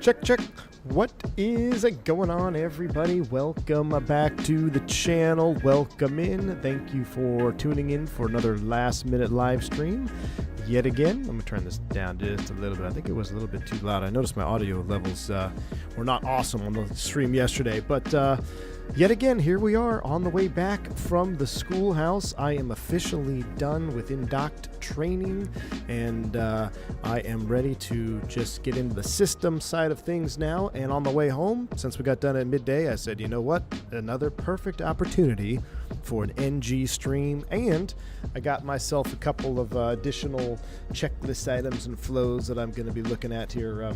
Check, check. What is going on, everybody? Welcome back to the channel. Welcome in. Thank you for tuning in for another last-minute live stream. Yet again, let me turn this down just a little bit. I think it was a little bit too loud. I noticed my audio levels were not awesome on the stream yesterday, but yet again, here we are on the way back from the schoolhouse. I am officially done with induct training, and I am ready to just get into the system side of things now. And on the way home, since we got done at midday, I said, you know what? Another perfect opportunity for an NG stream, and I got myself a couple of additional checklist items and flows that I'm going to be looking at here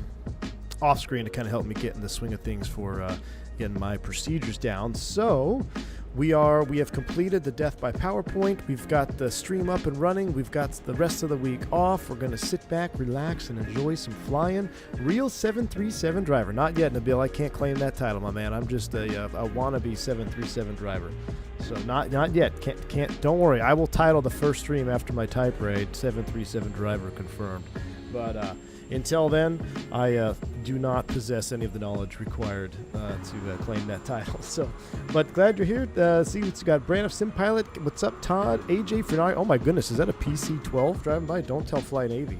off screen to kind of help me get in the swing of things for getting my procedures down. So we have completed the death by PowerPoint. We've got the stream up and running. We've got the rest of the week off. We're going to sit back, relax, and enjoy some flying. Real 737 driver. Not yet, Nabil. I can't claim that title, my man. I'm just a wannabe 737 driver. So not yet. Can't. Don't worry. I will title the first stream after my type raid 737 driver confirmed. But until then, I do not possess any of the knowledge required to claim that title. So, but glad you're here. See what you got. Brand of Sim Pilot. What's up, Todd? AJ Frenari. Oh my goodness, is that a PC-12 driving by? Don't tell Fly Navy.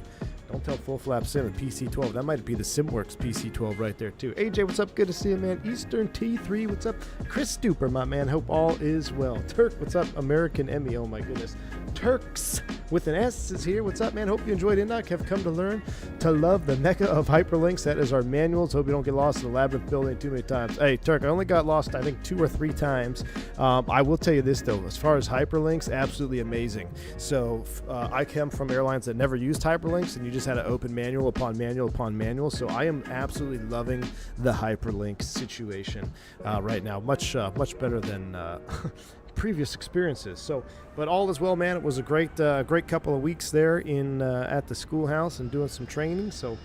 Don't tell Full Flap Sim and PC-12. That might be the SimWorks PC-12 right there, too. AJ, what's up? Good to see you, man. Eastern T3, what's up? Chris Stuper, my man. Hope all is well. Turk, what's up? American Emmy, oh my goodness. Turks with an S is here. What's up, man? Hope you enjoyed Indoc. Have come to learn to love the mecca of hyperlinks. That is our manuals. Hope you don't get lost in the labyrinth building too many times. Hey, Turk, I only got lost, I think, 2 or 3 times. I will tell you this, though. As far as hyperlinks, absolutely amazing. So I come from airlines that never used hyperlinks, and you just had to open manual upon manual upon manual. So I am absolutely loving the hyperlink situation right now. Much better than previous experiences. So, but all is well, man. It was a great couple of weeks there in at the schoolhouse and doing some training. So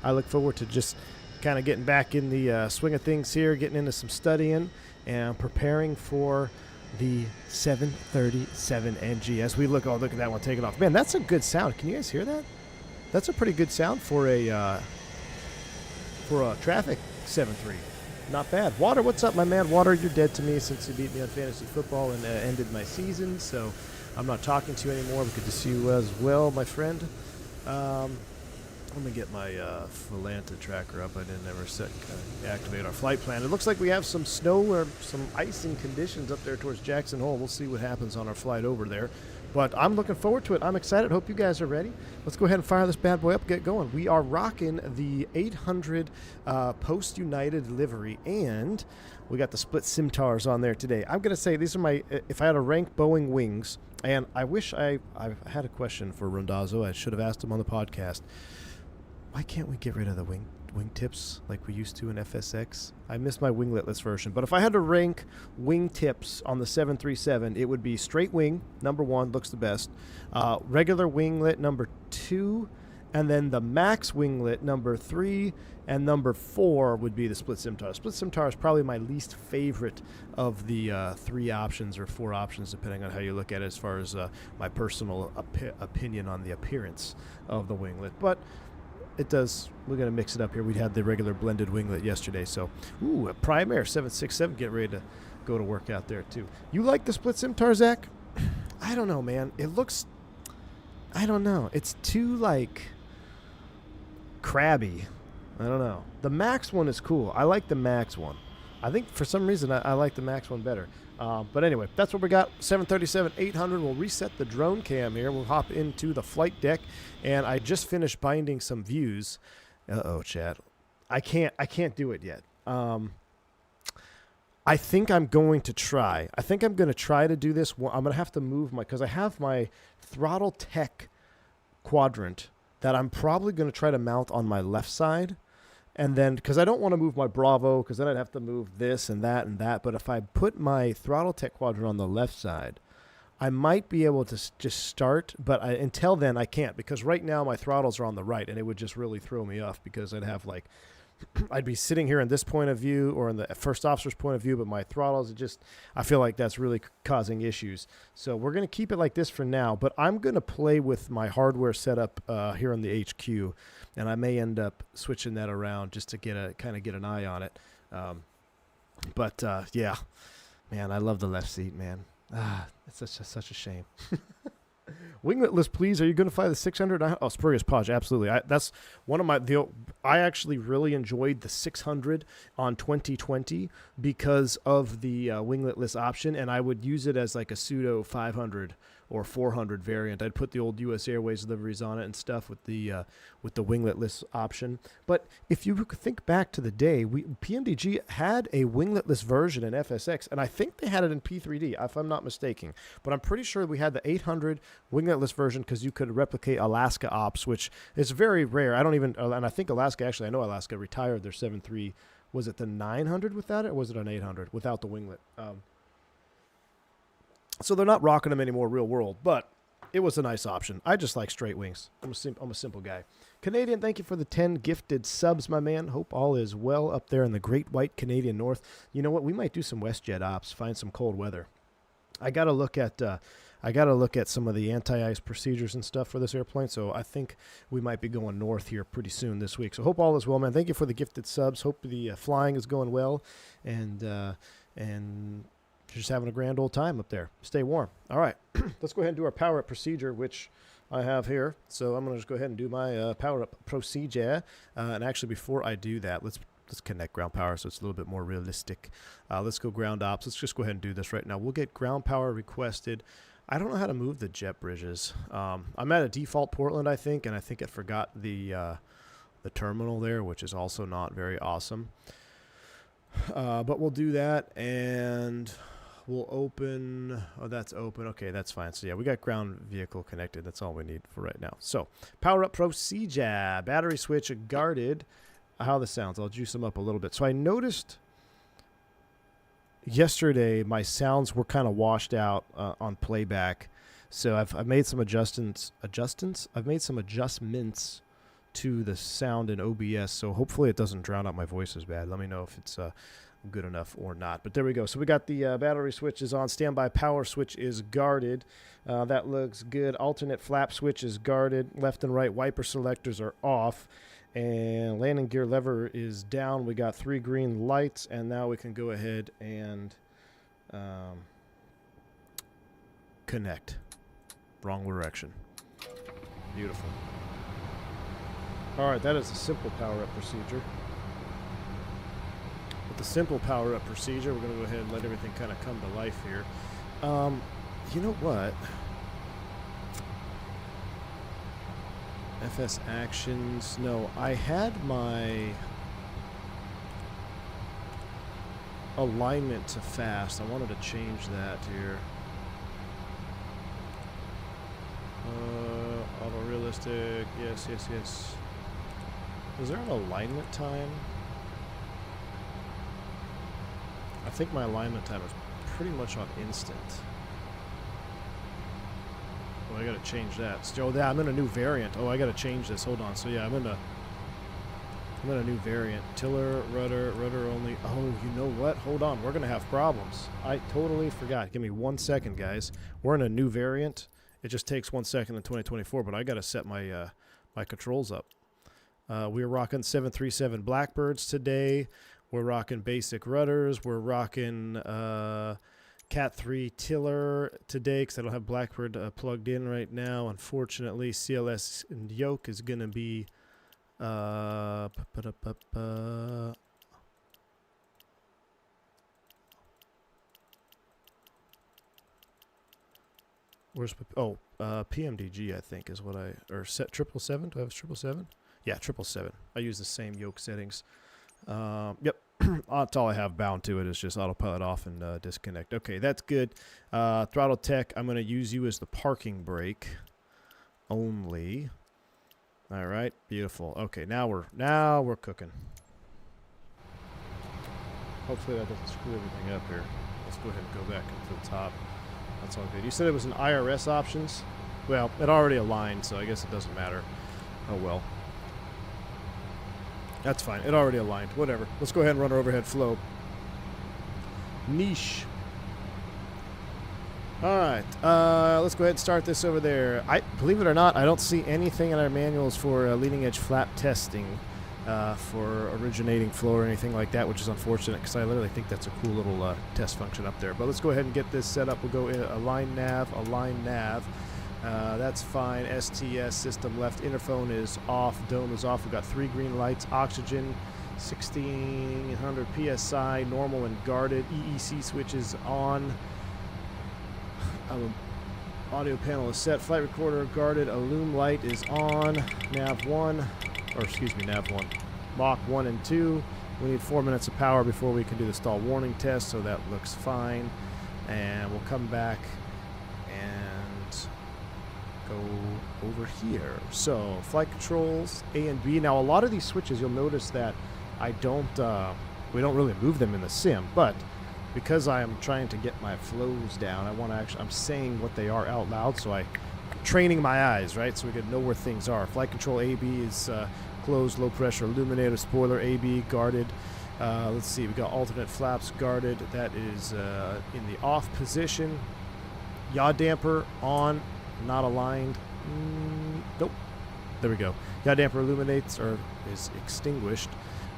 I look forward to just kind of getting back in the swing of things here, getting into some studying and preparing for the 737 NG as we look at that one taking off. Man, that's a good sound. Can you guys hear that? That's a pretty good sound for a traffic 7.3. Not bad. Water, what's up, my man? Water, you're dead to me since you beat me on fantasy football and ended my season, so I'm not talking to you anymore. But good to see you as well, my friend. Let me get my Volanta tracker up. I didn't ever activate our flight plan. It looks like we have some snow or some icing conditions up there towards Jackson Hole. We'll see what happens on our flight over there. But I'm looking forward to it. I'm excited. Hope you guys are ready. Let's go ahead and fire this bad boy up, get going. We are rocking the 800 post-United livery, and we got the split Simtars on there today. I'm going to say these are my, if I had to rank Boeing wings, and I wish I had a question for Rondazzo. I should have asked him on the podcast. Why can't we get rid of the wing tips like we used to in FSX? I miss my wingletless version. But if I had to rank wing tips on the 737, it would be straight wing, number 1, looks the best. Regular winglet, number 2. And then the max winglet, number 3. And number 4 would be the split Simtar. Split Simtar is probably my least favorite of the 3 options or 4 options, depending on how you look at it, as far as my personal opinion on the appearance of the winglet. But it does. We're going to mix it up here. We had the regular blended winglet yesterday. So, a Prime Air 767 get ready to go to work out there, too. You like the split Simtar, Zach? I don't know, man. It looks, I don't know. It's too, crabby. I don't know. The Max one is cool. I like the Max one. I think for some reason I like the Max one better. But anyway, that's what we got. 737-800. We'll reset the drone cam here. We'll hop into the flight deck, and I just finished binding some views. Uh-oh, chat. I can't do it yet. I think I'm going to try. I think I'm going to try to do this. I'm going to have to move because I have my Throttletek Quadrant that I'm probably going to try to mount on my left side. And then, because I don't want to move my Bravo, because then I'd have to move this and that and that. But if I put my Throttletek Quadrant on the left side, I might be able to just start, but until then I can't, because right now my throttles are on the right, and it would just really throw me off, because I'd have like, I'd be sitting here in this point of view or in the first officer's point of view, but my throttles, I feel like that's really causing issues. So we're going to keep it like this for now, but I'm going to play with my hardware setup here on the HQ, and I may end up switching that around just to get an eye on it. Yeah, man, I love the left seat, man. It's such a shame. Wingletless, please. Are you going to fly the 600? Oh, Spurious Podge, absolutely. That's one of my. I actually really enjoyed the 600 on 2020 because of the wingletless option, and I would use it as like a pseudo 500 or 400 variant. I'd put the old U.S. Airways liveries on it and stuff with the wingletless option. But if you think back to the day, PMDG had a wingletless version in FSX, and I think they had it in P3D, if I'm not mistaken. But I'm pretty sure we had the 800 wingletless version because you could replicate Alaska ops, which is very rare. I don't even, and I think Alaska, actually, I know Alaska retired their 7.3. Was it the 900 without it, or was it an 800 without the winglet? So they're not rocking them anymore real world, but it was a nice option. I just like straight wings. I'm a simple guy. Canadian, thank you for the 10 gifted subs, my man. Hope all is well up there in the great white Canadian North. You know what? We might do some WestJet ops, find some cold weather. I got to look at some of the anti-ice procedures and stuff for this airplane, so I think we might be going north here pretty soon this week. So hope all is well, man. Thank you for the gifted subs. Hope the flying is going well, and just having a grand old time up there. Stay warm. All right, let's go ahead and do our power up procedure, which I have here. So I'm going to just go ahead and do my power up procedure. And actually, before I do that, let's connect ground power so it's a little bit more realistic. Let's go ground ops. Let's just go ahead and do this right now. We'll get ground power requested. I don't know how to move the jet bridges. I'm at a default Portland, I think, and I think it forgot the terminal there, which is also not very awesome. But we'll do that, and we'll open. Oh, that's open. Okay, that's fine. So yeah, we got ground vehicle connected. That's all we need for right now. So power up procedure. Battery switch guarded. How this sounds. I'll juice them up a little bit. So I noticed yesterday my sounds were kind of washed out on playback. So I've made some adjustments. I've made some adjustments to the sound in OBS. So hopefully it doesn't drown out my voice as bad. Let me know if it's good enough or not. But there we go. So we got the battery switch is on. Standby power switch is guarded. That looks good. Alternate flap switch is guarded. Left and right wiper selectors are off. And landing gear lever is down. We got 3 green lights, and now we can go ahead and connect. Wrong direction. Beautiful. All right, that is a simple power-up procedure. With the simple power-up procedure, we're going to go ahead and let everything kind of come to life here. You know what? FS actions. No, I had my alignment to fast. I wanted to change that here. Auto realistic. Yes. Is there an alignment time? I think my alignment time is pretty much on instant. Oh, I gotta change that. Still, yeah, I'm in a new variant. Oh, I gotta change this. Hold on. So yeah, I'm in a new variant. Tiller, rudder only. Oh, you know what? Hold on. We're gonna have problems. I totally forgot. Give me 1 second, guys. We're in a new variant. It just takes 1 second in 2024, but I gotta set my my controls up. We're rocking 737 Blackbirds today. We're rocking basic rudders. We're rocking Cat 3 tiller today because I don't have Blackbird plugged in right now. Unfortunately, CLS and yoke is going to be where's PMDG, I think is what or set 777. Do I have 777? Yeah, 777. I use the same yoke settings. Yep. That's all I have bound to it is just autopilot off and disconnect. Okay, that's good. Throttletek, I'm going to use you as the parking brake only. All right, beautiful. Okay, now we're cooking. Hopefully that doesn't screw everything up here. Let's go ahead and go back up to the top. That's all good. You said it was an IRS options? Well, it already aligned, so I guess it doesn't matter. Oh well. That's fine. It already aligned. Whatever. Let's go ahead and run our overhead flow. Niche. Alright. Let's go ahead and start this over there. Believe it or not, I don't see anything in our manuals for leading edge flap testing for originating flow or anything like that, which is unfortunate because I literally think that's a cool little test function up there. But let's go ahead and get this set up. We'll go in align nav, align nav. That's fine. STS system left interphone is off, dome is off. We've got 3 green lights, oxygen, 1600 PSI, normal and guarded. EEC switch is on. Audio panel is set. Flight recorder guarded. Illume light is on. Nav 1, or excuse me, Nav 1. Mach 1 and 2. We need 4 minutes of power before we can do the stall warning test, so that looks fine. And we'll come back and go over here. So flight controls A and B. Now a lot of these switches, you'll notice that we don't really move them in the sim, but because I am trying to get my flows down, I'm saying what they are out loud, so I'm training my eyes, right? So we can know where things are. Flight control AB is closed, low pressure illuminator, spoiler AB guarded. Let's see, we got alternate flaps guarded. That is in the off position. Yaw damper on, not aligned. Nope. There we go. Yaw damper illuminates or is extinguished.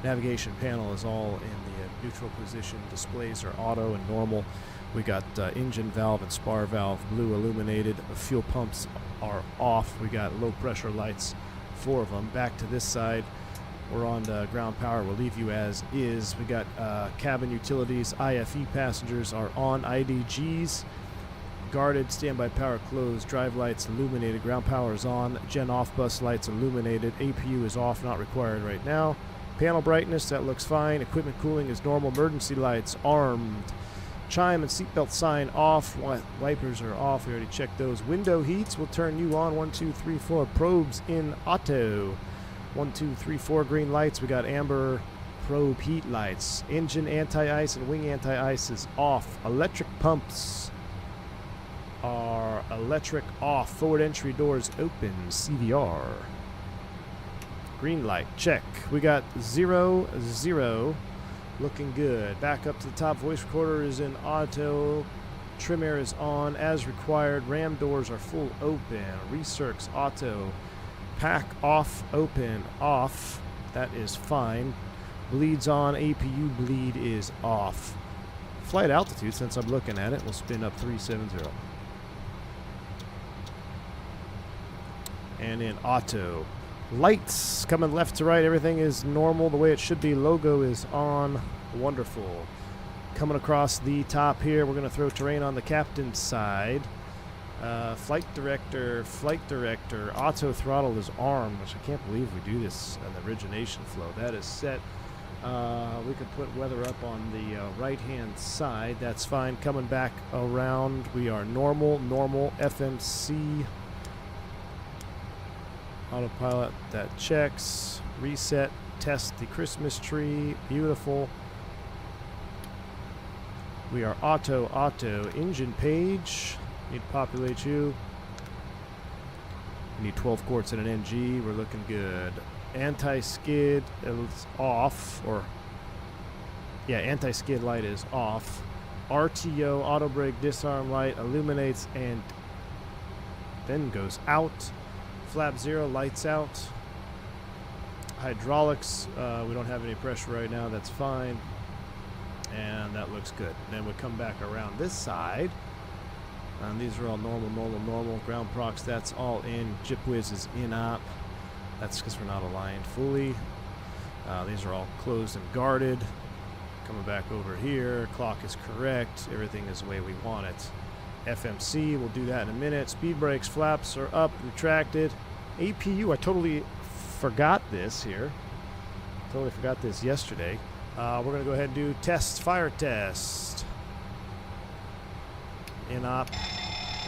Navigation panel is all in the neutral position. Displays are auto and normal. We got engine valve and spar valve blue illuminated. Fuel pumps are off. We got low pressure lights, 4 of them. Back to this side. We're on ground power. We'll leave you as is. We got cabin utilities. IFE passengers are on. IDGs guarded. Standby power closed. Drive lights illuminated. Ground power is on. Gen off bus lights illuminated. APU is off. Not required right now. Panel brightness, that looks fine. Equipment cooling is normal. Emergency lights armed. Chime and seatbelt sign off. Wipers are off. We already checked those. Window heats will turn you on. 1, 2, 3, 4. Probes in auto. 1, 2, 3, 4 green lights. We got amber probe heat lights. Engine anti-ice and wing anti-ice is off. Electric pumps are electric off. Forward entry doors open. CVR. Green light, check. We got 0, 0. Looking good. Back up to the top. Voice recorder is in auto. Trim air is on as required. Ram doors are full open. Recircs auto. Pack off, open, off. That is fine. Bleeds on. APU bleed is off. Flight altitude, since I'm looking at it, will spin up 370. And in auto. Lights coming left to right. Everything is normal the way it should be. Logo is on. Wonderful. Coming across the top here, we're going to throw terrain on the captain's side. Flight director. Auto throttle is armed, which I can't believe we do this in the origination flow. That is set. We could put weather up on the right-hand side. That's fine. Coming back around, we are normal. FMC. Autopilot, that checks. Reset, test the Christmas tree. Beautiful. We are auto. Engine page. Need to populate you. We need 12 quarts and an NG. We're looking good. Anti-skid is off. Anti-skid light is off. RTO, auto brake, disarm light, illuminates and then goes out. Flap 0, lights out. Hydraulics, we don't have any pressure right now, that's fine. And that looks good. And then we come back around this side. And these are all normal. Ground procs, that's all in. JipWiz is in op. That's because we're not aligned fully. These are all closed and guarded. Coming back over here, clock is correct. Everything is the way we want it. FMC, we'll do that in a minute. Speed brakes, flaps are up, retracted. APU, I totally forgot this here. Totally forgot this yesterday. We're going to go ahead and do test, fire test. In op.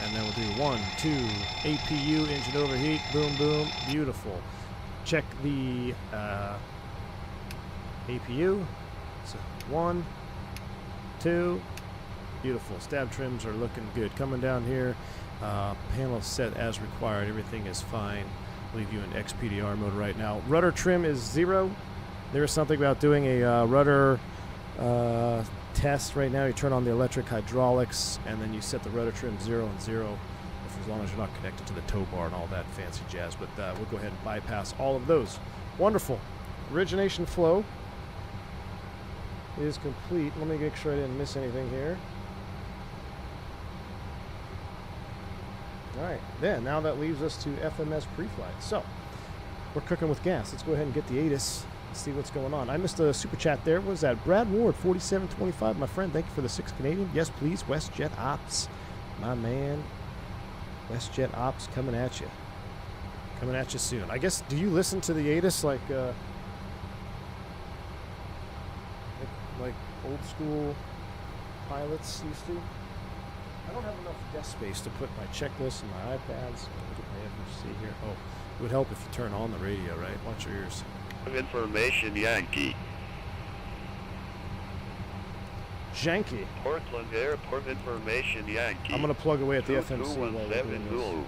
And then we'll do 1, 2, APU, engine overheat, boom, beautiful. Check the APU. So 1, 2, Beautiful. Stab trims are looking good. Coming down here, panel set as required. Everything is fine. Leave you in XPDR mode right now. Rudder trim is 0. There is something about doing a rudder test right now. You turn on the electric hydraulics, and then you set the rudder trim 0 and 0, as long as you're not connected to the tow bar and all that fancy jazz. But we'll go ahead and bypass all of those. Wonderful. Origination flow is complete. Let me make sure I didn't miss anything here. All right, then now that leaves us to FMS pre-flight. So we're cooking with gas. Let's go ahead and get the ATIS and see what's going on. I missed a super chat there. What was that? Brad Ward, 4725. My friend, thank you for the 6 Canadian. Yes, please. WestJet Ops, my man. WestJet Ops coming at you. Coming at you soon. I guess, do you listen to the ATIS like old school pilots used to? I don't have enough desk space to put my checklist and my iPads. Look at my FFC here. Oh, it would help if you turn on the radio, right? Watch your ears. Information Yankee. Janky. Portland Airport Information Yankee. I'm going to plug away at the FMC. 2217 Zulu.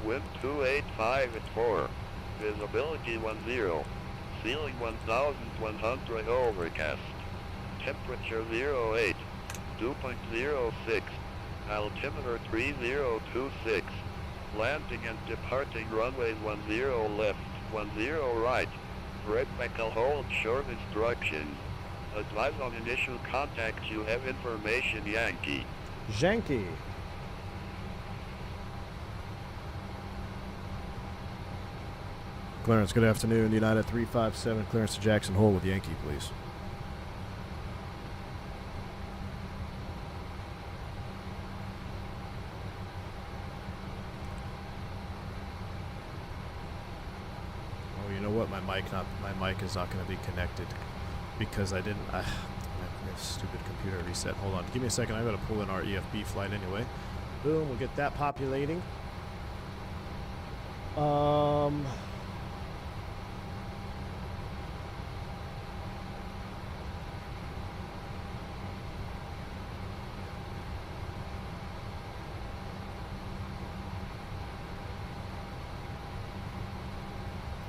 Wind 285 at 4. Visibility 10. Ceiling 1100 overcast. Temperature 08. Dew point 06. Altimeter 3026. Landing and departing runway 10 left, 10 right. Red Beckle hold short instructions. Advise on initial contact. You have information Yankee. Janky. Clarence, good afternoon. United 357, clearance to Jackson Hole with Yankee, please. Oh, you know what? My mic is not going to be connected because I didn't. My stupid computer reset. Hold on. Give me a second. I've got to pull in our EFB flight anyway. Boom. We'll get that populating.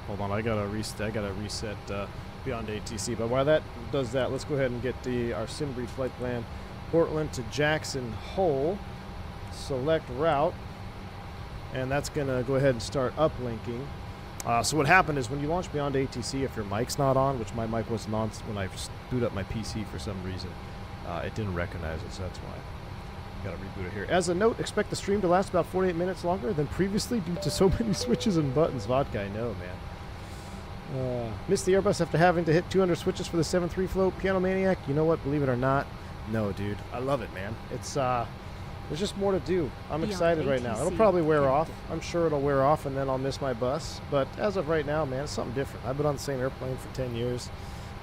Hold on, I gotta reset beyond ATC. But while that does that, let's go ahead and get our SimBrief flight plan. Portland to Jackson Hole. Select route, and that's gonna go ahead and start uplinking. So what happened is when you launch beyond ATC, if your mic's not on, which my mic wasn't on when I boot up my PC for some reason, it didn't recognize it, so that's why. Gotta reboot it here. As a note, expect the stream to last about 48 minutes longer than previously due to so many switches and buttons. Vodka, I know, man. Missed the Airbus after having to hit 200 switches for the 7.3 float. Piano Maniac, you know what? Believe it or not, no, dude. I love it, man. It's there's just more to do. I'm excited right now. It'll probably wear off. I'm sure it'll wear off, and then I'll miss my bus. But as of right now, man, it's something different. I've been on the same airplane for 10 years,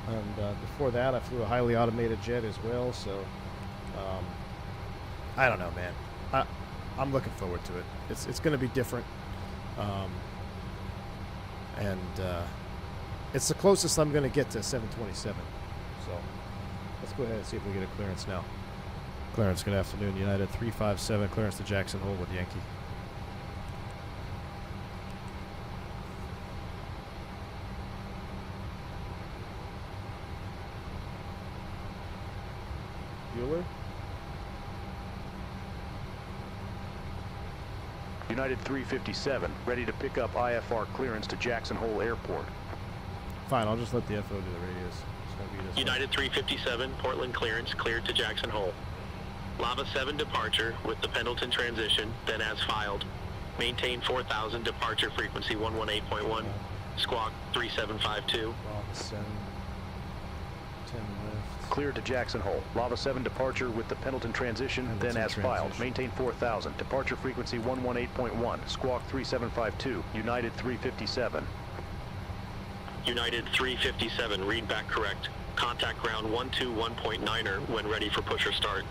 and before that, I flew a highly automated jet as well. So, I don't know, man. I'm looking forward to it. It's going to be different, and it's the closest I'm going to get to 727. So let's go ahead and see if we get a clearance now. Clearance, good afternoon. United 357, clearance to Jackson Hole with Yankee. Bueller? United 357, ready to pick up IFR clearance to Jackson Hole Airport. Fine, I'll just let the FO do the radius. It's gonna be this United 357, Portland clearance, cleared to Jackson Hole. Lava 7 departure with the Pendleton transition, then as filed. Maintain 4000 departure frequency 118.1, squawk 3752. Lava 7, 10 left. Cleared to Jackson Hole. Lava 7 departure with the Pendleton transition, then as filed. Maintain 4000. Departure frequency 118.1. Squawk 3752. United 357. United 357, read back correct. Contact ground 121.9er when ready for push or start.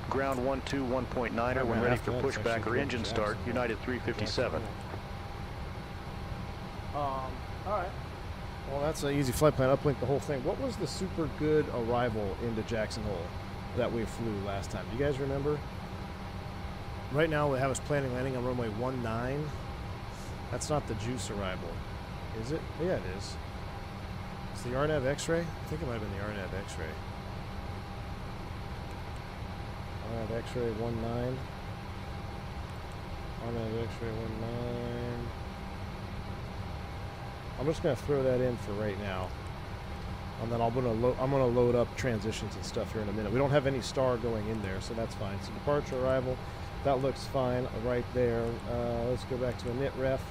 Ground 121.9er when ready for pushback or engine start. United 357. All right. Well, that's an easy flight plan. Uplink the whole thing. What was the super good arrival into Jackson Hole? that we flew last time. Do you guys remember? Right now we have us planning landing on runway 19. That's not the juice arrival. Is it? Yeah, it is. It's the RNAV X-ray? I think it might have been the RNAV X-ray. RNAV X-ray 19. RNAV X-ray 19. I'm just going to throw that in for right now. And then I'm gonna load up transitions and stuff here in a minute. We don't have any star going in there, so that's fine. So departure arrival, that looks fine right there. Let's go back to init ref.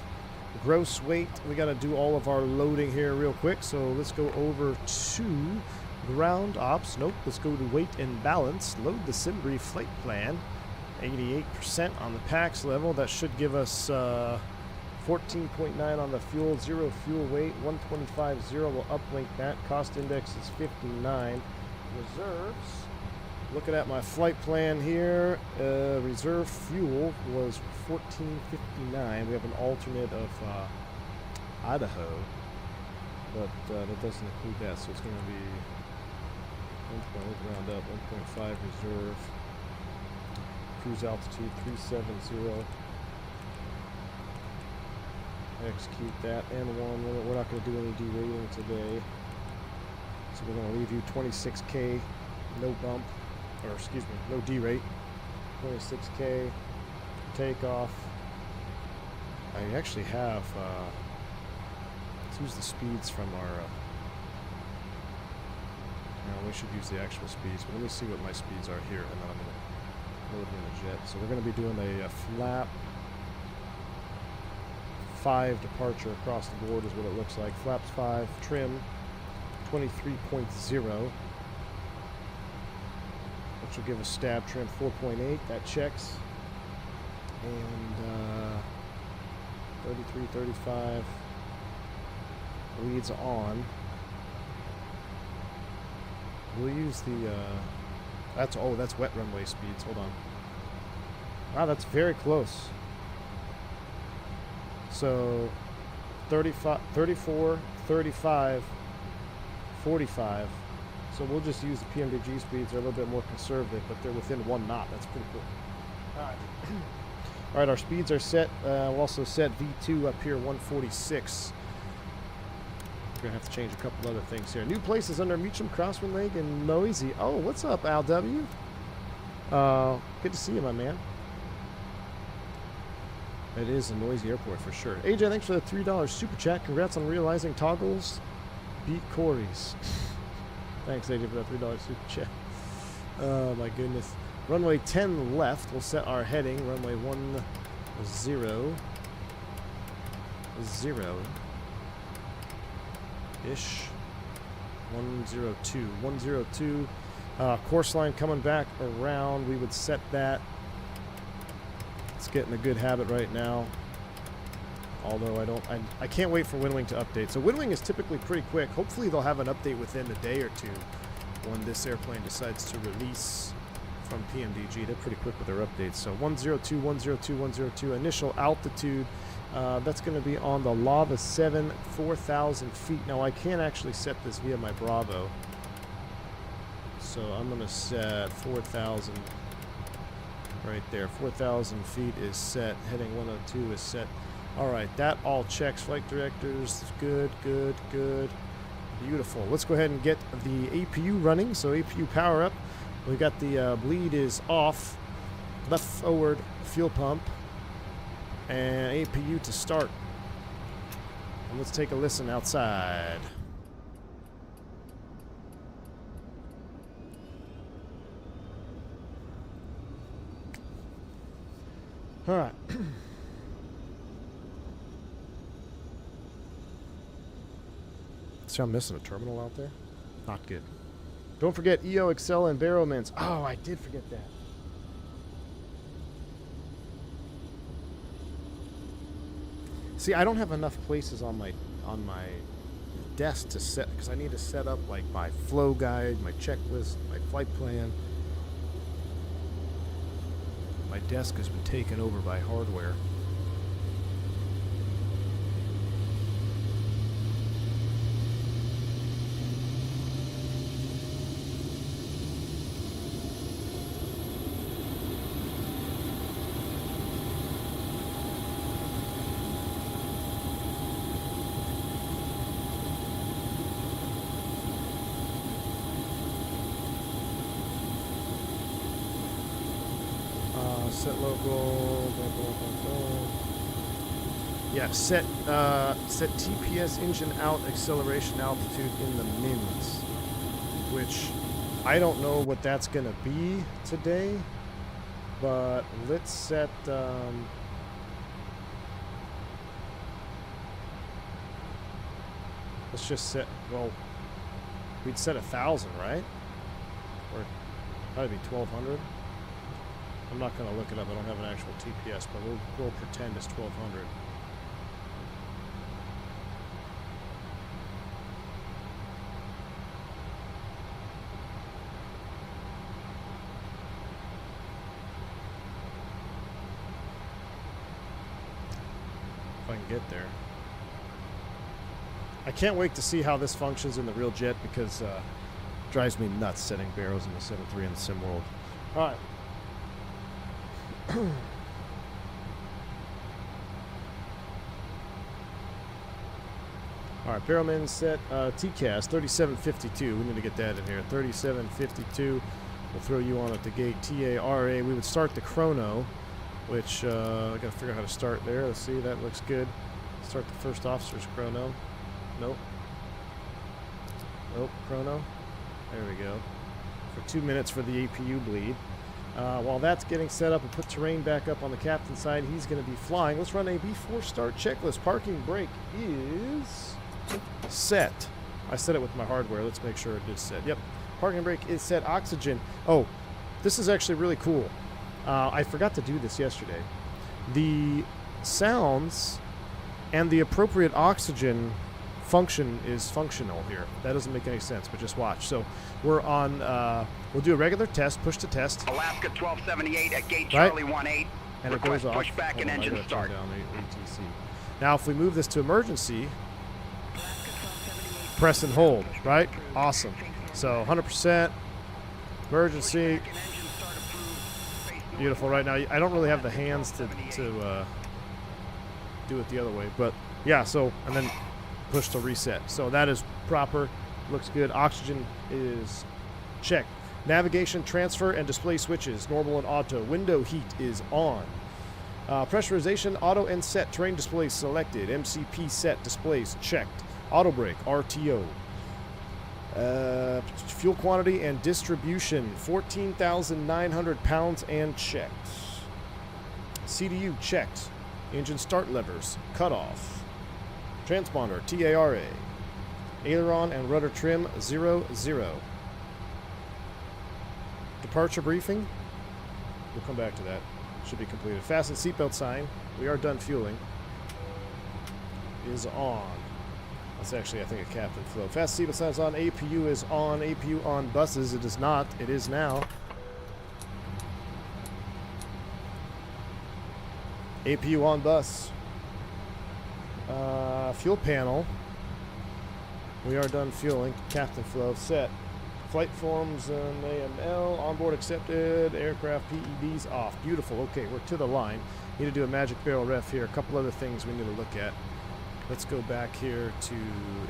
Gross weight, we got to do all of our loading here real quick. So let's go over to ground ops. Nope, let's go to weight and balance. Load the Simbrief flight plan. 88% on the PAX level. That should give us 14.9 on the fuel, 0 fuel weight, 125.0 will uplink that. Cost index is 59. Reserves, looking at my flight plan here, reserve fuel was 1459. We have an alternate of Idaho, but that doesn't include that, so it's going to be 1.5 reserve. Cruise altitude 370. Execute that N1. We're not going to do any derating today, so we're going to leave you 26K, no bump, or excuse me, no derate. 26K takeoff. I actually have. Let's use the speeds from our. No, we should use the actual speeds. But let me see what my speeds are here, and then I'm going to load in a jet. So we're going to be doing a flap 5 departure across the board is what it looks like. Flaps 5, trim 23.0, which will give us stab trim 4.8. That checks. And 33, 35 leads on. We'll use the that's wet runway speeds. Hold on. Wow, that's very close. So 35, 34, 35, 45. So we'll just use the PMDG speeds. They're a little bit more conservative, but they're within 1 knot. That's pretty cool. All right. All right, our speeds are set. We'll also set V2 up here, 146. We're going to have to change a couple other things here. New places under Meacham, Crosswind Lake, and Noisy. Oh, what's up, Al W? Good to see you, my man. It is a noisy airport for sure. AJ, thanks for the $3 super chat. Congrats on realizing toggles beat Corey's. Thanks, AJ, for that $3 super chat. Oh my goodness. Runway 10 left. We'll set our heading. Runway 10 ish. 102. 102. Course line coming back around. We would set that. It's getting a good habit right now. Although I can't wait for Windwing to update. So Windwing is typically pretty quick. Hopefully they'll have an update within a day or two when this airplane decides to release from PMDG. They're pretty quick with their updates. So 102, 102, 102. Initial altitude. That's going to be on the Lava 7, 4,000 feet. Now I can't actually set this via my Bravo. So I'm going to set 4,000 right there. 4,000 feet is set. Heading 102 is set. All right, that all checks. Flight directors, good, good, good. Beautiful. Let's go ahead and get the APU running. So APU power up. We got the bleed is off. Left forward fuel pump. And APU to start. And let's take a listen outside. All right. See, I'm missing a terminal out there. Not good. Don't forget EO, Excel, and Barrowmans. Oh, I did forget that. See, I don't have enough places on my desk to set, because I need to set up like my flow guide, my checklist, my flight plan. My desk has been taken over by hardware. set local. Yeah, set TPS engine out, acceleration altitude in the mins, which I don't know what that's gonna be today, but let's set. Let's just set. Well, we'd set 1,000, right? Or probably be 1,200. I'm not gonna look it up. I don't have an actual TPS, but we'll pretend it's 1,200. If I can get there. I can't wait to see how this functions in the real jet because it drives me nuts setting barrels in the 7.3 in the sim world. All right. All right, barrelman set TCAS 3752. We need to get that in here. 3752. We'll throw you on at the gate. TARA. We would start the chrono, which I got to figure out how to start there. Let's see. That looks good. Start the first officer's chrono. Nope. Nope. Chrono. There we go. For 2 minutes for the APU bleed. While that's getting set up and put terrain back up on the captain's side, he's going to be flying. Let's run a before start checklist. Parking brake is set. I set it with my hardware. Let's make sure it is set. Yep. Parking brake is set. Oxygen. Oh, this is actually really cool. I forgot to do this yesterday. The sounds and the appropriate oxygen function is functional here. That doesn't make any sense, but just watch. So we're on, we'll do a regular test, push to test. Alaska 1278 at gate Charlie 18. And it goes off. Pushback and engine start. Down the ATC. Now if we move this to emergency, press and hold, right? Awesome. So 100%, emergency. Beautiful right now. I don't really have the hands to do it the other way, but yeah, so, and then push to reset. So that is proper. Looks good. Oxygen is checked. Navigation, transfer, and display switches, normal and auto. Window heat is on. Pressurization, auto and set. Terrain displays selected. MCP set displays checked. Auto brake, RTO. Fuel quantity and distribution, 14,900 pounds and checked. CDU checked. Engine start levers, cut off. Transponder, TARA. Aileron and rudder trim, 0, 0. Departure briefing. We'll come back to that. Should be completed. Fasten seatbelt sign. We are done fueling. Is on. That's actually, I think, a captain flow. Fasten seatbelt sign is on. APU is on. APU on buses. It is not. It is now. APU on bus. Fuel panel. We are done fueling. Captain flow set. Flight forms and AML. Onboard accepted. Aircraft PEDs off. Beautiful. Okay, we're to the line. Need to do a magic barrel ref here. A couple other things we need to look at. Let's go back here to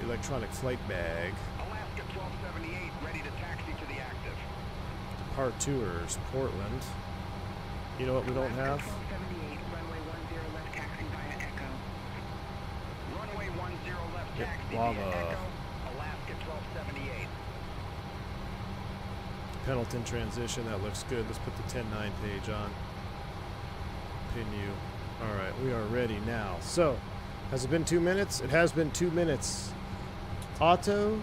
electronic flight bag. Alaska 1278 ready to taxi to the active. Departures, Portland. You know what we don't have? 1278 runway 10 left taxi via Echo. Runway 10 left Yep, taxi lava. via Echo. Alaska 1278. Pendleton transition, that looks good. Let's put the 10.9 page on. Pin you. Alright, we are ready now. So, has it been 2 minutes? It has been 2 minutes. Auto,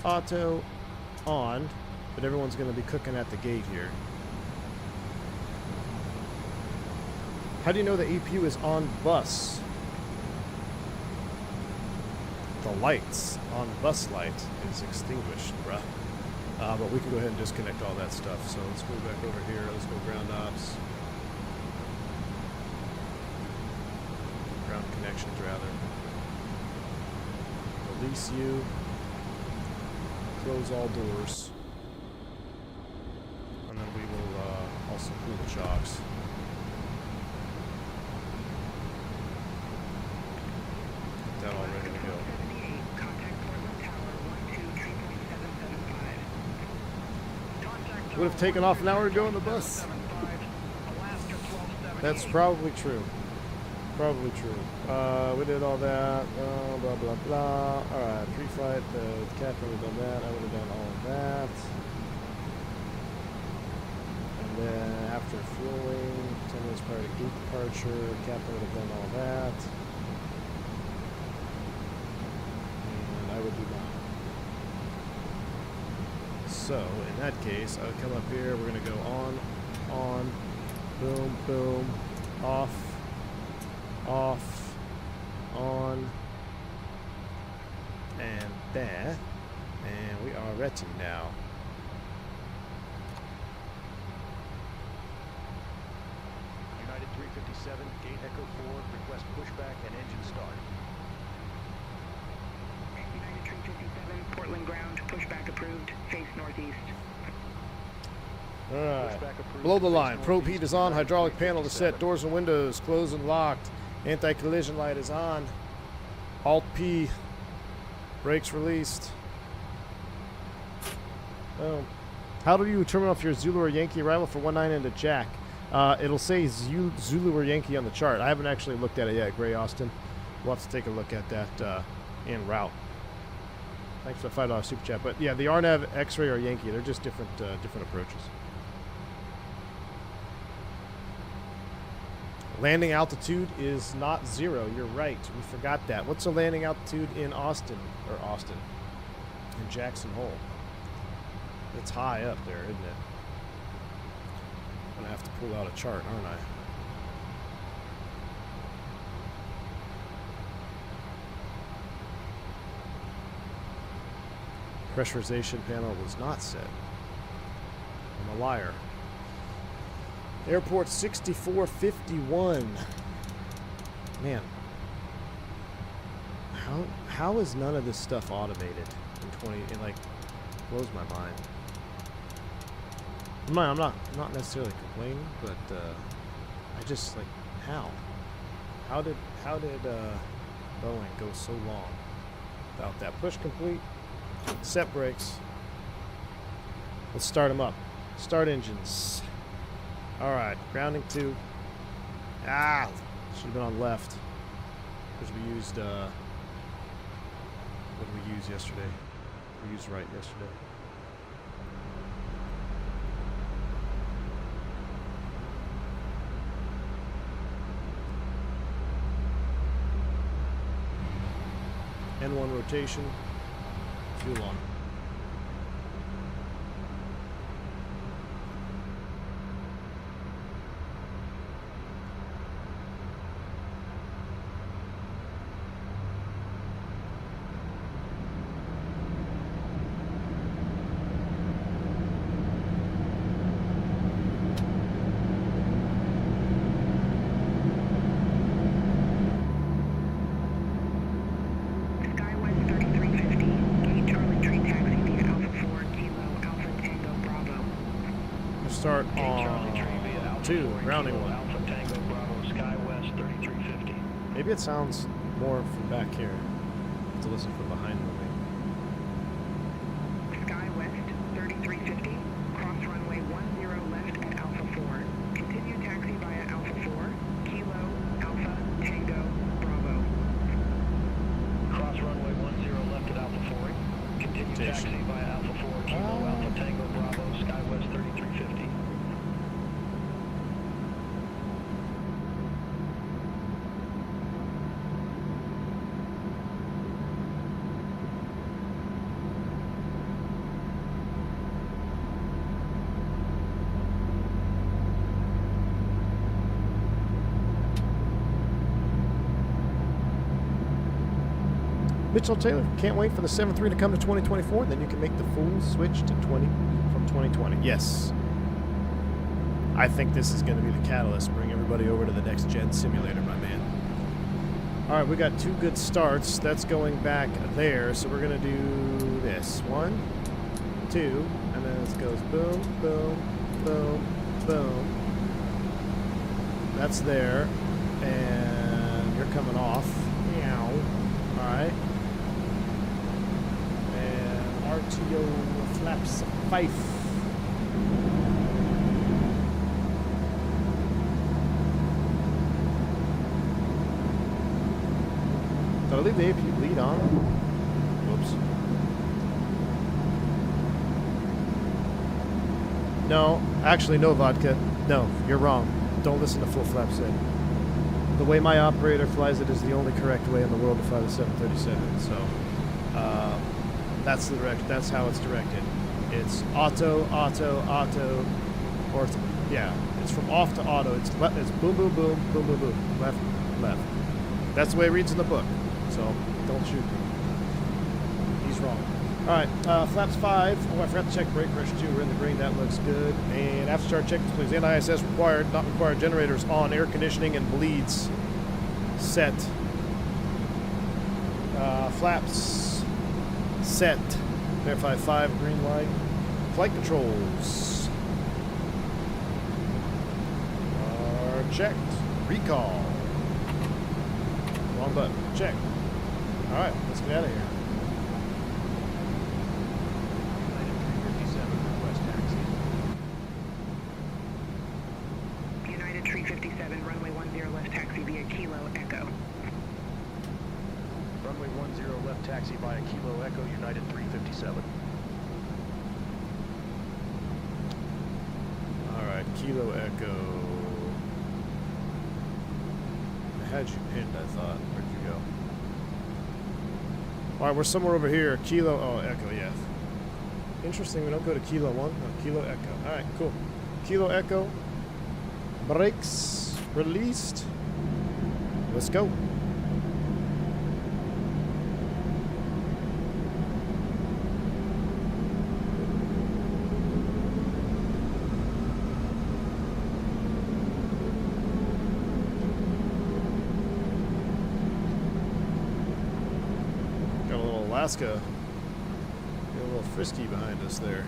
on. But everyone's going to be cooking at the gate here. How do you know the APU is on bus? The lights on bus light is extinguished, bruh. But we can go ahead and disconnect all that stuff. So let's go back over here. Let's go ground ops. Ground connections, rather. Release you. Close all doors. And then we will also cool the shocks. Get that all ready to go. Would have taken off an hour ago on the bus. That's probably true. Probably true. We did all that. Blah, blah, blah. Alright, pre-flight. The captain would have done that. I would have done all of that. And then after fueling, 10 minutes prior to gate departure, captain would have done all that. And I would do that. So, in that case, I would come up here. We're going to go on, boom, boom, off, on, and there. And we are ready now. United 357, gate echo 4, request pushback and engine start. United 357, Portland ground, pushback approved, face northeast. Alright. Pushback approved, Below the face line, probe northeast, heat is on, United hydraulic panel is set, 357. doors and windows closed and locked, anti-collision light is on, Alt-P, brakes released. Boom. How do you turn off your Zulu or Yankee arrival for 19 into Jack? It'll say Zulu or Yankee on the chart. I haven't actually looked at it yet, Gray Austin. We'll have to take a look at that en route. Thanks for the $5 super chat. But yeah, the RNAV, X-ray, or Yankee, they're just different approaches. Landing altitude is not 0. You're right. We forgot that. What's the landing altitude in Austin? In Jackson Hole. It's high up there, isn't it? I'm going to have to pull out a chart, aren't I? Pressurization panel was not set. I'm a liar. Airport 6451. Man. How is none of this stuff automated in 20? It like blows my mind. I'm not necessarily complaining, but I just like how did Boeing go so long without that? Push complete. Set brakes. Let's start them up. Start engines. Alright, grounding 2. Should have been on left. Because we used, what did we use yesterday? We used right yesterday. N1 rotation. Fuel on. Start on 2, grounding 1. Alpha Tango Bravo, SkyWest 3350. Maybe it sounds more from back here to listen from behind me. SkyWest 3350, cross runway 10 left at Alpha 4. Continue taxi via Alpha 4, Kilo, Alpha, Tango, Bravo. Cross runway 10 left at Alpha 4. Continue taxi via Alpha 4, Kilo, Alpha Tango Bravo, SkyWest 3350. Mitchell Taylor, can't wait for the 7.3 to come to 2024. Then you can make the full switch to 20 from 2020. Yes. I think this is going to be the catalyst. Bring everybody over to the next gen simulator, my man. All right, we got 2 good starts. That's going back there. So we're going to do this. 1, 2, and then it goes boom, boom, boom, boom. That's there. And you're coming off. Meow. All right. RTO flaps 5. Really, Dave? You lead on? Whoops. No, actually, no, Vodka. No, you're wrong. Don't listen to full flap say. The way my operator flies it is the only correct way in the world to fly the 737. So that's the that's how it's directed. It's auto, auto, auto, or yeah, it's from off to auto. It's boom, boom, boom, boom, boom, boom, left, left. That's the way it reads in the book. So don't shoot me. He's wrong. All right, flaps 5. Oh, I forgot to check brake pressure too. We're in the green. That looks good. And after start check displays NISS required, not required. Generators on. Air conditioning and bleeds set. Flaps set. Verify 5. Green light. Flight controls are checked. Recall. Wrong button. Check. All right, let's get out of here. United 357, runway 10 left taxi via Kilo Echo. Runway 10 left taxi via Kilo Echo, United 357. All right, Kilo Echo. I had you pinned, I thought. Where'd you go? All right, we're somewhere over here. Kilo, oh, Echo, yeah. Interesting, we don't go to Kilo 1. No, Kilo Echo. All right, cool. Kilo Echo. Brakes released. Let's go. Got a little Alaska. Got a little frisky behind us there.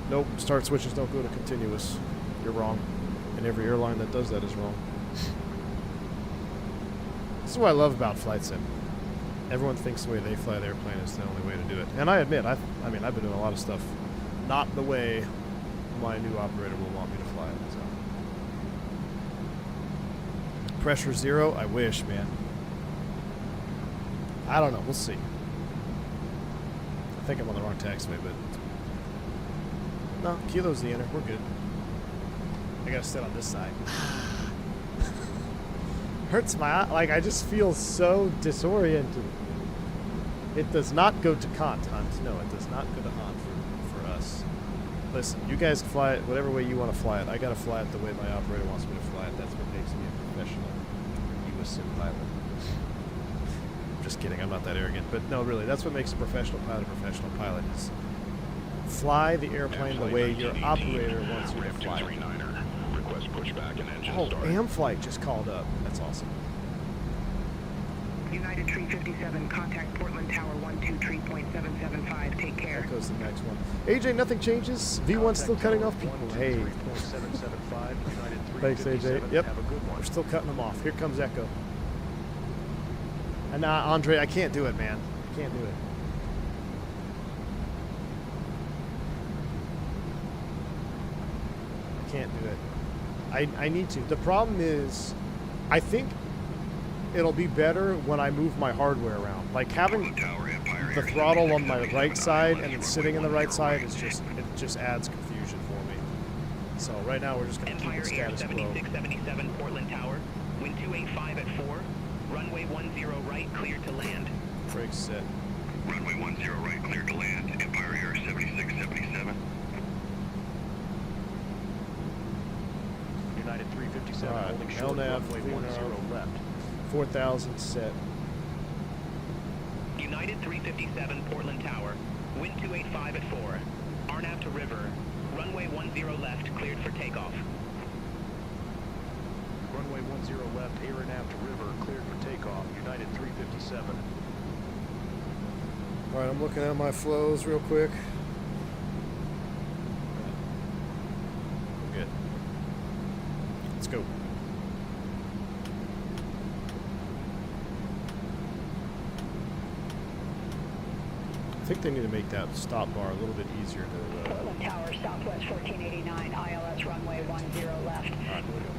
Nope, start switches don't go to continuous. You're wrong. And every airline that does that is wrong. This is what I love about flight sim. Everyone thinks the way they fly the airplane is the only way to do it. And I admit, I mean, I've been doing a lot of stuff not the way my new operator will want me to fly it. So. Pressure 0? I wish, man. I don't know. We'll see. I think I'm on the wrong taxiway, but... No, Kilo's the inner. We're good. I gotta sit on this side. Hurts my eye. Like, I just feel so disoriented. It does not go to Hunt. No, it does not go to Hunt for us. Listen, you guys fly it whatever way you want to fly it. I gotta fly it the way my operator wants me to fly it. That's what makes me a professional U.S. sim pilot. Just kidding. I'm not that arrogant. But no, really, that's what makes a professional pilot a professional pilot. Is fly the airplane the way your operator wants you to fly it. Request pushback and engine Oh, start. Amflight just called up. That's awesome. United 357, contact Portland Tower 123.775. Take care. That goes to the next one. AJ, nothing changes. V1's still cutting off people. Hey. Thanks, AJ. Yep. Have a good one. We're still cutting them off. Here comes Echo. And Andre, I can't do it, man. I can't do it. I can't do it. I need to. The problem is, I think it'll be better when I move my hardware around. Like having the throttle on my right side and then sitting in the right side is just, it just adds confusion for me. So right now we're just going to keep it status quo. 7677 Portland Tower, wind 285 at 4, runway 10 right, cleared to land. Brakes set. Runway 10 right, cleared to land. Empire Air 7677. United 357 All right, holding short, LNAV, runway 10 left. 4,000 set. United 357 Portland Tower, wind 285 at 4, RNAV to river, runway 10 left, cleared for takeoff. Runway 10 left, air and aft to river, cleared for takeoff. United 357. All right, I'm looking at my flows real quick. We're good. Let's go. think they need to make that stop bar a little bit easier to... Portland Tower, Southwest 1489, ILS runway 10 left. Alright, here we go.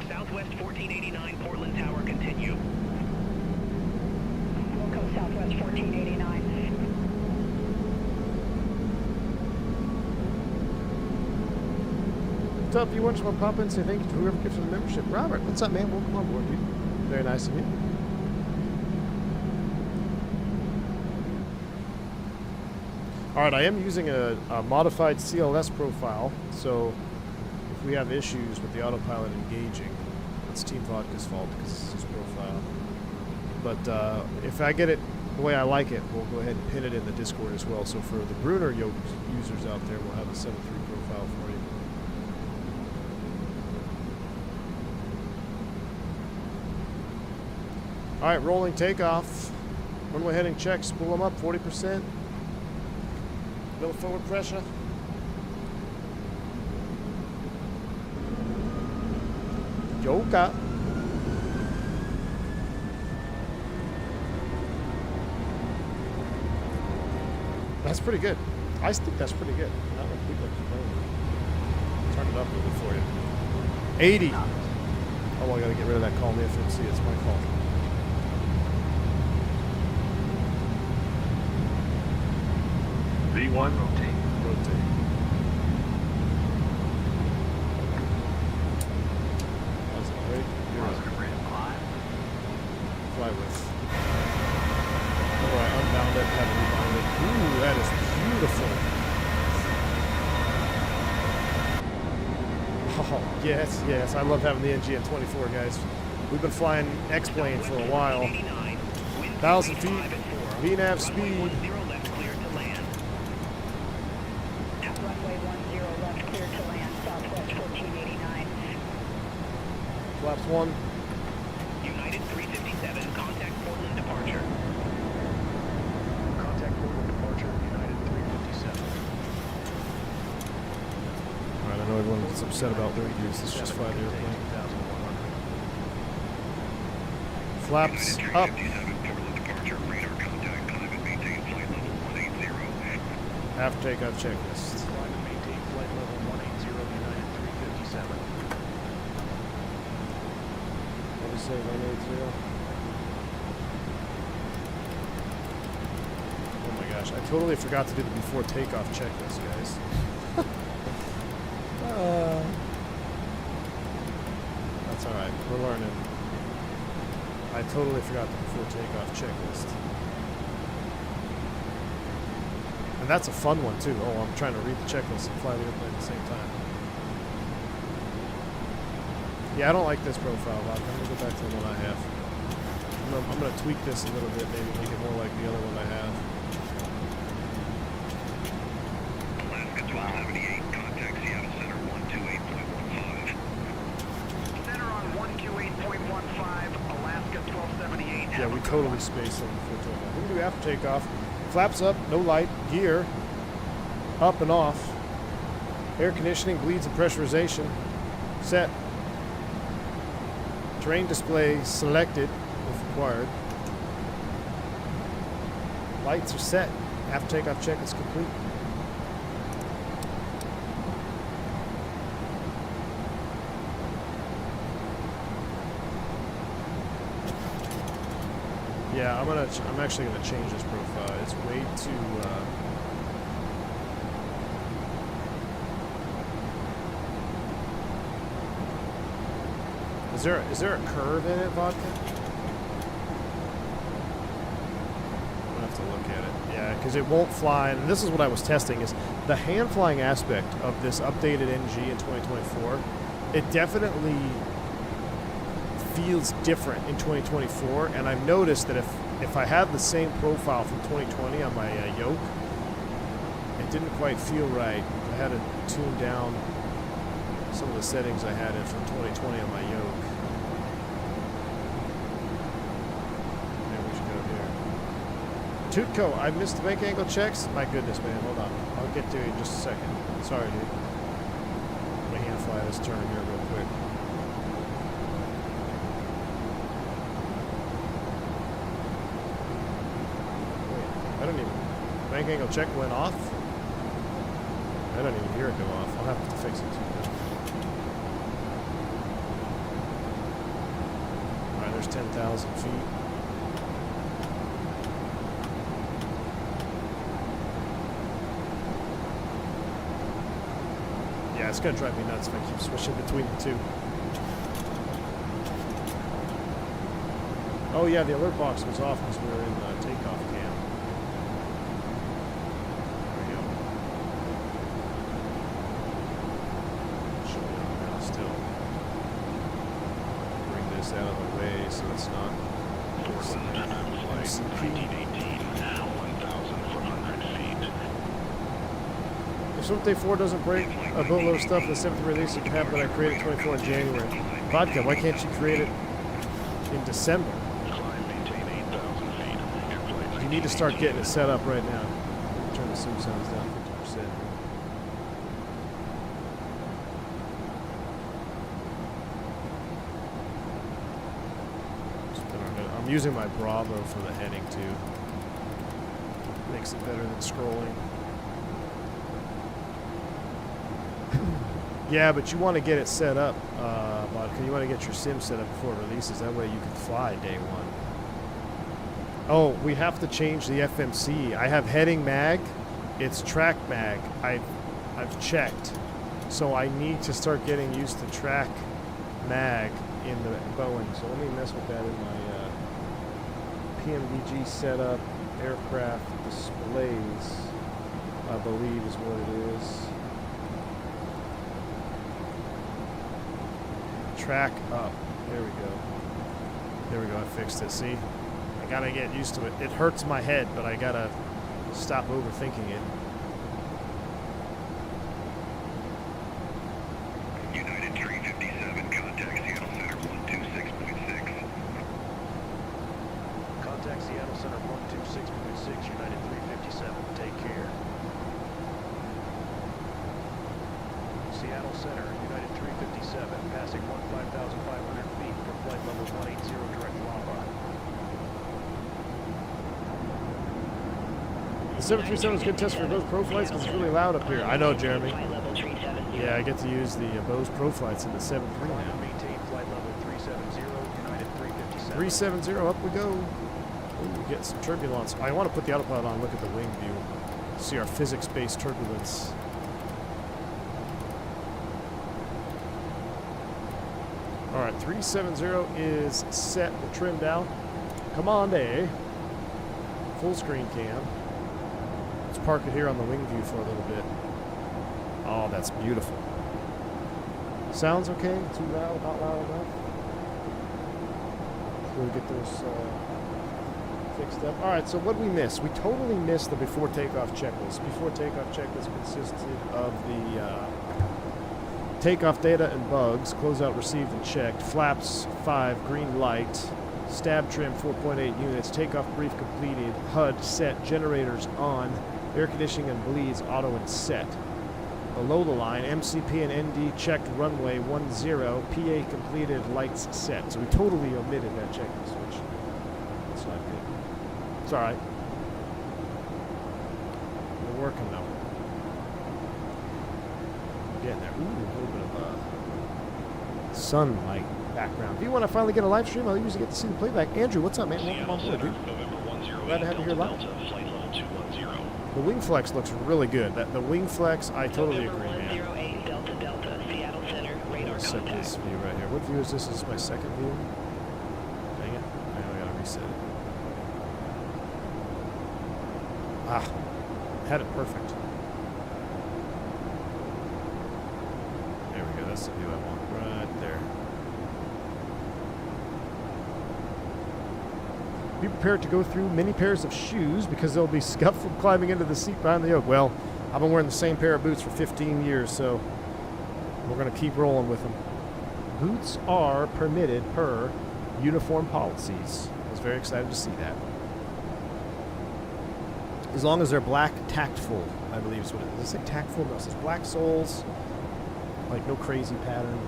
Southwest 1489, Portland Tower, continue. Wilco, Southwest 1489. What's up? You want to pop in and say thank you to whoever gives us a membership. Robert, what's up, man? Welcome on board, dude. Very nice of you. Alright, I am using a modified CLS profile, so if we have issues with the autopilot engaging, it's Team Vodka's fault because this is his profile. But if I get it the way I like it, we'll go ahead and pin it in the Discord as well. So for the Bruner users out there, we'll have a 7.3 profile for you. Alright, rolling takeoff. Runway heading check, spool them up, 40%. Little forward pressure. Yoga. That's pretty good. I think that's pretty good. Not what people are complaining. Turn it up a little bit for you. 80. Oh, I gotta get rid of that call me FMC. It's my call. V1, rotate. Rotate. How's it? Ready? You're up. Fly with. Oh, I unbound it, have it rebounded. Ooh, that is beautiful. Oh, yes, yes. I love having the NG at 24, guys. We've been flying X-Plane for a while. 1,000 feet, VNAV speed. Flaps 1. United 357, contact Portland departure. Contact Portland departure, United 357. Alright, I know everyone gets upset about where you use. Let's just fly the airplane. Flaps up. Portland departure, radar contact, climb and maintain flight level 180. After takeoff checklist. Climb and maintain flight level 180, United 357. What did it say, 180? Oh my gosh, I totally forgot to do the before takeoff checklist, guys. That's alright, we're learning. I totally forgot the before takeoff checklist. And that's a fun one too. Oh, I'm trying to read the checklist and fly the airplane at the same time. Yeah, I don't like this profile, Bob. I'm going to go back to the one I have. I'm going to tweak this a little bit, maybe make it more like the other one I have. Alaska 1278, contact Seattle Center 128.15. Center on 128.15, Alaska 1278. Yeah, we totally spaced on before takeoff. We're going to do after takeoff. Flaps up, no light, gear, up and off. Air conditioning, bleeds and pressurization. Set. Terrain display selected if required. Lights are set. After takeoff check is complete. Yeah, I'm actually gonna change this profile. It's way too. Is there a curve in it, Vodka? I'll have to look at it. Yeah, because it won't fly. And this is what I was testing: is the hand flying aspect of this updated NG in 2024. It definitely feels different in 2024, and I've noticed that if I have the same profile from 2020 on my yoke, it didn't quite feel right. I had to tune down some of the settings I had in from 2020 on my yoke. Maybe we should go here. Tootco, I missed the bank angle checks. My goodness, man, hold on. I'll get to you in just a second. Sorry, dude. I'm gonna hand fly this turn here real quick. Bank angle check went off. I don't even hear it go off. I'll have to fix it too. Alright, there's 10,000 feet. Yeah, it's gonna drive me nuts if I keep switching between the two. Oh yeah, the alert box was off because we were in the takeoff cam. There we go. Showing up now still. Bring this out of the way so it's not If Swim Day 4 doesn't break a boatload of stuff in the 7th release, it can happen that I created 24 in January. Vodka, why can't you create it in December? You need to start getting it set up right now. Turn the zoom sounds down 50%. I'm using my Bravo for the heading too. Makes it better than scrolling. Yeah, but you want to get it set up, Vodka. You want to get your sim set up before it releases. That way you can fly day one. Oh, we have to change the FMC. I have heading mag. It's track mag. I've checked. So I need to start getting used to track mag in the Boeing. So let me mess with that in my PMDG setup. Aircraft displays, I believe is what it is. Track up. There we go. There we go. I fixed it. See? I gotta get used to it. It hurts my head, but I gotta stop overthinking it. United 357, contact Seattle Center 126.6. Contact Seattle Center 126.6, United 357. Take care. Seattle Center, United 357, passing 15,500 feet for flight level 180 direct lava. The 737 is a good test for both pro flights because it's really loud up here. I know, Jeremy. Yeah, I get to use the Bose pro flights in the 7-3 now. Maintain flight level 370, United 357. 370, up we go. Ooh, we get some turbulence. I want to put the autopilot on, look at the wing view. See our physics-based turbulence. Alright, 370 is set and trimmed out. Come on, day. Full screen cam. Let's park it here on the wing view for a little bit. Oh, that's beautiful. Sounds okay? Too loud? Not loud enough? We'll get those fixed up. Alright, so what did we miss? We totally missed the before takeoff checklist. Before takeoff checklist consisted of the takeoff data and bugs, closeout received and checked, flaps 5, green light, stab trim 4.8 units, takeoff brief completed, HUD set, generators on, air conditioning and bleeds auto and set. Below the line, MCP and ND checked, runway 10, PA completed, lights set. So we totally omitted that checklist, which that's not good. It's alright. We're working though. Getting there. Ooh, a little bit of sunlight background. If you want to finally get a live stream, I'll usually get to see the playback. Andrew, what's up, man? Welcome on board, dude. Glad to have you here live. The wing flex looks really good. The wing flex, I totally agree, man. I'll set this view right here. What view is this? Is this my second view? Dang it. I gotta reset it. Ah, had it perfect. That's the view I want right there. Be prepared to go through many pairs of shoes because they'll be scuffed from climbing into the seat behind the yoke. Well, I've been wearing the same pair of boots for 15 years, so we're going to keep rolling with them. Boots are permitted per uniform policies. I was very excited to see that. As long as they're black tactful, I believe is what it is. Does it say tactful? No, it says black soles. Like no crazy pattern.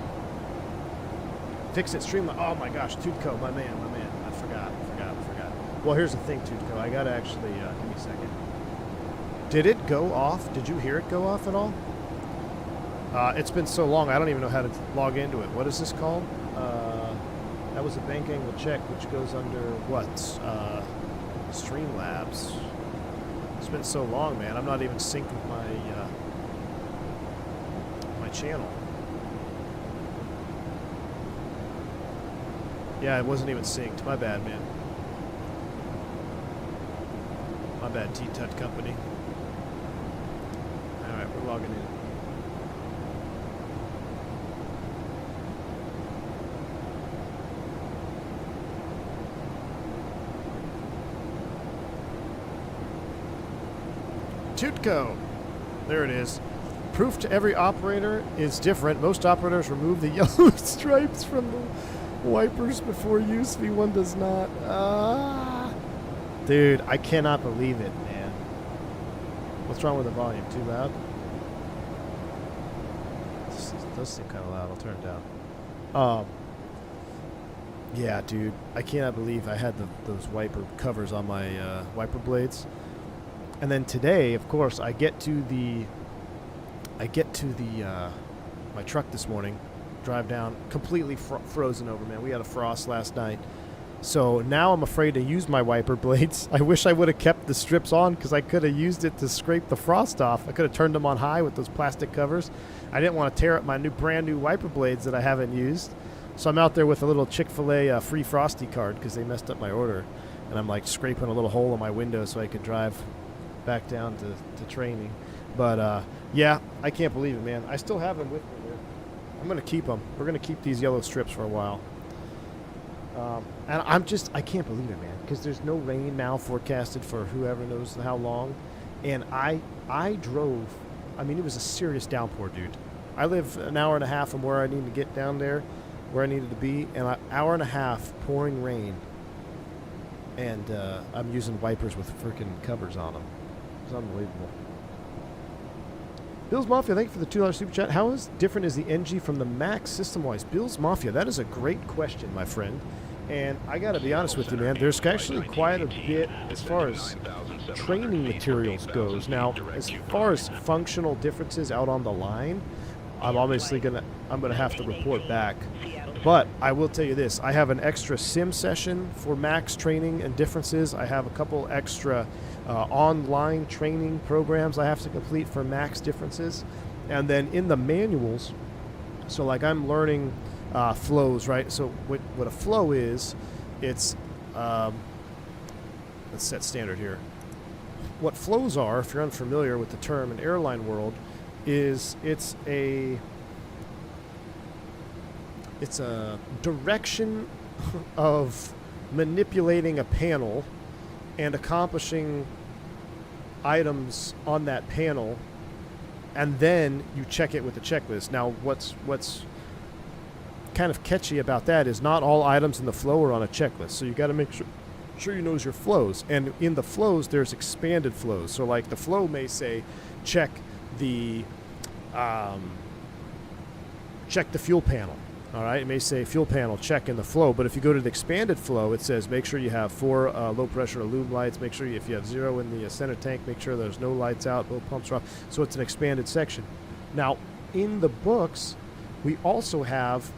Fix it, streamline. Oh my gosh, Tutco, my man. I forgot. Well, here's the thing, Tutco. I gotta actually, give me a second. Did it go off? Did you hear it go off at all? It's been so long, I don't even know how to log into it. What is this called? That was a bank angle check, which goes under what? Streamlabs. It's been so long, man. I'm not even synced with my my channel. Yeah, it wasn't even synced. My bad, man. My bad, T-Tut Company. Alright, we're logging in. Tutco. There it is. Proof to every operator is different. Most operators remove the yellow stripes from the wipers before use. V1 does not. Dude, I cannot believe it, man. What's wrong with the volume? Too loud? This does seem kind of loud. I'll turn it down. Yeah, dude. I cannot believe I had those wiper covers on my wiper blades. And then today, of course, I get to my truck this morning, drive down, completely frozen over, man. We had a frost last night. So now I'm afraid to use my wiper blades. I wish I would have kept the strips on because I could have used it to scrape the frost off. I could have turned them on high with those plastic covers. I didn't want to tear up my brand new wiper blades that I haven't used. So I'm out there with a little Chick-fil-A free Frosty card because they messed up my order. And I'm like scraping a little hole in my window so I could drive back down to training. But yeah, I can't believe it, man. I still have them with me here. I'm going to keep them. We're going to keep these yellow strips for a while. And I can't believe it, man, because there's no rain now forecasted for whoever knows how long. And I drove, I mean, it was a serious downpour, dude. I live an hour and a half from where I need to get down there, where I needed to be, and an hour and a half pouring rain. And I'm using wipers with freaking covers on them. It's unbelievable. Bill's Mafia, thank you for the $2 super chat. How different is the NG from the Max system-wise? Bill's Mafia, that is a great question, my friend. And I got to be honest with you, man, there's actually quite a bit as far as training materials goes. Now, as far as functional differences out on the line, I'm obviously gonna have to report back. But I will tell you this, I have an extra sim session for Max training and differences. I have a couple extra online training programs I have to complete for Max differences. And then in the manuals, so like I'm learning flows, right? So what a flow is, it's, let's set standard here. What flows are, if you're unfamiliar with the term in airline world, is it's a direction of manipulating a panel and accomplishing items on that panel, and then you check it with the checklist. Now, what's kind of catchy about that is not all items in the flow are on a checklist, so you got to make sure you know your flows. And in the flows, there's expanded flows. So, like the flow may say, check the fuel panel. All right, it may say fuel panel check in the flow, but if you go to the expanded flow, it says make sure you have 4 low pressure lube lights, make sure if you have 0 in the center tank, make sure there's no lights out, no pumps are off. So it's an expanded section. Now, in the books, we also have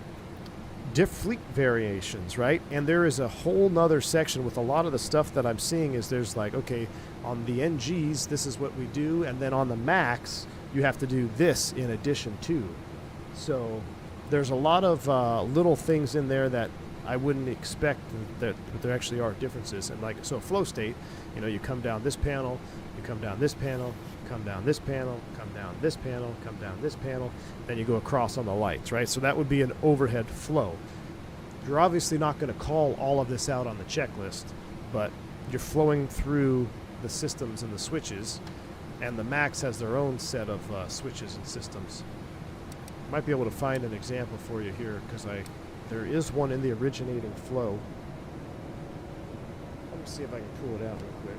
fleet variations, right? And there is a whole nother section with a lot of the stuff that I'm seeing is there's like, okay, on the NGs, this is what we do, and then on the Max, you have to do this in addition to. So there's a lot of little things in there that I wouldn't expect but there actually are differences. And like, so flow state, you know, you come down this panel, you come down this panel, come down this panel, come down this panel, come down this panel, then you go across on the lights, right? So that would be an overhead flow. You're obviously not going to call all of this out on the checklist, but you're flowing through the systems and the switches, and the Max has their own set of switches and systems. Might be able to find an example for you here because there is one in the originating flow. Let me see if I can pull it out real quick.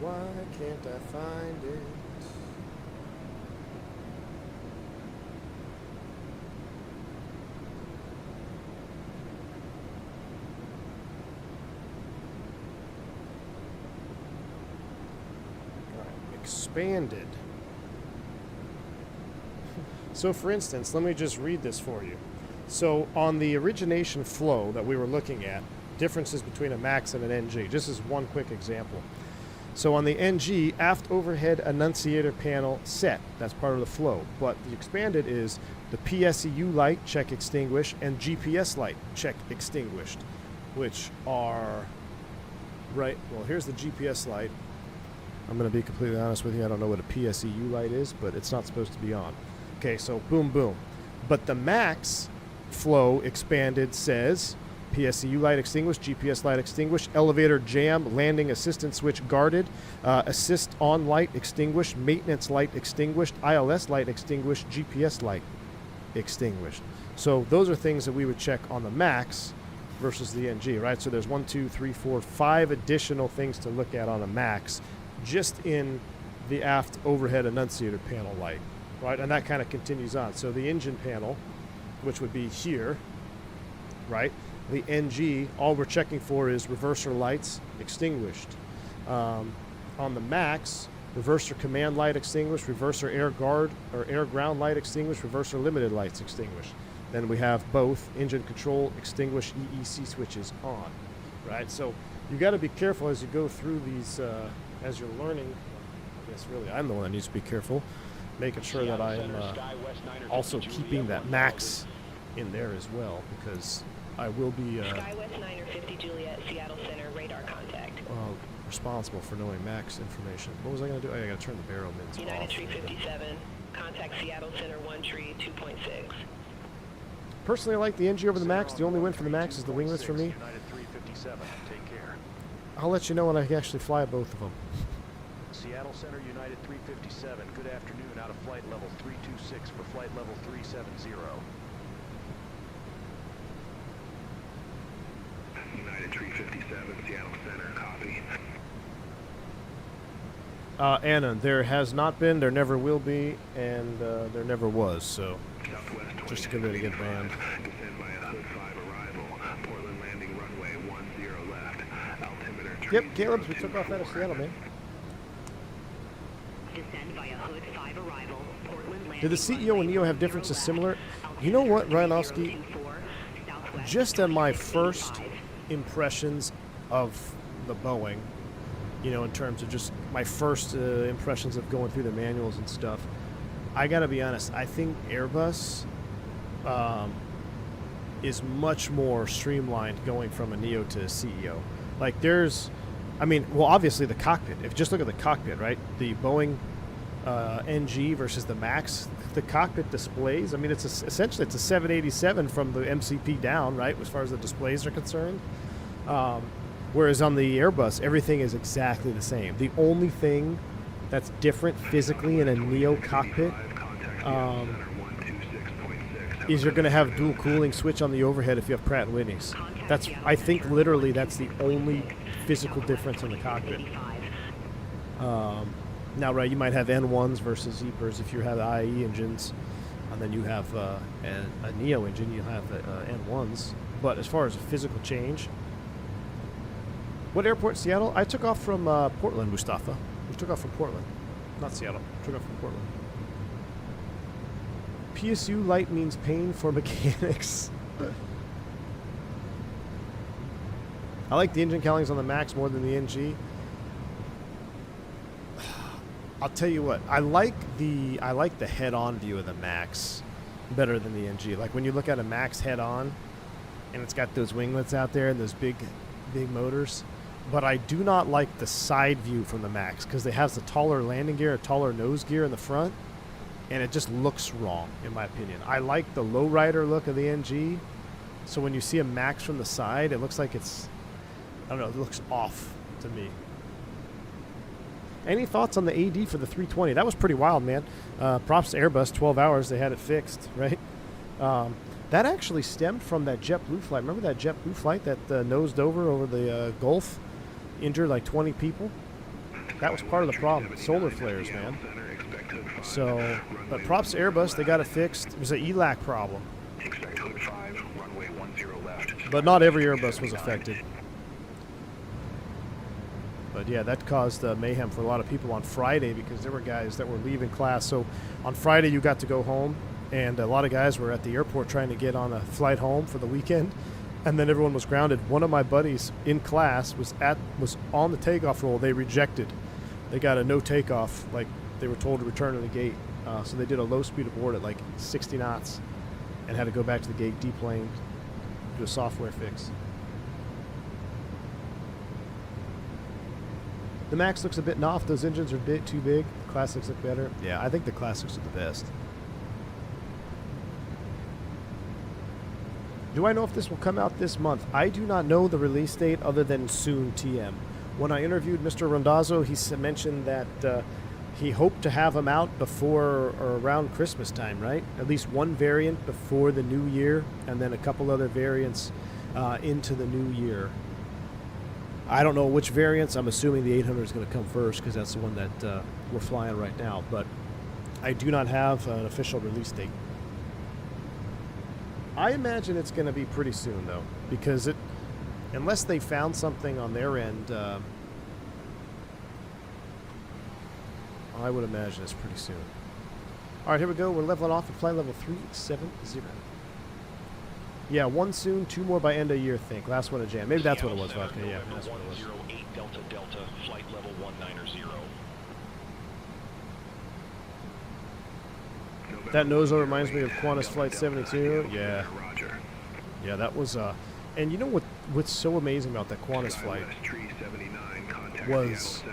Why can't I find it? Expanded. So for instance, let me just read this for you. So on the origination flow that we were looking at, differences between a MAX and an NG, just as one quick example. So on the NG, aft overhead annunciator panel set, that's part of the flow, but the expanded is the PSEU light, check extinguished, and GPS light, check extinguished, which are, right, well here's the GPS light. I'm going to be completely honest with you, I don't know what a PSEU light is, but it's not supposed to be on. Okay, so boom, boom. But the MAX flow expanded says PSEU light extinguished, GPS light extinguished, elevator jam, landing assistance switch guarded, assist on light extinguished, maintenance light extinguished, ILS light extinguished, GPS light extinguished. So those are things that we would check on the MAX versus the NG, right? So there's 1, 2, 3, 4, 5 additional things to look at on a MAX just in the aft overhead annunciator panel light, right? And that kind of continues on. So the engine panel, which would be here, right? The NG, all we're checking for is reverser lights extinguished. On the MAX, reverser command light extinguished, reverser air guard or air ground light extinguished, reverser limited lights extinguished. Then we have both engine control extinguished, EEC switches on, right? So you got to be careful as you go through these, as you're learning. I guess really I'm the one that needs to be careful, making sure that I am also keeping that MAX in there as well, because I will be Skywest 950 Juliet, Seattle Center, radar contact. responsible for knowing MAX information. What was I going to do? I got to turn the barrel bins United off. 357, contact Seattle Center 1 tree 2.6. Personally, I like the NG over the MAX. The only win for the MAX is the winglets for me. United 357, take care. I'll let you know when I actually fly both of them. Seattle Center, United 357, good afternoon, out of flight level 326 for flight level 370. United 357, Seattle Center, copy. Anna, there has not been, there never will be, and there never was, so Southwest just get ready to get banned. Descend by a Hood 5 arrival. Portland landing runway 10 left. Altimeter Yep, Caleb, we took off out of Seattle, man. Descend by a Hood 5 arrival. Portland landing Did the CEO and NEO have differences similar? You know what, Ryanowski? Just on my first impressions of the Boeing, you know, in terms of just my first impressions of going through the manuals and stuff, I gotta be honest, I think Airbus is much more streamlined going from a NEO to a CEO. Like there's, I mean, well, obviously the cockpit, if you just look at the cockpit, right? The Boeing NG versus the MAX, the cockpit displays, I mean, it's essentially it's a 787 from the MCP down, right, as far as the displays are concerned. Whereas on the Airbus, everything is exactly the same. The only thing that's different physically in a NEO cockpit is you're going to have dual cooling switch on the overhead if you have Pratt & Whitney's. That's, I think, literally that's the only physical difference in the cockpit. Now, right, you might have N1s versus EPRs if you have IE engines, and then you have a NEO engine, you have N1s. But as far as a physical change, what airport? Seattle? I took off from Portland, Mustafa. We took off from Portland, not Seattle. Took off from Portland. PSU light means pain for mechanics. I like the engine cowlings on the MAX more than the NG. I'll tell you what, I like the head-on view of the MAX better than the NG. Like when you look at a MAX head-on, and it's got those winglets out there and those big motors. But I do not like the side view from the MAX because it has the taller landing gear, a taller nose gear in the front, and it just looks wrong, in my opinion. I like the lowrider look of the NG, so when you see a MAX from the side, it looks like it's, I don't know, it looks off to me. Any thoughts on the AD for the 320? That was pretty wild, man. Props to Airbus, 12 hours, they had it fixed, right? That actually stemmed from that JetBlue flight. Remember that JetBlue flight that nosed over the Gulf? Injured like 20 people? That was part of the problem. Solar flares, man. So, but props to Airbus, they got it fixed. It was an ELAC problem. Expect hood 5, runway 10 left. But not every Airbus was affected. But yeah, that caused mayhem for a lot of people on Friday because there were guys that were leaving class. So on Friday you got to go home, and a lot of guys were at the airport trying to get on a flight home for the weekend, and then everyone was grounded. One of my buddies in class was on the takeoff roll. They rejected. They got a no takeoff, like they were told to return to the gate. So they did a low speed abort at like 60 knots and had to go back to the gate, deplane, do a software fix. The Max looks a bit off. Those engines are a bit too big. The Classics look better. Yeah, I think the Classics are the best. Do I know if this will come out this month? I do not know the release date other than soon TM. When I interviewed Mr. Rondazzo, he mentioned that he hoped to have them out before or around Christmas time, right? At least one variant before the new year, and then a couple other variants into the new year. I don't know which variants. I'm assuming the 800 is going to come first because that's the one that we're flying right now. But I do not have an official release date. I imagine it's going to be pretty soon, though, because unless they found something on their end, I would imagine it's pretty soon. All right, here we go. We're leveling off at flight level 370. Yeah, one soon, two more by end of year, think. Last one in Jan. Maybe that's what it was, Vodka. Yeah, that's what it was. 108 Delta Delta, flight level 190. That nose over reminds me of Qantas Flight 72. Yeah. Yeah, that was, and you know what's so amazing about that Qantas flight was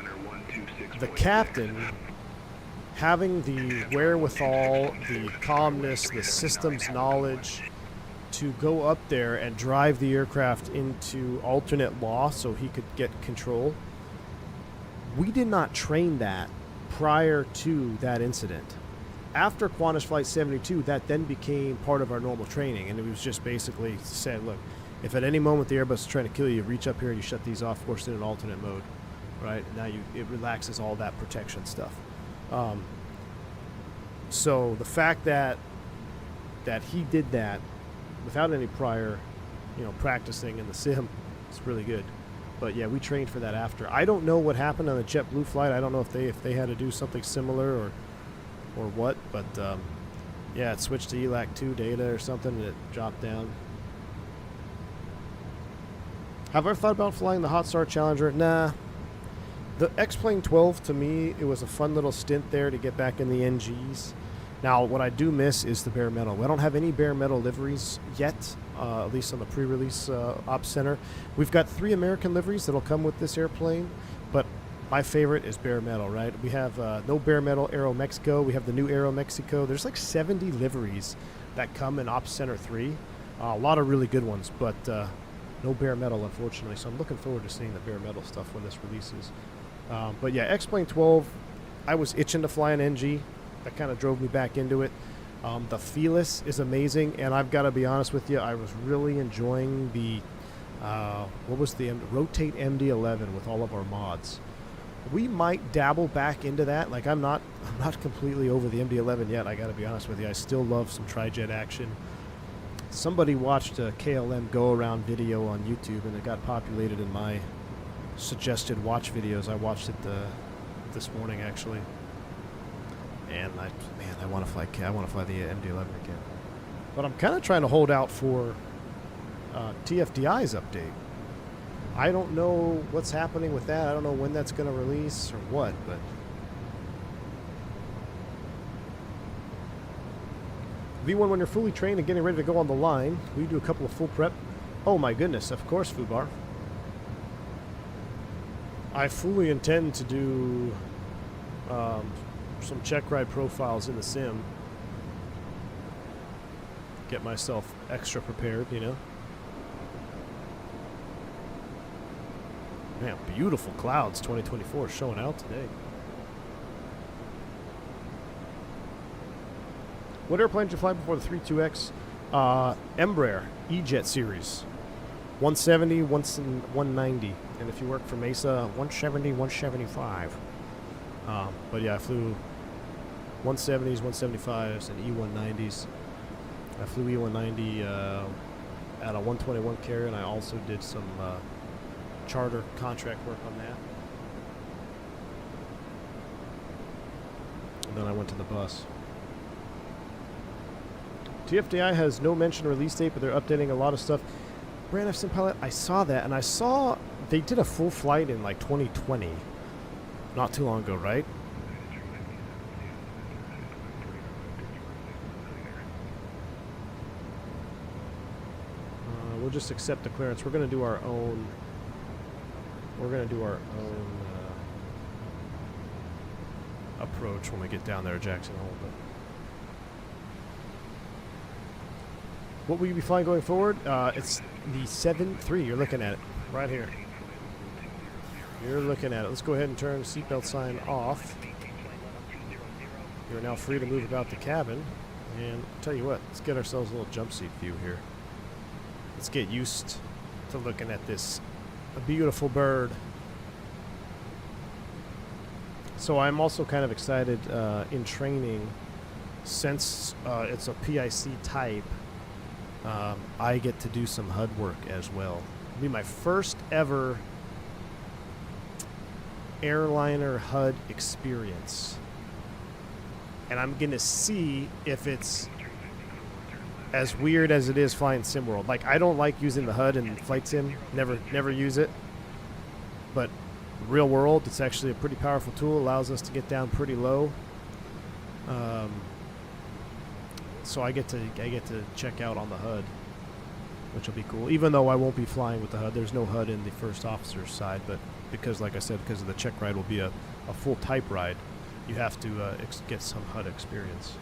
the captain having the wherewithal, the calmness, the systems knowledge to go up there and drive the aircraft into alternate law so he could get control. We did not train that prior to that incident. After Qantas Flight 72, that then became part of our normal training, and it was just basically said, look, if at any moment the Airbus is trying to kill you, you reach up here and you shut these off, force it in alternate mode, right? Now it relaxes all that protection stuff. So the fact that he did that without any prior, practicing in the sim, it's really good. But yeah, we trained for that after. I don't know what happened on the JetBlue flight. I don't know if they had to do something similar or what, but yeah, it switched to ELAC 2 data or something, and it dropped down. Have I ever thought about flying the Hot Star Challenger? Nah. The X-Plane 12, to me, it was a fun little stint there to get back in the NGs. Now, what I do miss is the bare metal. I don't have any bare metal liveries yet, at least on the pre-release Ops Center. We've got 3 American liveries that'll come with this airplane, but my favorite is bare metal, right? We have no bare metal Aero Mexico. We have the new Aero Mexico. There's like 70 liveries that come in Ops Center 3. A lot of really good ones, but no bare metal, unfortunately. So I'm looking forward to seeing the bare metal stuff when this releases. But yeah, X-Plane 12, I was itching to fly an NG. That kind of drove me back into it. The Felis is amazing, and I've got to be honest with you, I was really enjoying the Rotate MD-11 with all of our mods. We might dabble back into that. Like I'm not completely over the MD-11 yet. I got to be honest with you. I still love some tri-jet action. Somebody watched a KLM go around video on YouTube, and it got populated in my suggested watch videos. I watched it this morning actually. And I want to fly the MD-11 again. But I'm kind of trying to hold out for TFDI's update. I don't know what's happening with that. I don't know when that's going to release or what, but V1, when you're fully trained and getting ready to go on the line, we do a couple of full prep. Oh my goodness, of course, Fubar. I fully intend to do some check ride profiles in the sim. Get myself extra prepared, Man, beautiful clouds, 2024 showing out today. What airplane did you fly before the 32X? Embraer, E-Jet series. 170, 190. And if you work for Mesa, 170, 175. But yeah, I flew 170s, 175s, and E190s. I flew E190 at a 121 carrier, and I also did some charter contract work on that. And then I went to the bus. TFDI has no mention release date, but they're updating a lot of stuff. Brand F Sim Pilot, I saw that, and I saw they did a full flight in like 2020. Not too long ago, right? We'll just accept the clearance. We're going to do our own. We're going to do our own approach when we get down there at Jackson Hole. But what will you be flying going forward? It's the 7-3. You're looking at it right here. You're looking at it. Let's go ahead and turn seatbelt sign off. You're now free to move about the cabin. And I'll tell you what, let's get ourselves a little jump seat view here. Let's get used to looking at this beautiful bird. So I'm also kind of excited in training, since it's a PIC type, I get to do some HUD work as well. It'll be my first ever airliner HUD experience. And I'm going to see if it's as weird as it is flying SimWorld. Like, I don't like using the HUD in Flight Sim. Never use it. But real world, it's actually a pretty powerful tool. Allows us to get down pretty low. So I get to check out on the HUD, which will be cool. Even though I won't be flying with the HUD, there's no HUD in the first officer's side. But because, like I said, because of the check ride will be a full type ride, you have to get some HUD experience.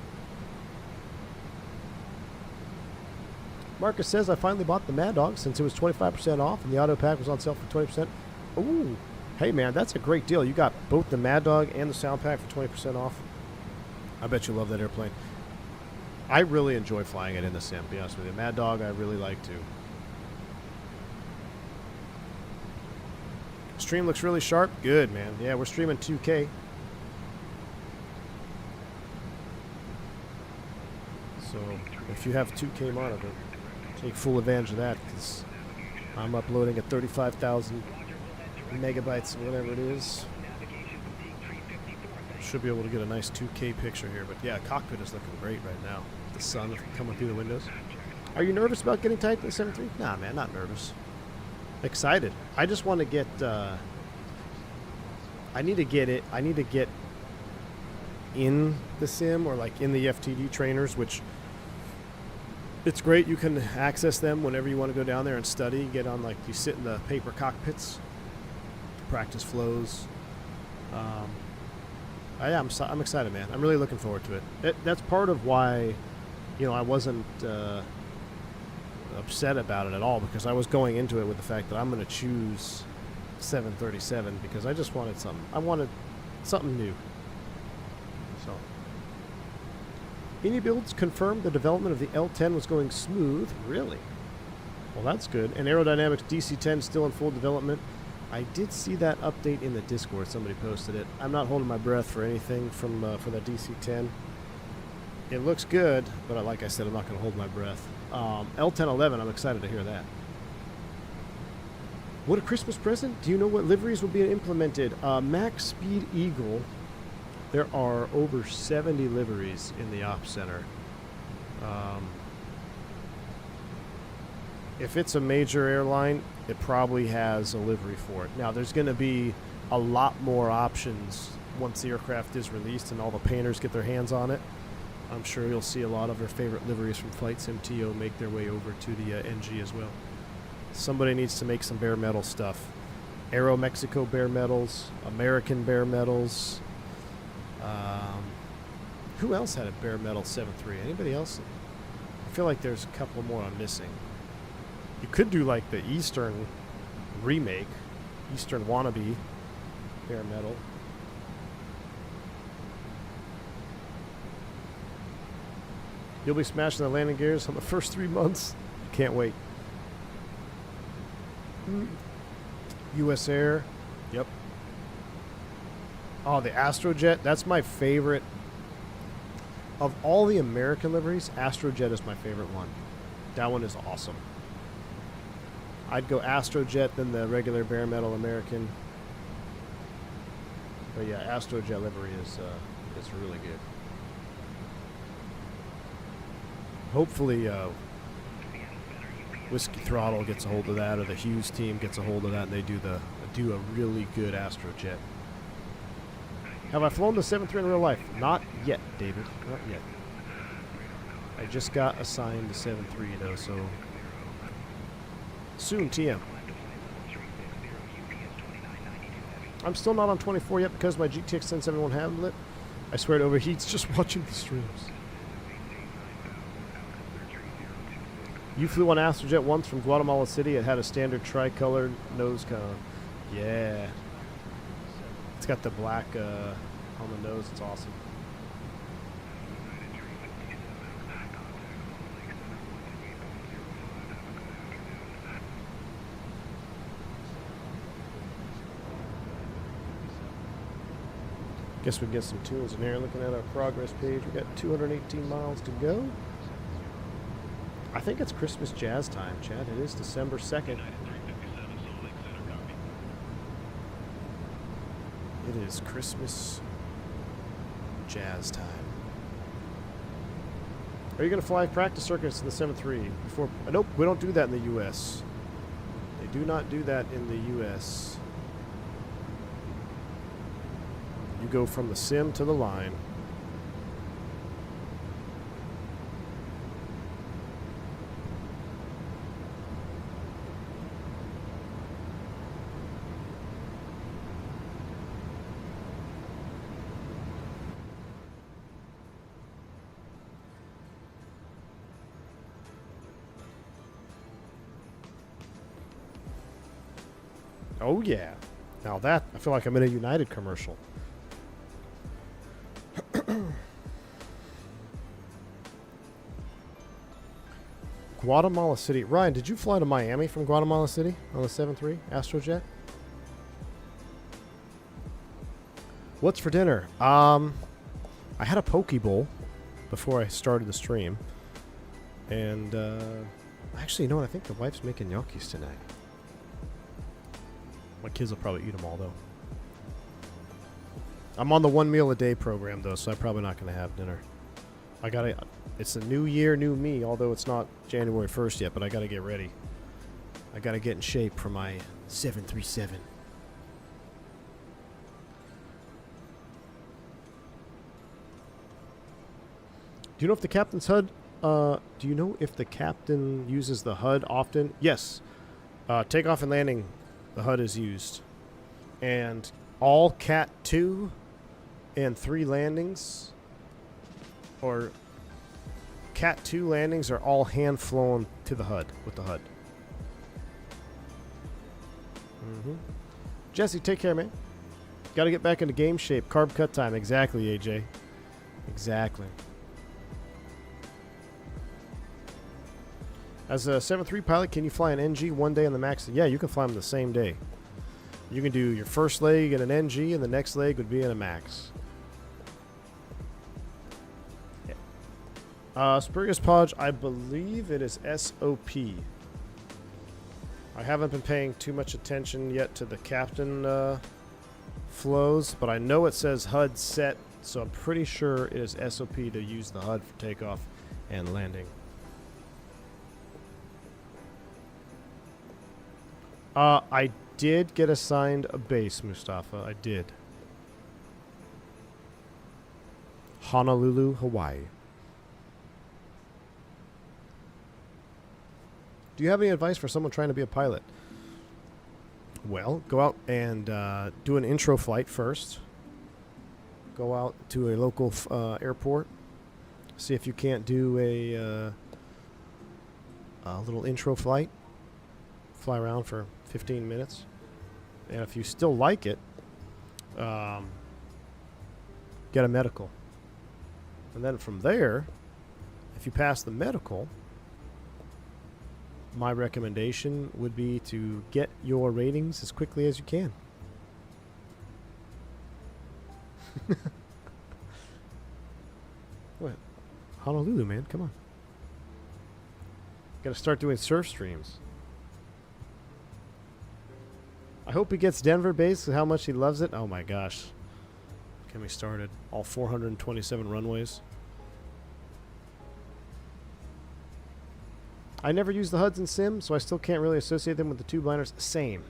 Marcus says, I finally bought the Mad Dog since it was 25% off and the auto pack was on sale for 20%. Ooh, hey man, that's a great deal. You got both the Mad Dog and the sound pack for 20% off. I bet you love that airplane. I really enjoy flying it in the sim, to be honest with you. Mad Dog, I really like to. Stream looks really sharp. Good, man. Yeah, we're streaming 2K. So if you have 2K monitor, take full advantage of that, because I'm uploading at 35,000 megabytes or whatever it is. Should be able to get a nice 2K picture here. But yeah, Cockpit is looking great right now. The sun coming through the windows. Are you nervous about getting typed in the 7.3? Nah, man, not nervous. Excited. I just want to get, I need to get in the sim, or like in the FTD trainers, which it's great. You can access them whenever you want to go down there and study. Get on, like, you sit in the paper cockpits, practice flows. I'm excited, man. I'm really looking forward to it. That's part of why, I wasn't upset about it at all, because I was going into it with the fact that I'm going to choose 737 because I just wanted something. I wanted something new. So, Any Builds confirmed the development of the L10 was going smooth. Really? Well, that's good. And Aerodynamics DC-10 still in full development. I did see that update in the Discord. Somebody posted it. I'm not holding my breath for anything from for that DC-10. It looks good, but like I said, I'm not going to hold my breath. L1011, I'm excited to hear that. What a Christmas present. Do you know what liveries will be implemented? Max Speed Eagle. There are over 70 liveries in the Ops Center. If it's a major airline, it probably has a livery for it. Now, there's going to be a lot more options once the aircraft is released and all the painters get their hands on it. I'm sure you'll see a lot of their favorite liveries from Flight Sim TO make their way over to the NG as well. Somebody needs to make some bare metal stuff. Aero Mexico bare metals, American bare metals. Who else had a bare metal 7.3? Anybody else? I feel like there's a couple more I'm missing. You could do like the Eastern remake, Eastern wannabe bare metal. You'll be smashing the landing gears on the first 3 months. Can't wait. US Air. Yep. Oh, the Astrojet. That's my favorite. Of all the American liveries, Astrojet is my favorite one. That one is awesome. I'd go Astrojet than the regular bare metal American. But yeah, Astrojet livery is really good. Hopefully, Whiskey Throttle gets a hold of that, or the Hughes team gets a hold of that, and they do a really good Astrojet. Have I flown the 7-3 in real life? Not yet, David. Not yet. I just got assigned the 7-3 though, so soon, TM. I'm still not on 24 yet because my GTX 1071 handled it. I swear it overheats just watching the streams. You flew on Astrojet once from Guatemala City. It had a standard tricolored nose cone. Yeah. It's got the black on the nose. It's awesome. Guess we get some tunes in here. Looking at our progress page, we got 218 miles to go. I think it's Christmas jazz time, Chad. It is December 2nd. It is Christmas jazz time. Are you going to fly practice circuits in the 7-3 before? Nope, we don't do that in the U.S. They do not do that in the U.S. You go from the sim to the line. Oh yeah. Now that, I feel like I'm in a United commercial. Guatemala City. Ryan, did you fly to Miami from Guatemala City on the 7-3 Astrojet? What's for dinner? I had a poke bowl before I started the stream. And actually, you know what? I think the wife's making gnocchis tonight. My kids will probably eat them all, though. I'm on the 1 meal a day program, though, so I'm probably not going to have dinner. I gotta. It's a new year, new me, although it's not January 1st yet, but I gotta get ready. I gotta get in shape for my 737. Do you know if the captain's HUD, do you know if the captain uses the HUD often? Yes. Takeoff and landing, the HUD is used. And all Cat 2 and 3 landings, or Cat 2 landings, are all hand flown to the HUD with the HUD. Jesse, take care, man. Got to get back into game shape. Carb cut time. Exactly, AJ. Exactly. As a 7-3 pilot, can you fly an NG one day on the max? Yeah, you can fly them the same day. You can do your first leg in an NG, and the next leg would be in a max. Spurious Podge, I believe it is SOP. I haven't been paying too much attention yet to the captain flows, but I know it says HUD set, so I'm pretty sure it is SOP to use the HUD for takeoff and landing. I did get assigned a base, Mustafa. I did. Honolulu, Hawaii. Do you have any advice for someone trying to be a pilot? Well, go out and do an intro flight first. Go out to a local airport. See if you can't do a little intro flight. Fly around for 15 minutes. And if you still like it, get a medical. And then from there, if you pass the medical, my recommendation would be to get your ratings as quickly as you can. What? Honolulu, man. Come on. Got to start doing surf streams. I hope he gets Denver base. How much he loves it. Oh my gosh. Get me started. All 427 runways. I never use the HUDs in Sim, so I still can't really associate them with the tube liners. Same.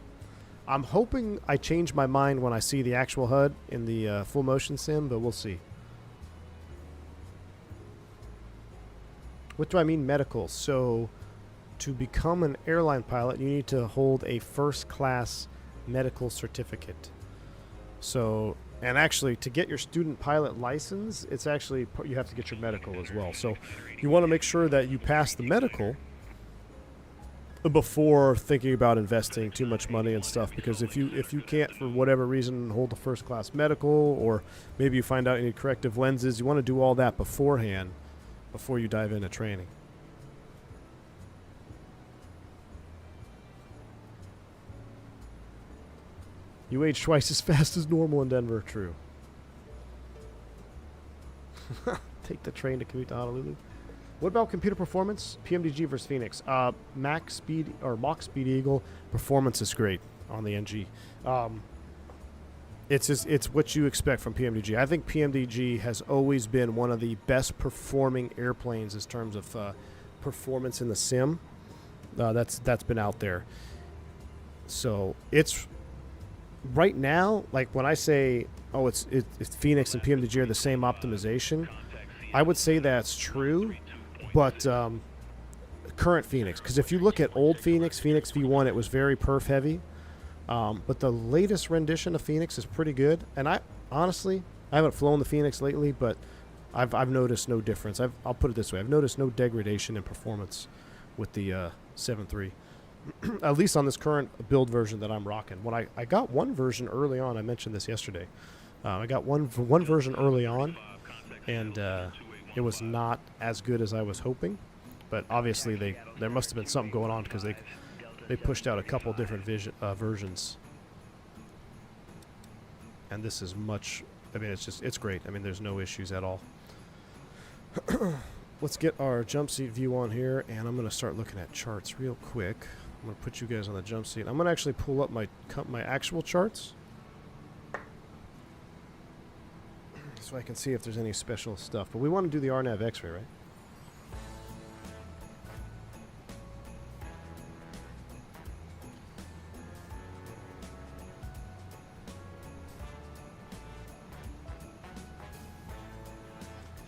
I'm hoping I change my mind when I see the actual HUD in the full motion Sim, but we'll see. What do I mean medical? So to become an airline pilot, you need to hold a first class medical certificate. So, and actually to get your student pilot license, it's actually, you have to get your medical as well. So you want to make sure that you pass the medical before thinking about investing too much money and stuff, because if you can't for whatever reason hold a first class medical, or maybe you find out you need corrective lenses, you want to do all that beforehand before you dive into training. You age twice as fast as normal in Denver. True. Take the train to commute to Honolulu. What about computer performance? PMDG versus Fenix. Max speed or Mach Speed Eagle performance is great on the NG. It's what you expect from PMDG. I think PMDG has always been one of the best performing airplanes in terms of performance in the sim. That's been out there. So it's right now, like when I say, oh, it's Fenix and PMDG are the same optimization, I would say that's true. But current Fenix, because if you look at old Fenix V1, it was very perf heavy. But the latest rendition of Fenix is pretty good. And I honestly, I haven't flown the Fenix lately, but I've noticed no difference. I'll put it this way: I've noticed no degradation in performance with the 7.3, at least on this current build version that I'm rocking. When I got one version early on, I mentioned this yesterday. I got one version early on, and it was not as good as I was hoping, but obviously there must have been something going on, because they pushed out a couple different versions, and this is much. I mean, it's great. I mean, there's no issues at all. Let's get our jump seat view on here, and I'm going to start looking at charts real quick. I'm going to put you guys on the jump seat. I'm going to actually pull up my actual charts, so I can see if there's any special stuff. But we want to do the RNAV X-ray, right?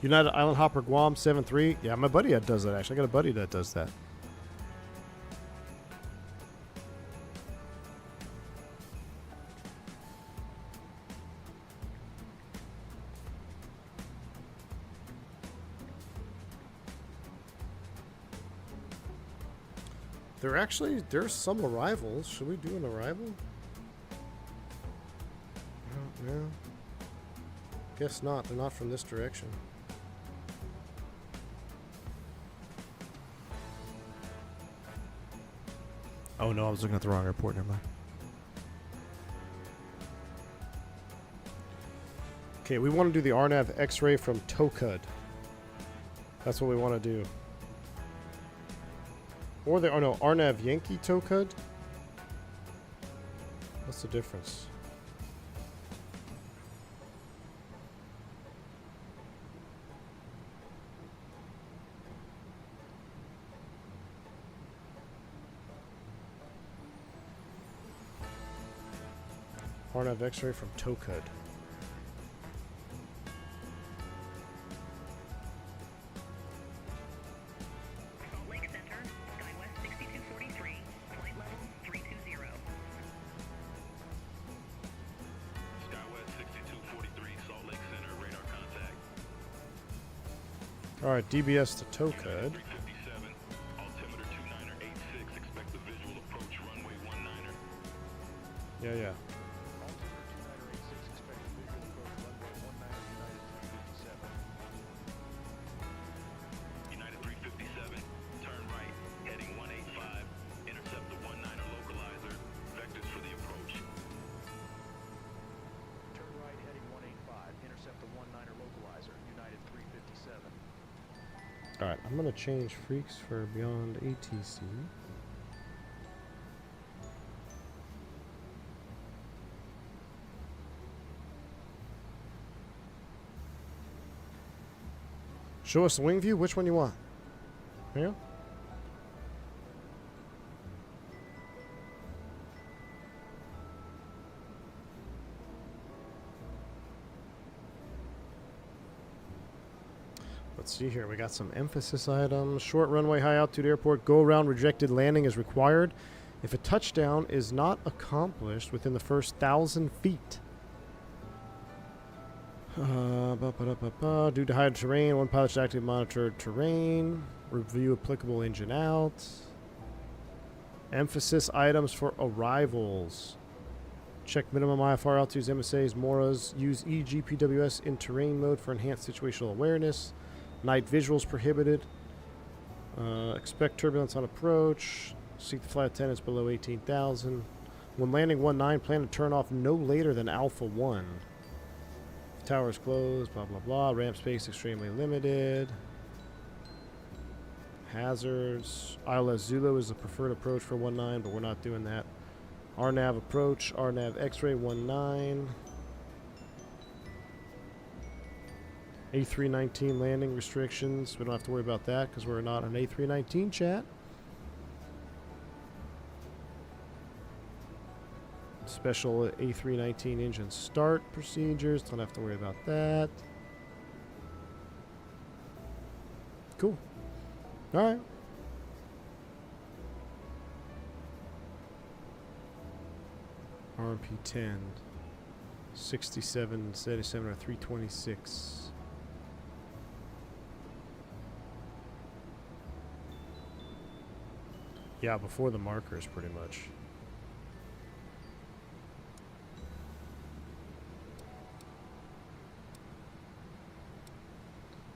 United Island Hopper Guam 7.3. Yeah, my buddy that does that, actually. I got a buddy that does that. There's some arrivals. Should we do an arrival? No. Guess not. They're not from this direction. Oh no, I was looking at the wrong airport. Never mind. Okay, we want to do the RNAV X-ray from Toga. That's what we want to do. Or the RNAV Yankee Toga. What's the difference? RNAV X-ray from Toga. All right, DBS to Toga. Yeah. United 357, turn right, heading 185, intercept the 19er localizer, vectors for the approach. Turn right, heading 185. Alright, I'm going to change freaks for beyond ATC. Show us the wing view. Which one you want? Here? Let's see here. We got some emphasis items. Short runway, high altitude airport. Go around rejected landing is required if a touchdown is not accomplished within the first 1,000 feet. Due to high terrain, one pilot should actively monitor terrain. Review applicable engine out. Emphasis items for arrivals. Check minimum IFR altitudes, MSAs, MORAs. Use EGPWS in terrain mode for enhanced situational awareness. Night visuals prohibited. Expect turbulence on approach. Seek the flight attendants below 18,000. When landing 19, plan to turn off no later than Alpha 1. Tower is closed, blah, blah, blah. Ramp space extremely limited. Hazards. ILS Zulu is the preferred approach for 19, but we're not doing that. RNAV approach. RNAV X-ray 19. A319 landing restrictions. We don't have to worry about that because we're not an A319 chat. Special A319 engine start procedures. Don't have to worry about that. Cool. All right. RMP 10. 67, 77, or 326. Yeah, before the markers, pretty much.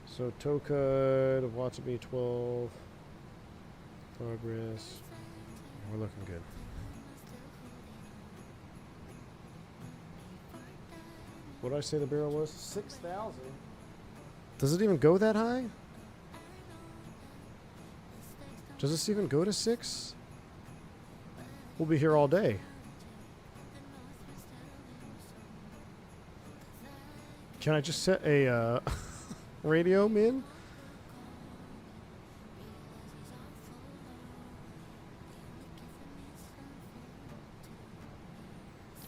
So Toga, Watanabe 12, progress. We're looking good. What did I say the barrel was? 6,000. Does it even go that high? Does this even go to 6? We'll be here all day. Can I just set a radio min?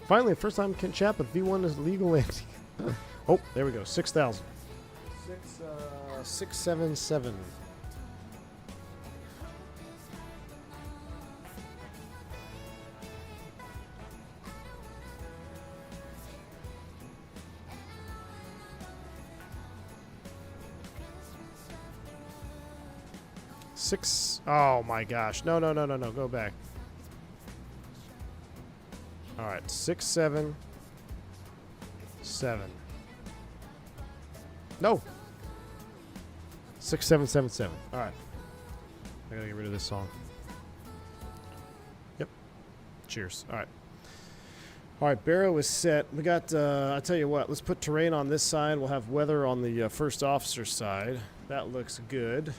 Finally, first time can chat, but V1 is legal. Oh, there we go. 6,000. 677. Oh my gosh. No. Go back. All right. 677. No. 6777. All right. I gotta get rid of this song. Yep. Cheers. All right. All right. Barrow is set. We got, I tell you what, let's put terrain on this side. We'll have weather on the first officer side. That looks good.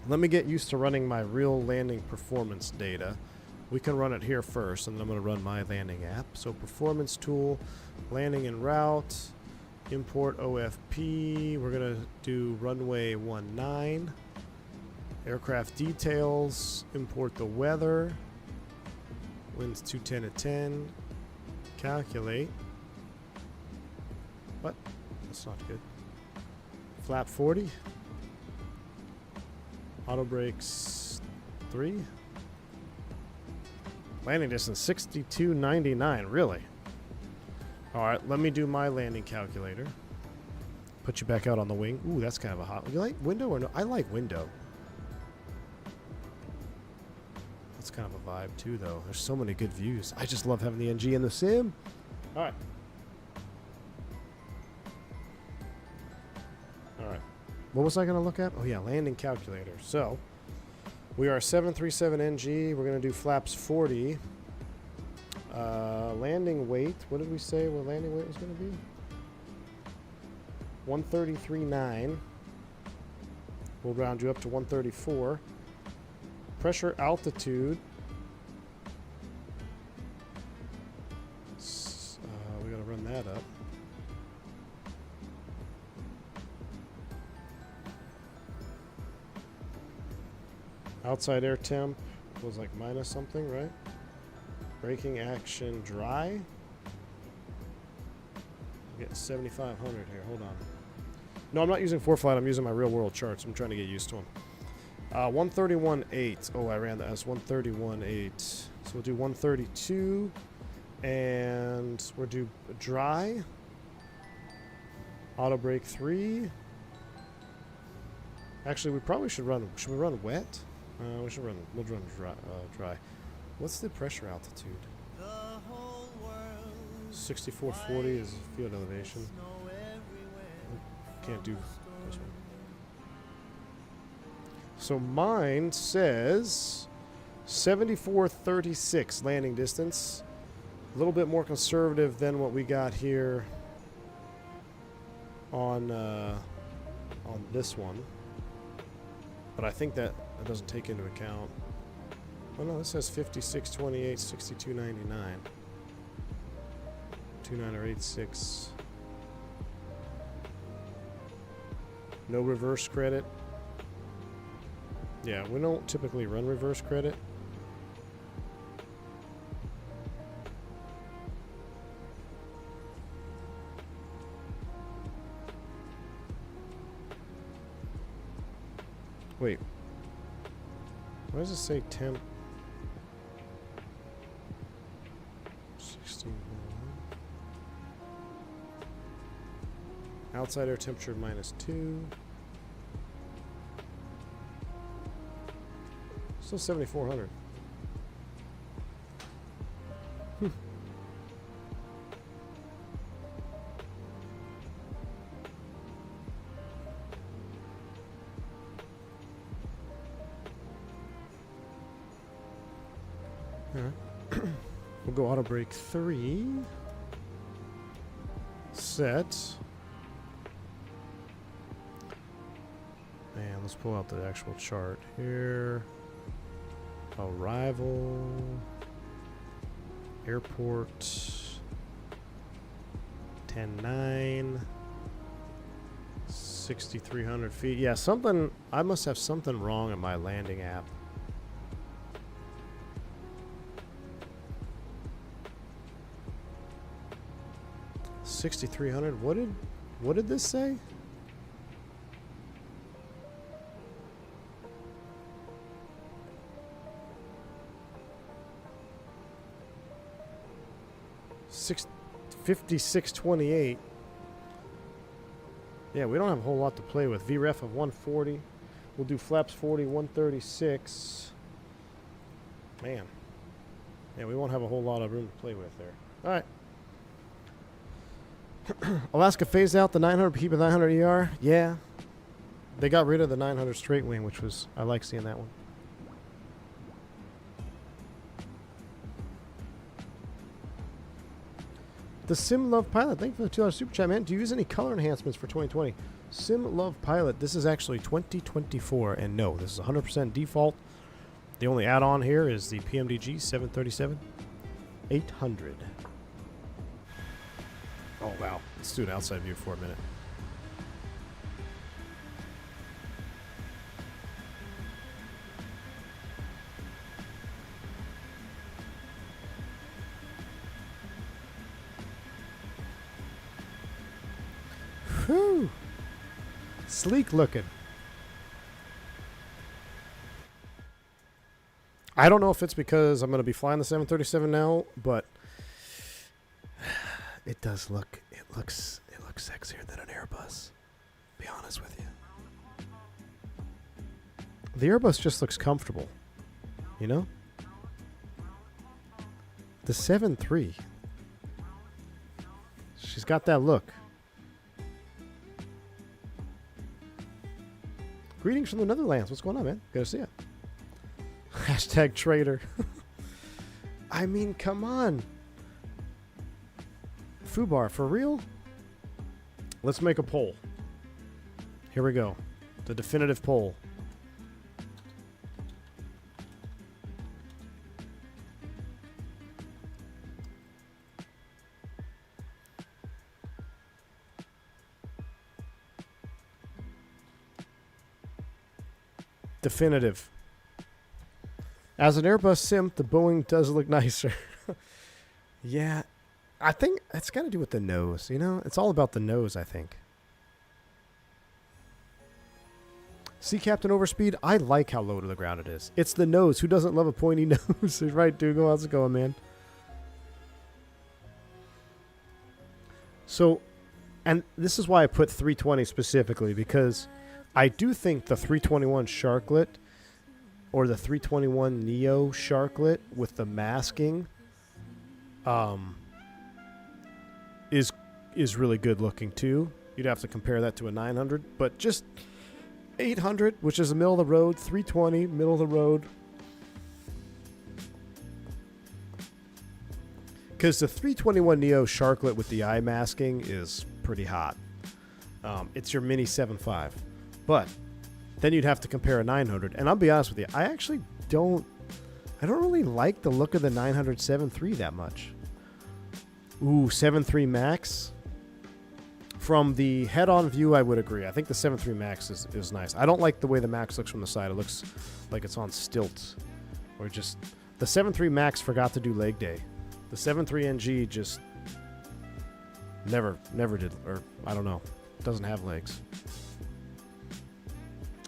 Let me get used to running my real landing performance data. We can run it here first, and then I'm going to run my landing app. So performance tool, landing and route, import OFP. We're going to do runway 19. Aircraft details, import the weather. Winds 210 at 10. Calculate. What? That's not good. Flap 40. Auto brakes 3. Landing distance 62.99. Really? All right, let me do my landing calculator. Put you back out on the wing. Ooh, that's kind of a hot. You like window or no? I like window. That's kind of a vibe too, though. There's so many good views. I just love having the NG in the sim. All right. All right. What was I going to look at? Oh, yeah, landing calculator. So, we are 737NG. We're going to do flaps 40. Landing weight. What did we say what landing weight was going to be? 133.9. We'll round you up to 134. Pressure altitude. We gotta run that up. Outside air temp was like minus something, right? Braking action dry. I'm getting 7,500 here. Hold on. No, I'm not using ForeFlight. I'm using my real world charts. I'm trying to get used to them. 131.8. Oh, I ran that as 131.8. So we'll do 132. And we'll do dry. Auto brake 3. Actually, we probably should run. Should we run wet? We'll run dry. What's the pressure altitude? 6440 is field elevation. Can't do this one. So mine says 7436 landing distance. A little bit more conservative than what we got here on this one. But I think that doesn't take into account. Oh no, this says 5628, 6299. 2986. No reverse credit. Yeah, we don't typically run reverse credit. Wait. Why does it say temp? 16. Outside air temperature -2. Still 7,400. We'll go auto brake 3. Set. And let's pull out the actual chart here. Arrival. Airport. 10-9. 6,300 feet. Yeah, something. I must have something wrong in my landing app. $6,300. What did this say? $56.28. Yeah, we don't have a whole lot to play with. VREF of 140. We'll do flaps 40, 136. Man. Yeah, we won't have a whole lot of room to play with there. All right. Alaska phased out the 900, keep a 900 ER. Yeah. They got rid of the 900 straight wing, which was, I like seeing that one. The Sim Love Pilot, thank you for the $2 super chat, man. Do you use any color enhancements for 2020? Sim Love Pilot, this is actually 2024, and no, this is 100% default. The only add-on here is the PMDG 737-800. Oh, wow. Let's do an outside view for a minute. Whew. Sleek looking. I don't know if it's because I'm going to be flying the 737 now, but it does look, it looks sexier than an Airbus. Be honest with you. The Airbus just looks comfortable, you know? The 7.3, she's got that look. Greetings from the Netherlands. What's going on, man? Good to see you. Hashtag trader. I mean, come on. Fubar, for real? Let's make a poll. Here we go. The definitive poll. Definitive. As an Airbus simp, the Boeing does look nicer. Yeah, I think it's got to do with the nose, you know? It's all about the nose, I think. Sea Captain Overspeed, I like how low to the ground it is. It's the nose. Who doesn't love a pointy nose? Right, Dougal? How's it going, man? So, and this is why I put 320 specifically, because I do think the 321 Sharklet or the 321 Neo Sharklet with the masking is really good looking too. You'd have to compare that to a 900, but just 800, which is a middle of the road, 320, middle of the road. Because the 321 Neo Sharklet with the eye masking is pretty hot. It's your mini 7.5. But then you'd have to compare a 900. And I'll be honest with you, I actually don't really like the look of the 900 7.3 that much. Ooh, 7.3 Max. From the head-on view, I would agree. I think the 7.3 Max is nice. I don't like the way the Max looks from the side. It looks like it's on stilts. Or just... The 7.3 Max forgot to do leg day. The 7.3 NG just... Never did. Or, I don't know. Doesn't have legs.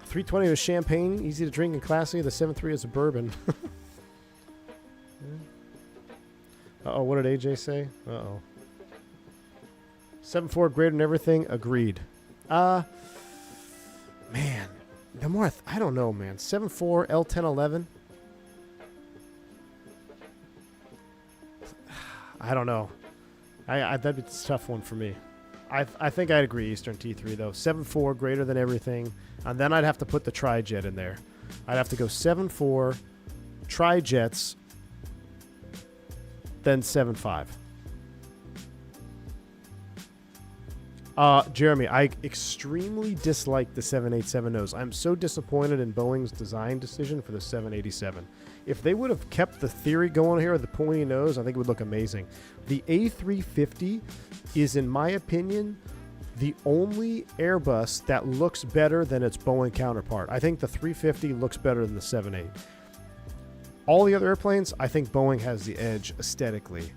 320 is champagne, easy to drink and classy. The 7.3 is a bourbon. Uh-oh, what did AJ say? Uh-oh. 7.4 greater than everything. Agreed. Man. The more I don't know, man. 7.4 L1011. I don't know. That'd be a tough one for me. I think I'd agree Eastern T3 though. 7.4 greater than everything. And then I'd have to put the tri-jet in there. I'd have to go 7.4 tri-jets, then 7.5. Jeremy, I extremely dislike the 787 nose. I'm so disappointed in Boeing's design decision for the 787. If they would have kept the theory going here, the pointy nose, I think it would look amazing. The A350 is, in my opinion, the only Airbus that looks better than its Boeing counterpart. I think the 350 looks better than the 78. All the other airplanes, I think Boeing has the edge aesthetically.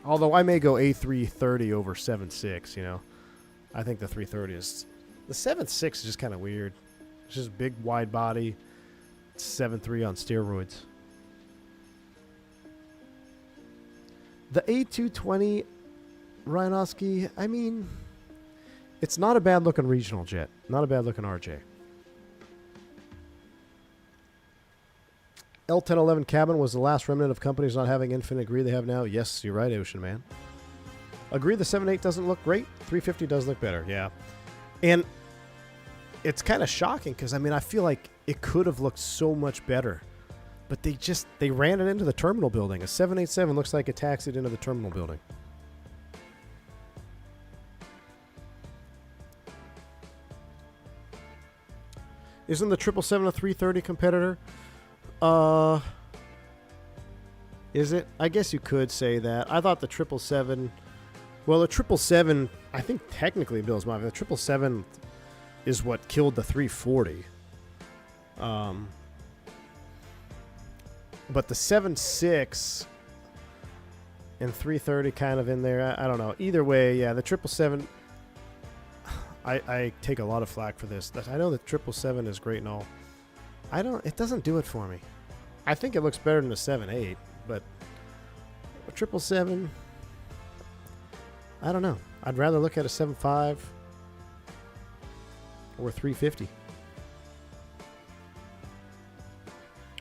Although I may go A330 over 7.6, you know. I think the 330 is... The 7.6 is just kind of weird. It's just big, wide body. 7.3 on steroids. The A220 Ryanovsky, I mean, it's not a bad-looking regional jet. Not a bad-looking RJ. L1011 cabin was the last remnant of companies not having infinite agree they have now. Yes, you're right, Ocean Man. Agree the 7.8 doesn't look great. 350 does look better, yeah. And it's kind of shocking because, I mean, I feel like it could have looked so much better. But they ran it into the terminal building. A 787 looks like it taxied into the terminal building. Isn't the 777 a 330 competitor? Is it? I guess you could say that. I thought the 777... Well, the 777, I think technically, Bill's mind, the 777 is what killed the 340. But the 7.6 and 330 kind of in there. I don't know. Either way, yeah, the 777... I take a lot of flack for this. I know the 777 is great and all. It doesn't do it for me. I think it looks better than the 7.8, but a 777, I don't know. I'd rather look at a 7.5 or a 350.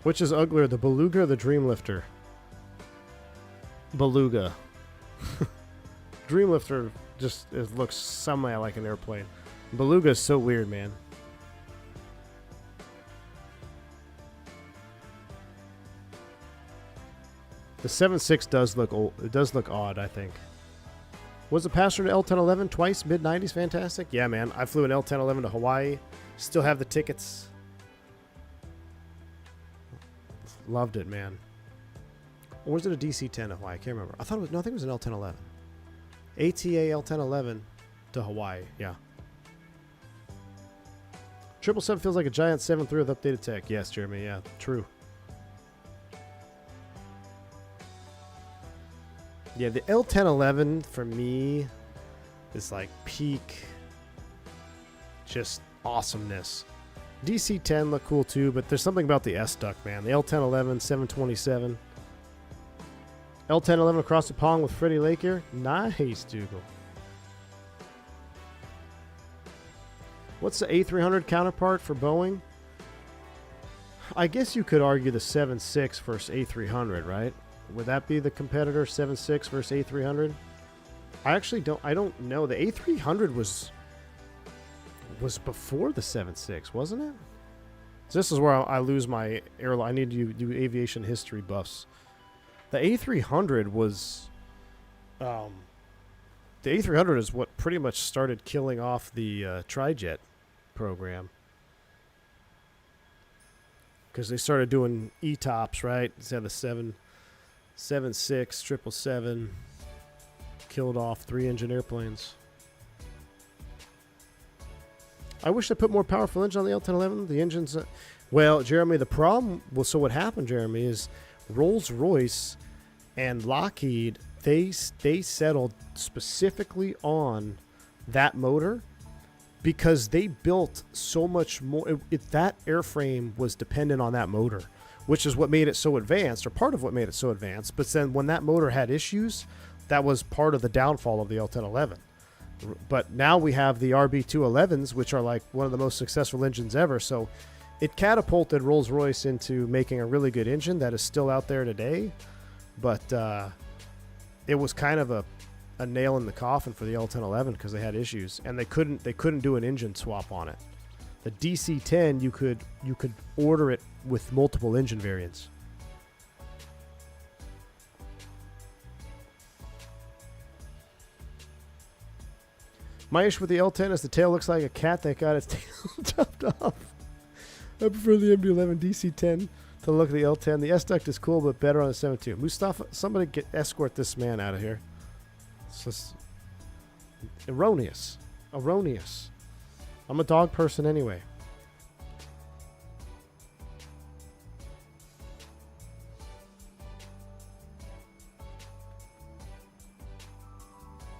Which is uglier, the Beluga or the Dreamlifter? Beluga. Dreamlifter just looks somewhat like an airplane. Beluga is so weird, man. The 7.6 does look old. It does look odd, I think. Was a passenger to L1011 twice, mid-90s, fantastic? Yeah, man. I flew an L1011 to Hawaii. Still have the tickets. Loved it, man. Or was it a DC-10 to Hawaii? I can't remember. I thought it was, no, I think it was an L1011. ATA L1011 to Hawaii, yeah. 777 feels like a giant 7.3 with updated tech. Yes, Jeremy, yeah, true. Yeah, the L1011 for me is like peak just awesomeness. DC-10 look cool too, but there's something about the S-Duck, man. The L1011, 727. L1011 across the pond with Freddie Lake here. Nice, Dougal. What's the A300 counterpart for Boeing? I guess you could argue the 7.6 versus A300, right? Would that be the competitor, 7.6 versus A300? I don't know. The A300 was before the 7.6, wasn't it? So this is where I lose my airline. I need to do aviation history buffs. The A300 was... the A300 is what pretty much started killing off the Tri-Jet program. Because they started doing ETOPS, right? Instead of the 7.6, 777, killed off 3-engine airplanes. I wish they put more powerful engine on the L1011. The engines... well, Jeremy, the problem... well, so what happened, Jeremy, is Rolls-Royce and Lockheed, they settled specifically on that motor because they built so much more. That airframe was dependent on that motor, which is what made it so advanced, or part of what made it so advanced. But then when that motor had issues, that was part of the downfall of the L1011. But now we have the RB211s, which are like one of the most successful engines ever. So it catapulted Rolls-Royce into making a really good engine that is still out there today. But it was kind of a nail in the coffin for the L1011 because they had issues, and they couldn't do an engine swap on it. The DC-10, you could order it with multiple engine variants. My issue with the L10 is the tail looks like a cat that got its tail chopped off. I prefer the MD-11 DC-10 to look at the L10. The S-Duct is cool, but better on the 7.2. Mustafa, somebody escort this man out of here. It's just erroneous. Erroneous. I'm a dog person anyway.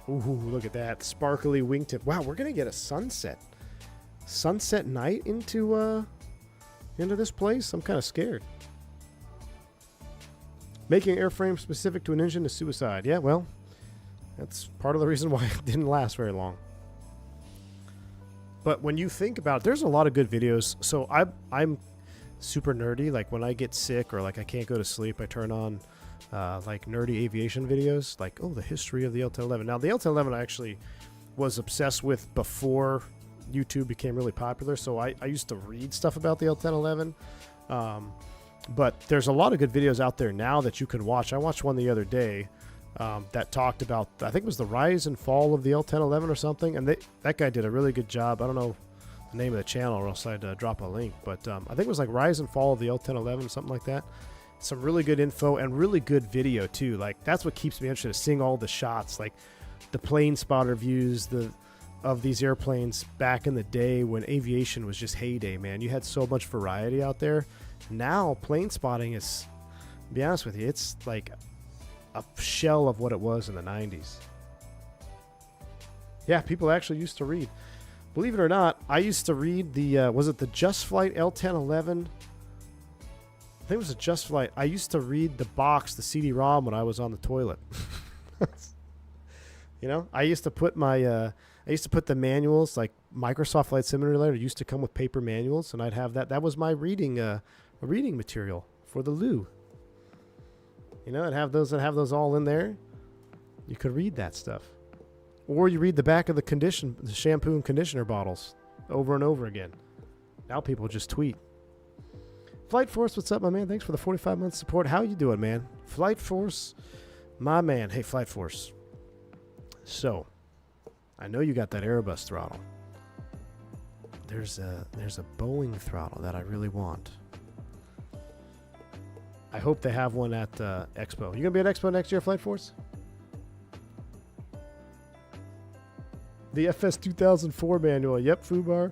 Ooh, look at that. Sparkly wingtip. Wow, we're going to get a sunset night into this place. I'm kind of scared. Making airframe specific to an engine is suicide. Yeah, well, that's part of the reason why it didn't last very long. But when you think about it, there's a lot of good videos. So I'm super nerdy. Like when I get sick or like I can't go to sleep, I turn on like nerdy aviation videos. Like, oh, the history of the L1011. Now, the L1011 I actually was obsessed with before YouTube became really popular. So I used to read stuff about the L1011. But there's a lot of good videos out there now that you can watch. I watched one the other day that talked about, I think it was the rise and fall of the L1011 or something. And that guy did a really good job. I don't know the name of the channel or else I'd drop a link. But I think it was like rise and fall of the L1011, something like that. Some really good info and really good video too. Like that's what keeps me interested, seeing all the shots, like the plane spotter views of these airplanes back in the day when aviation was just heyday, man. You had so much variety out there. Now plane spotting is, to be honest with you, it's like a shell of what it was in the 90s. Yeah, people actually used to read. Believe it or not, I used to read the, was it the Just Flight L1011? I think it was a Just Flight. I used to read the box, the CD-ROM, when I was on the toilet. You know, I used to put the manuals, like Microsoft Flight Simulator used to come with paper manuals, and I'd have that. That was my reading material for the loo. You know, I'd have those all in there. You could read that stuff. Or you read the back of the shampoo and conditioner bottles over and over again. Now people just tweet. Flight Force, what's up, my man? Thanks for the 45 months support. How you doing, man? Flight Force, my man. Hey, Flight Force. So, I know you got that Airbus throttle. There's a Boeing throttle that I really want. I hope they have one at Expo. You gonna be at Expo next year, Flight Force? The FS 2004 manual. Yep, Fubar.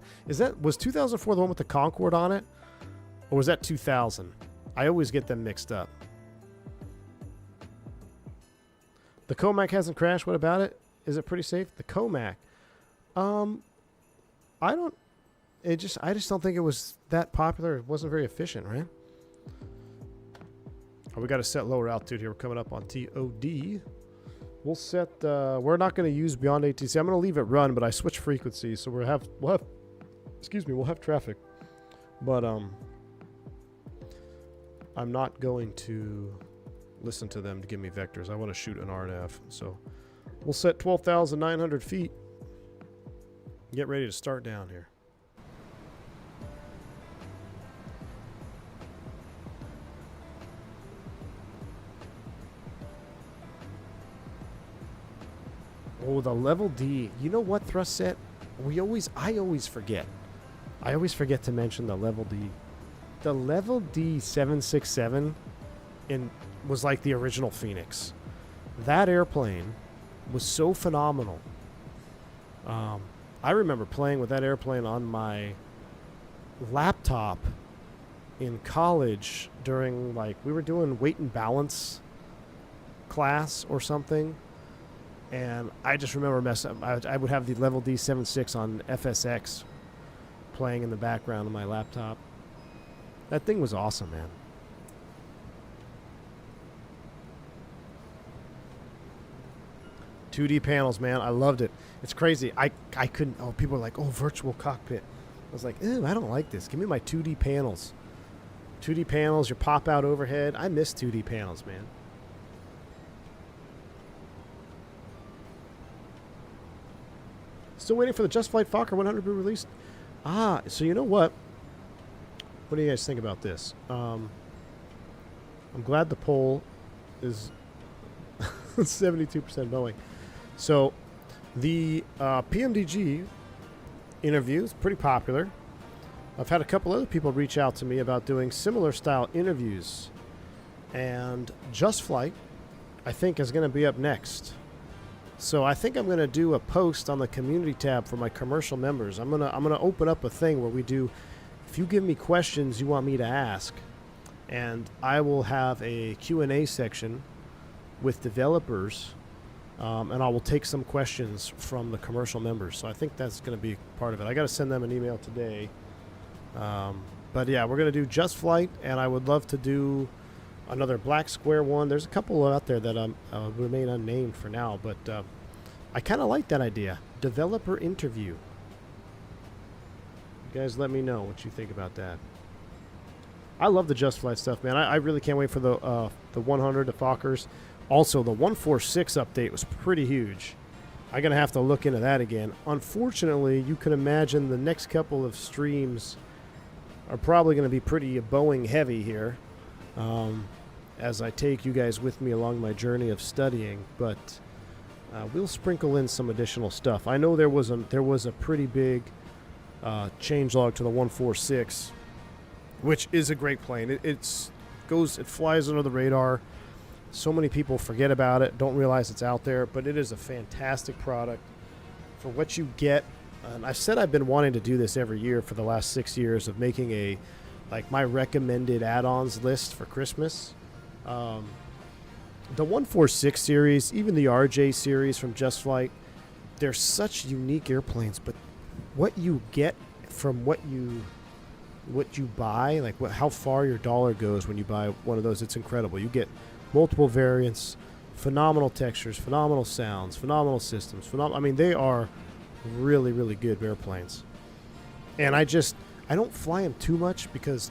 Was 2004 the one with the Concorde on it? Or was that 2000? I always get them mixed up. The Comac hasn't crashed. What about it? Is it pretty safe? The Comac. I just don't think it was that popular. It wasn't very efficient, right? Oh, we got to set lower altitude here. We're coming up on TOD. We'll set, we're not going to use beyond ATC. I'm going to leave it run, but I switch frequencies, so we'll have traffic. But I'm not going to listen to them to give me vectors. I want to shoot an RNF. So we'll set 12,900 feet. Get ready to start down here. Oh, the level D. You know what, thrust set? I always forget. I always forget to mention the level D. The level D 767 was like the original Fenix. That airplane was so phenomenal. I remember playing with that airplane on my laptop in college during, like, we were doing weight and balance class or something. And I just remember I would have the level D76 on FSX playing in the background of my laptop. That thing was awesome, man. $2D panels, man. I loved it. It's crazy. I couldn't. Oh, people are like, oh, virtual cockpit. I was like, ew, I don't like this. Give me my 2D panels. 2D panels, your pop-out overhead. I miss 2D panels, man. Still waiting for the Just Flight Fokker 100 to be released. Ah, so you know what? What do you guys think about this? I'm glad the poll is 72% Boeing. So the PMDG interview is pretty popular. I've had a couple other people reach out to me about doing similar style interviews. And Just Flight, I think, is going to be up next. So I think I'm going to do a post on the community tab for my commercial members. I'm going to open up a thing where we do, if you give me questions you want me to ask, and I will have a Q&A section with developers, and I will take some questions from the commercial members. So I think that's going to be part of it. I got to send them an email today. But yeah, we're going to do Just Flight, and I would love to do another Black Square one. There's a couple out there that remain unnamed for now, but I kind of like that idea. Developer interview. You guys let me know what you think about that. I love the Just Flight stuff, man. I really can't wait for the 100, the Fokkers. Also, the 146 update was pretty huge. I'm going to have to look into that again. Unfortunately, you can imagine the next couple of streams are probably going to be pretty Boeing heavy here. As I take you guys with me along my journey of studying, but we'll sprinkle in some additional stuff. I know there was a pretty big changelog to the 146, which is a great plane. It flies under the radar. So many people forget about it, don't realize it's out there, but it is a fantastic product for what you get. And I've said I've been wanting to do this every year for the last 6 years of making my recommended add-ons list for Christmas. The 146 series, even the RJ series from Just Flight, they're such unique airplanes, but what you get from what you buy, like how far your dollar goes when you buy one of those, it's incredible. You get multiple variants, phenomenal textures, phenomenal sounds, phenomenal systems. I mean, they are really, really good airplanes. And I don't fly them too much because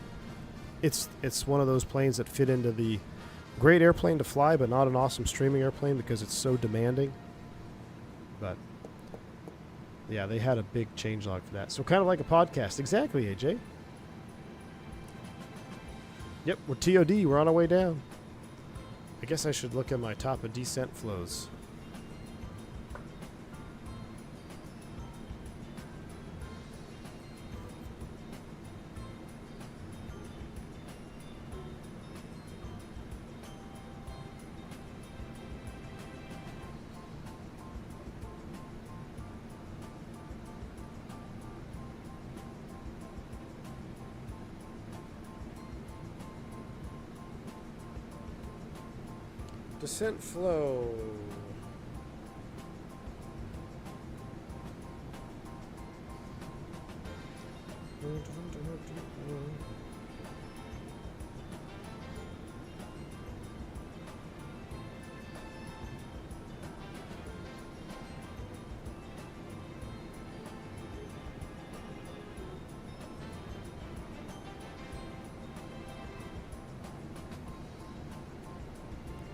it's one of those planes that fit into the great airplane to fly, but not an awesome streaming airplane because it's so demanding. But yeah, they had a big changelog for that. So kind of like a podcast. Exactly, AJ. Yep, we're TOD. We're on our way down. I guess I should look at my top of descent flows. Descent flow.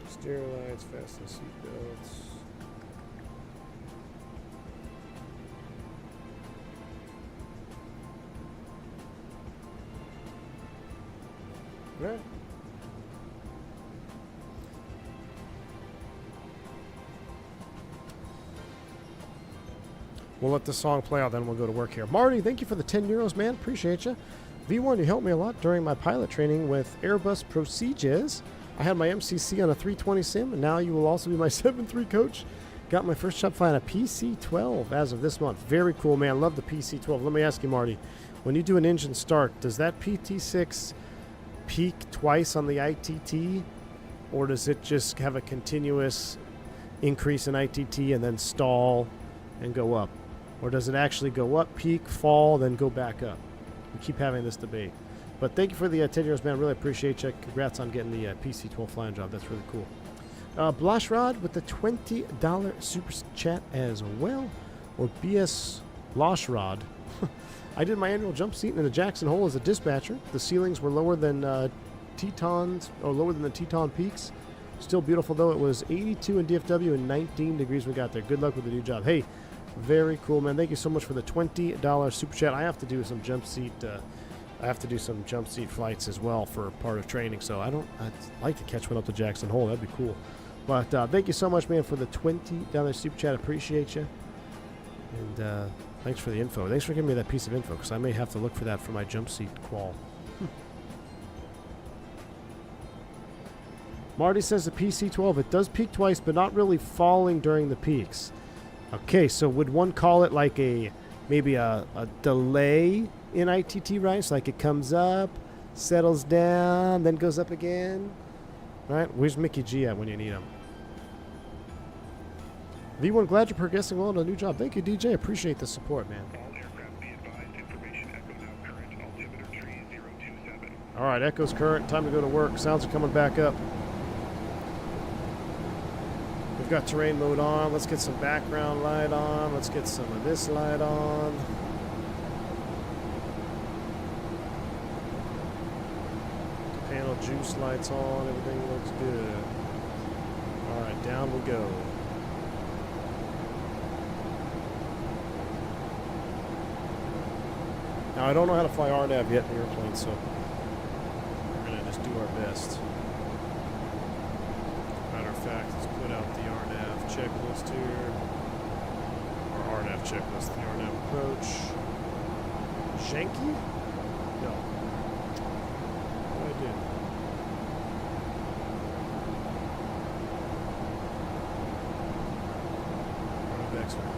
Steering lights, fasten seatbelts. Right. We'll let the song play out, then we'll go to work here. Marty, thank you for the 10 euros, man. Appreciate you. V1, you helped me a lot during my pilot training with Airbus Procedures. I had my MCC on a 320 sim, and now you will also be my 7.3 coach. Got my first shot flying a PC-12 as of this month. Very cool, man. Love the PC-12. Let me ask you, Marty, when you do an engine start, does that PT6 peak twice on the ITT, or does it just have a continuous increase in ITT and then stall and go up? Or does it actually go up, peak, fall, then go back up? We keep having this debate. But thank you for the 10 euros, man. Really appreciate you. Congrats on getting the PC-12 flying job. That's really cool. Blashrod with the $20 super chat as well. Or BS Blashrod. I did my annual jump seat in the Jackson Hole as a dispatcher. The ceilings were lower than Tetons, or lower than the Teton peaks. Still beautiful, though. It was 82 in DFW and 19 degrees when we got there. Good luck with the new job. Hey, very cool, man. Thank you so much for the $20 super chat. I have to do some jump seat flights as well for part of training, so I'd like to catch one up to Jackson Hole. That'd be cool. But thank you so much, man, for the $20 super chat. Appreciate you. And thanks for the info. Thanks for giving me that piece of info, because I may have to look for that for my jump seat qual. Marty says the PC-12, it does peak twice, but not really falling during the peaks. Okay, so would one call it like maybe a delay in ITT rise? Like it comes up, settles down, then goes up again? Right? Where's Mickey G at when you need him? V1, glad you're progressing well in a new job. Thank you, DJ. Appreciate the support, man. All aircraft be advised, information echoes out current, altimeter tree 027. All right, echoes current. Time to go to work. Sounds are coming back up. We've got terrain mode on. Let's get some background light on. Let's get some of this light on. Panel juice lights on. Everything looks good. All right, down we go. Now, I don't know how to fly RNAV yet in the airplane, so we're going to just do our best. Matter of fact, let's put out the RNAV checklist here. Or RNAV checklist, the RNAV approach. Janky? No. What did I do? RNAV X-ray.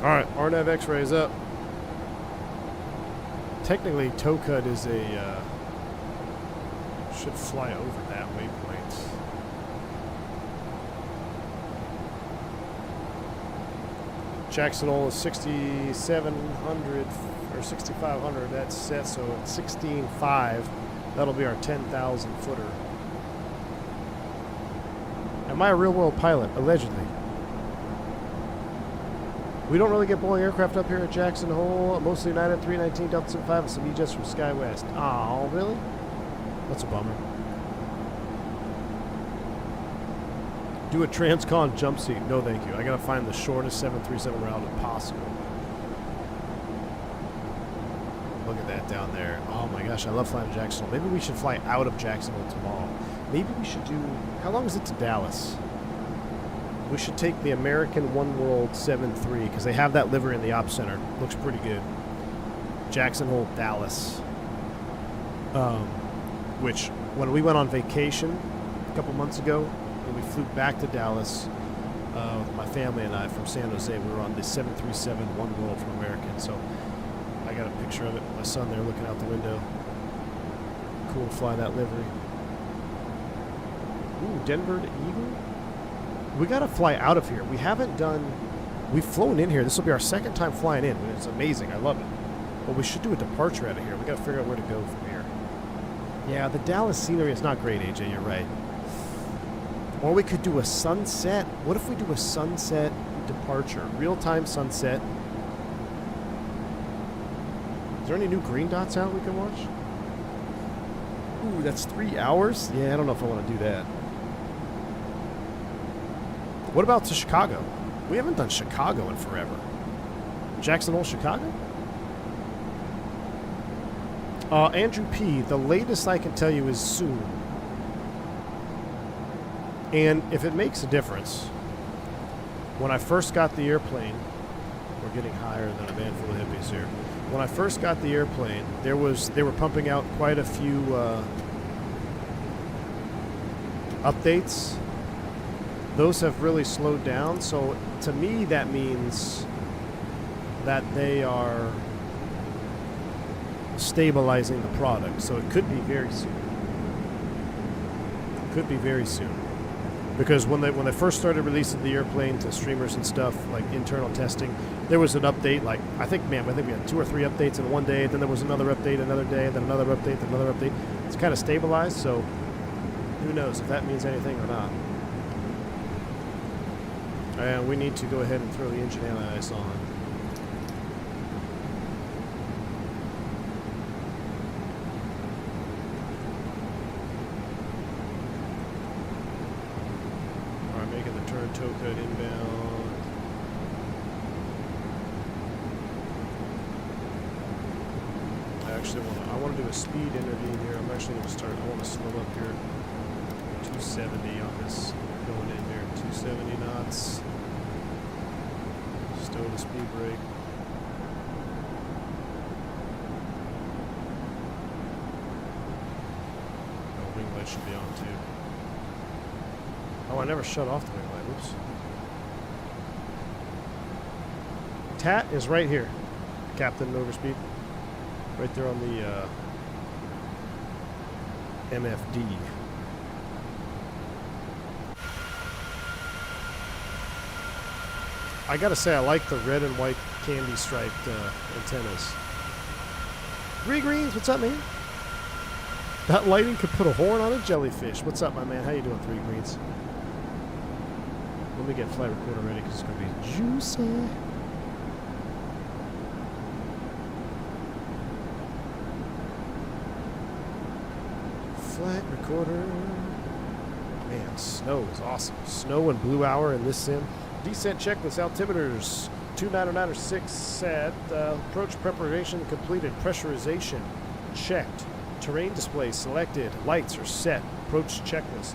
Alright, RNAV X-ray is up. Technically, Toga is should fly over that waypoint. Jackson Hole is 6,700 or 6,500. That's set, so at 16.5, that'll be our 10,000 footer. Am I a real-world pilot? Allegedly. We don't really get Boeing aircraft up here at Jackson Hole. Mostly United 319 Delta 75 and some E-jets from SkyWest. Oh, really? That's a bummer. Do a transcon jump seat. No, thank you. I gotta find the shortest 737 route if possible. Look at that down there. Oh my gosh, I love flying to Jackson Hole. Maybe we should fly out of Jackson Hole tomorrow. Maybe we should do... How long is it to Dallas? We should take the American One World 7.3 because they have that livery in the op center. Looks pretty good. Jackson Hole, Dallas. Which, when we went on vacation a couple months ago, and we flew back to Dallas with my family and I from San Jose. We were on the 737 One World from American, so I got a picture of it with my son there looking out the window. Cool to fly that livery. Ooh, Denver to Eagle? We got to fly out of here. We haven't done... We've flown in here. This will be our second time flying in. It's amazing. I love it. But we should do a departure out of here. We got to figure out where to go from here. Yeah, the Dallas scenery is not great, AJ. You're right. Or we could do a sunset. What if we do a sunset departure? Real-time sunset. Is there any new green dots out we can watch? Ooh, that's 3 hours? Yeah, I don't know if I want to do that. What about to Chicago? We haven't done Chicago in forever. Jackson Hole, Chicago? Andrew P., the latest I can tell you is soon. And if it makes a difference, when I first got the airplane, we're getting higher than a man full of hippies here. When I first got the airplane, they were pumping out quite a few updates. Those have really slowed down, so to me that means that they are stabilizing the product, so it could be very soon. Could be very soon. Because when they first started releasing the airplane to streamers and stuff, like internal testing, there was an update, like, I think we had 2 or 3 updates in one day, then there was another update another day, then another update, then another update. It's kind of stabilized, so who knows if that means anything or not. And we need to go ahead and throw the engine anti-ice on. Alright, making the turn toe cut inbound. I want to do a speed intervene here. I want to slow up here. 270 on this going in there. 270 knots. Stow the speed brake. Oh, wing light should be on too. Oh, I never shut off the wing light. Oops. TAT is right here. Captain overspeed. Right there on the MFD. I gotta say, I like the red and white candy striped antennas. 3 Greens, what's up, man? That lighting could put a horn on a jellyfish. What's up, my man? How you doing, 3 Greens? Let me get flight recorder ready because it's gonna be juicy. Flight recorder. Man, snow is awesome. Snow and blue hour in this sim. Descent checklist, altimeters 2909 set. Approach preparation completed. Pressurization checked. Terrain display selected. Lights are set. Approach checklist,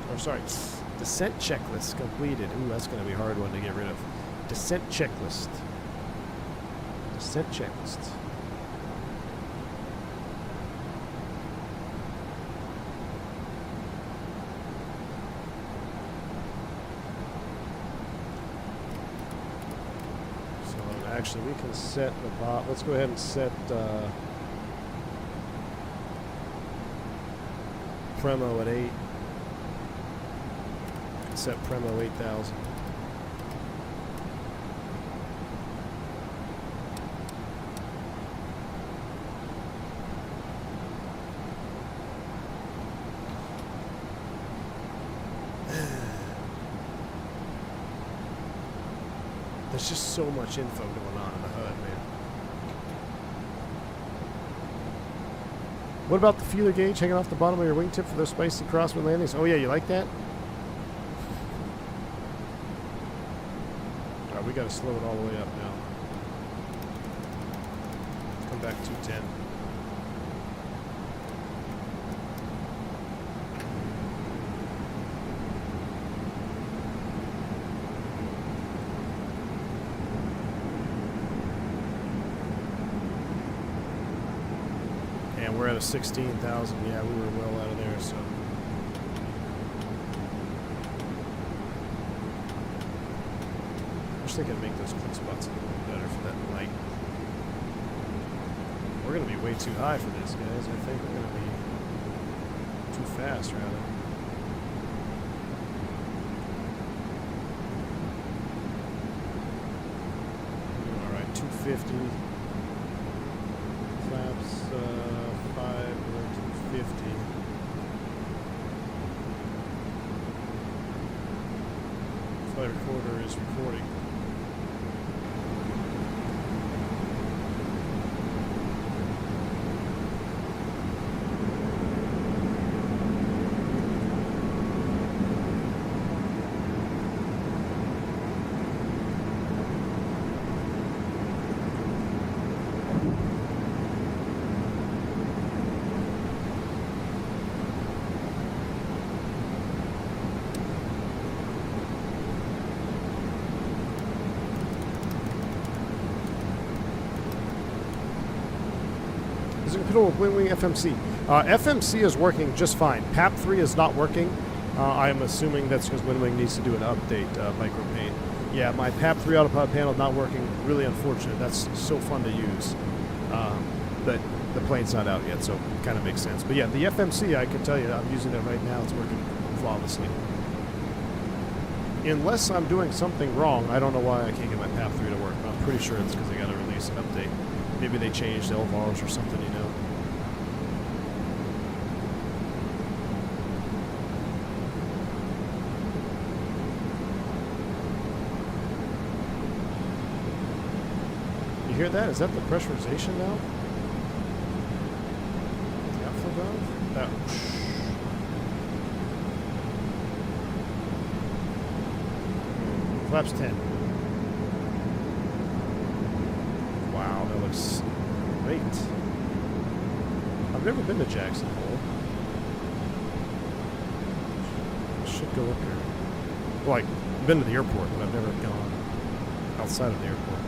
descent checklist completed. Ooh, that's going to be a hard one to get rid of. Descent checklist. Descent checklist. Actually, we can set the bot. Let's go ahead and set Premo at 8. Set Premo 8000. There's just so much info going on in the HUD, man. What about the feeler gauge hanging off the bottom of your wingtip for those spicy crosswind landings? Oh yeah, you like that? Alright, we gotta slow it all the way up now. Come back 210. We're at a 16,000. Yeah, we were well out of there, so. wish they could make those clean spots a little better for that light. We're going to be way too high for this, guys. I think we're going to be too fast, rather. All right, 250. Flaps 5 or 250. Flight recorder is recording. Wing FMC. FMC is working just fine. PAP3 is not working. I'm assuming that's because Wing needs to do an update, micropane. Yeah, my PAP3 autopilot panel not working. Really unfortunate. That's so fun to use. But the plane's not out yet, so it kind of makes sense. But yeah, the FMC, I can tell you, I'm using it right now. It's working flawlessly. Unless I'm doing something wrong, I don't know why I can't get my PAP3 to work. But I'm pretty sure it's because they got to release an update. Maybe they changed LVARs or something, you know. You hear that? Is that the pressurization valve? The outflow valve? That. Flaps 10. Wow, that looks great. I've never been to Jackson Hole. I should go up here. Well, I've been to the airport, but I've never gone outside of the airport.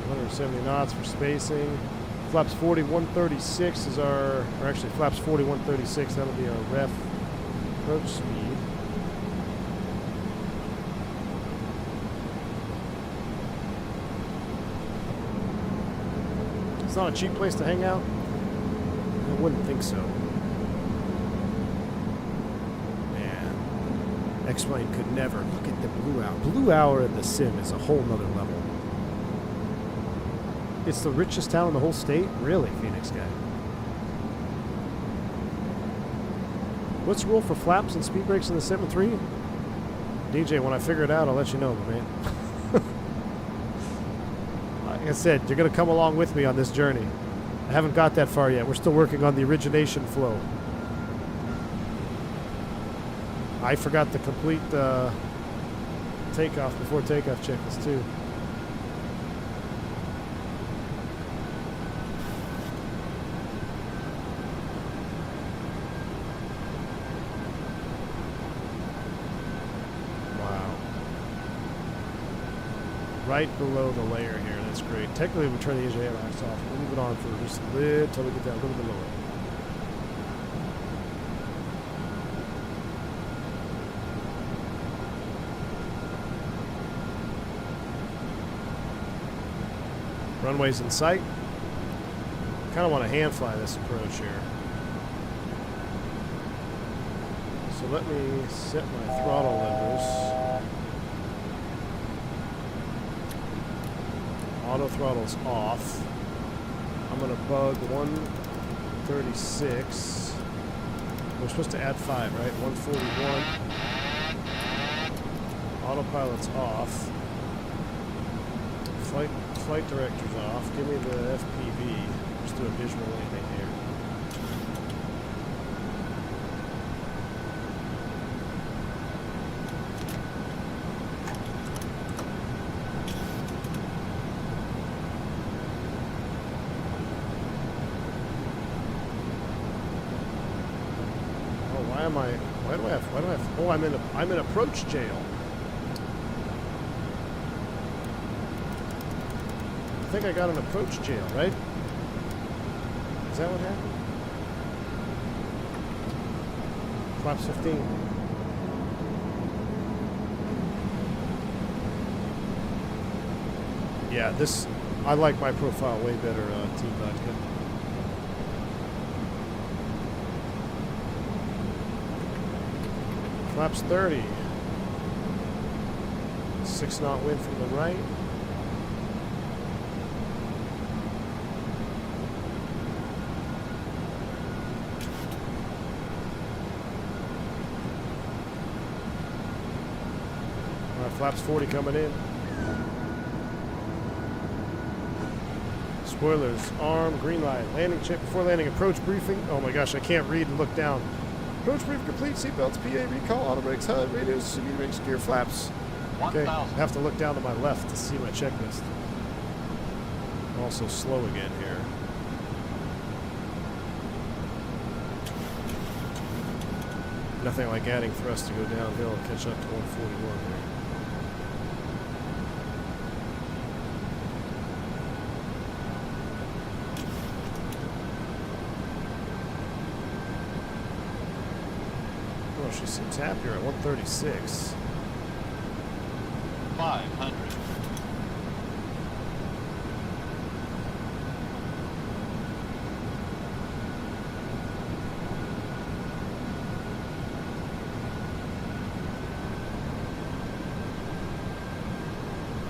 170 knots for spacing. Flaps 40, 136 is our, or actually flaps 40, 136, that'll be our ref approach speed. It's not a cheap place to hang out? I wouldn't think so. Man, X-Plane could never. Look at the Blue Hour. Blue Hour in the sim is a whole nother level. It's the richest town in the whole state? Really, Phoenix guy? What's the rule for flaps and speed brakes in the 7.3? DJ, when I figure it out, I'll let you know, man. Like I said, you're going to come along with me on this journey. I haven't got that far yet. We're still working on the origination flow. I forgot the complete takeoff before takeoff checklist, too. Right below the layer here. That's great. Technically, we turn the engine lights off. We'll move it on for just a little till we get down a little bit lower. Runway's in sight. Kind of want to hand fly this approach here. So let me set my throttle levers. Auto throttle's off. I'm going to bug 136. We're supposed to add 5, right? 141. Autopilot's off. Flight director's off. Give me the FPV. Let's do a visual landing here. Oh, I'm in approach jail. I think I got an approach jail, right? Is that what happened? Flaps 15. Yeah, this, I like my profile way better, Team Vodka. Flaps 30. 6 knot wind from the right. All right, flaps 40 coming in. Spoilers, arm, green light, landing check before landing, approach briefing. Oh my gosh, I can't read and look down. Approach brief complete, seatbelts, PA recall, auto brakes, HUD, radios, CD rings, gear flaps. Okay, I have to look down to my left to see my checklist. I'm also slow again here. Nothing like adding thrust to go downhill and catch up to 141 here. Oh, she seems happier at 136. 500.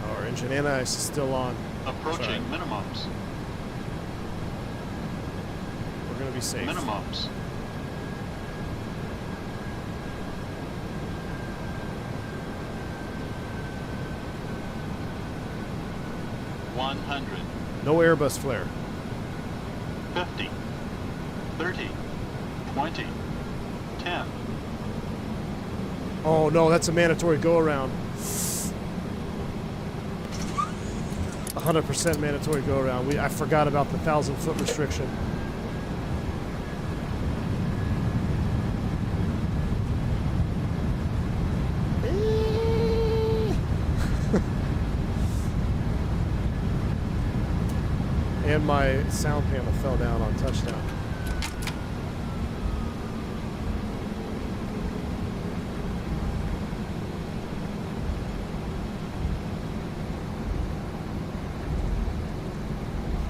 Our engine anti-ice is still on. Approaching minimums. We're going to be safe. Minimums. No Airbus flare. 50, 30, 20, 10. Oh no, that's a mandatory go around. 100% mandatory go around. I forgot about the 1,000-foot restriction. And my sound panel fell down on touchdown.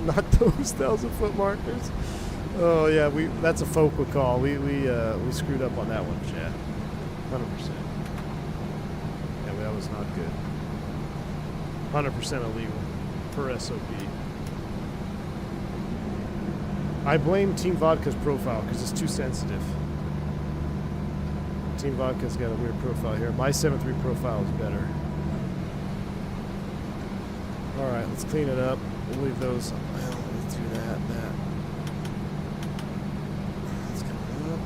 Not those 1,000-foot markers. Oh yeah, that's a focal call. We screwed up on that one, Chad. 100%. Yeah, that was not good. 100% illegal per SOP. I blame Team Vodka's profile because it's too sensitive. Team Vodka's got a weird profile here. My 7.3 profile is better. All right, let's clean it up. We'll leave those. Well, let's do that. Let's come up.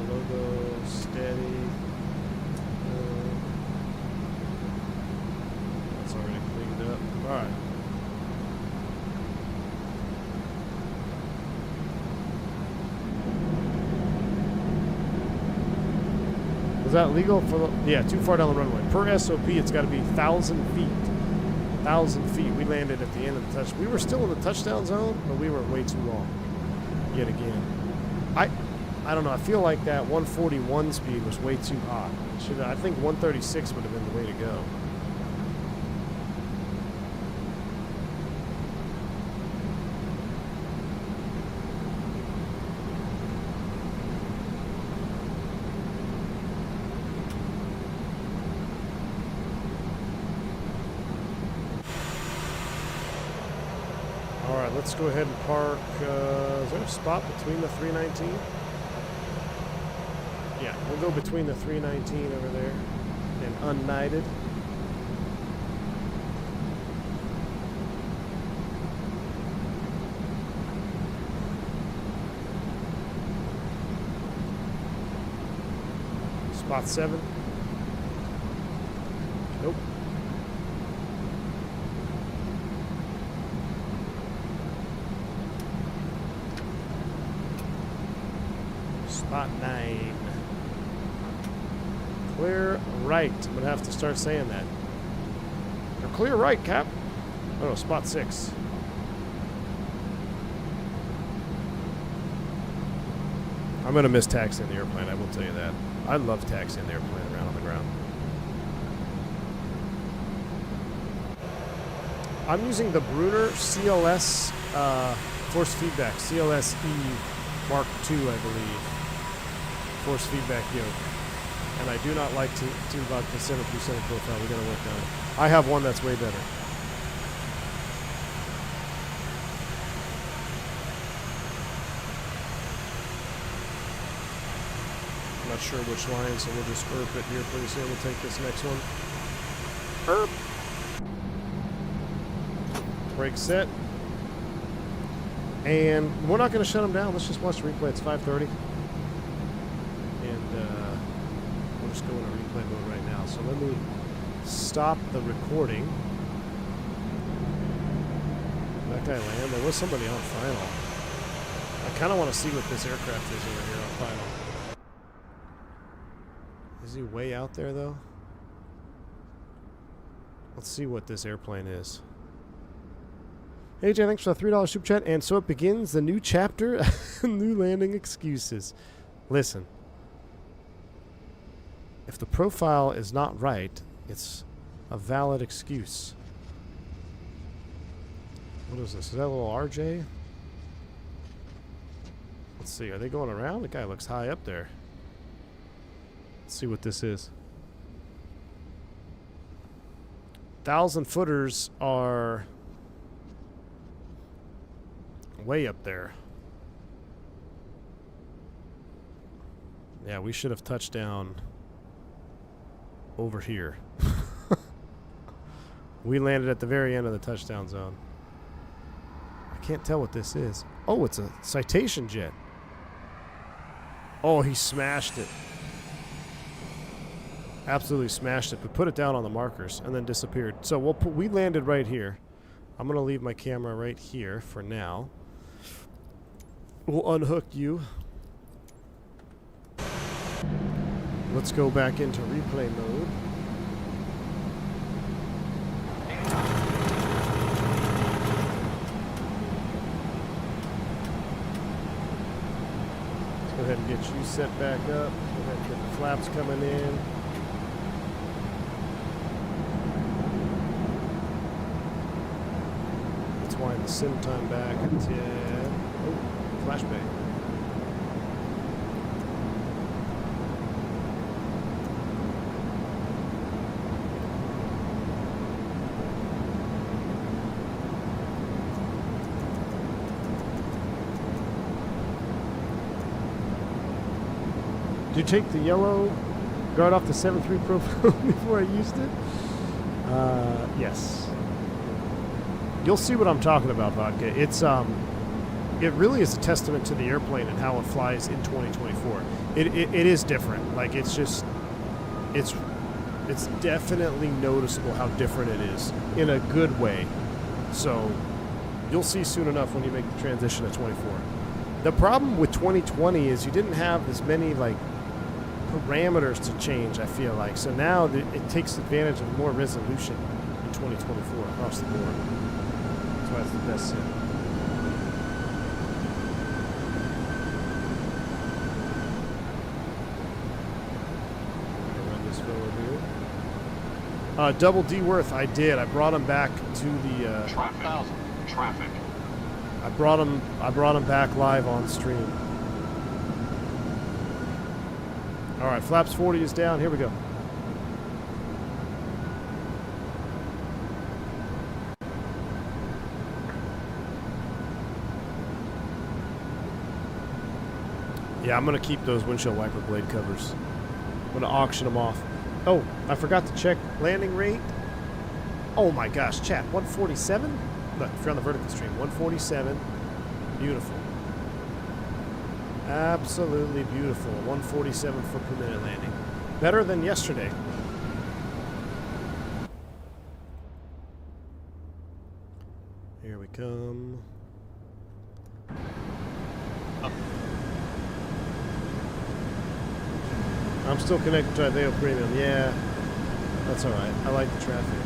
Logo steady. That's already cleaned up. All right. Is that legal for the, yeah, too far down the runway. Per SOP, it's got to be 1,000 feet. 1,000 feet. We landed at the end of the touch. We were still in the touchdown zone, but we were way too long. Yet again. I don't know. I feel like that 141 speed was way too hot. I think 136 would have been the way to go. Let's go ahead and park. Is there a spot between the 319? Yeah, we'll go between the 319 over there and unknighted. Spot 7. Nope. Spot 9. Clear right. I'm going to have to start saying that. Or clear right, Cap. Oh no, spot 6. I'm going to miss taxiing the airplane, I will tell you that. I love taxiing the airplane around on the ground. I'm using the Brunner CLS force feedback, CLS-E Mark II, I believe. Force feedback yoke. And I do not like to about the 737 profile. We're going to work on it. I have one that's way better. I'm not sure which line, so we'll just erp it here pretty soon. We'll take this next one. Erp. Brake set. And we're not going to shut them down. Let's just watch the replay. It's 5:30. And we'll just go into replay mode right now. So let me stop the recording. That guy land. There was somebody on final. I kind of want to see what this aircraft is over here on final. Is he way out there, though? Let's see what this airplane is. Hey, Jay, thanks for the $3 super chat. And so it begins the new chapter, new landing excuses. Listen, if the profile is not right, it's a valid excuse. What is this? Is that a little RJ? Let's see. Are they going around? The guy looks high up there. Let's see what this is. 1,000-footers are way up there. Yeah, we should have touched down over here. We landed at the very end of the touchdown zone. I can't tell what this is. Oh, it's a Citation jet. Oh, he smashed it. Absolutely smashed it, but put it down on the markers and then disappeared. So we landed right here. I'm going to leave my camera right here for now. We'll unhook you. Let's go back into replay mode. Let's go ahead and get you set back up. Go ahead and get the flaps coming in. Let's wind the sim time back until... Oh, flashbang. Did you take the yellow guard off the 7.3 profile before I used it? Yes. You'll see what I'm talking about, Vodka. It really is a testament to the airplane and how it flies in 2024. It is different. Like, it's definitely noticeable how different it is in a good way. So you'll see soon enough when you make the transition to 24. The problem with 2020 is you didn't have as many like parameters to change, I feel like. So now it takes advantage of more resolution in 2024 across the board. That's why it's the best sim. Run this forward here. Double D Worth, I did. I brought him back to the Traffic. I brought him back live on stream. All right, flaps 40 is down. Here we go. Yeah, I'm going to keep those windshield wiper blade covers. I'm going to auction them off. Oh, I forgot to check landing rate. Oh my gosh, chat, 147? Look, if you're on the vertical stream, 147. Beautiful. Absolutely beautiful. 147 foot per minute landing. Better than yesterday. Here we come. I'm still connected to Aveo Premium. Yeah, that's all right. I like the traffic.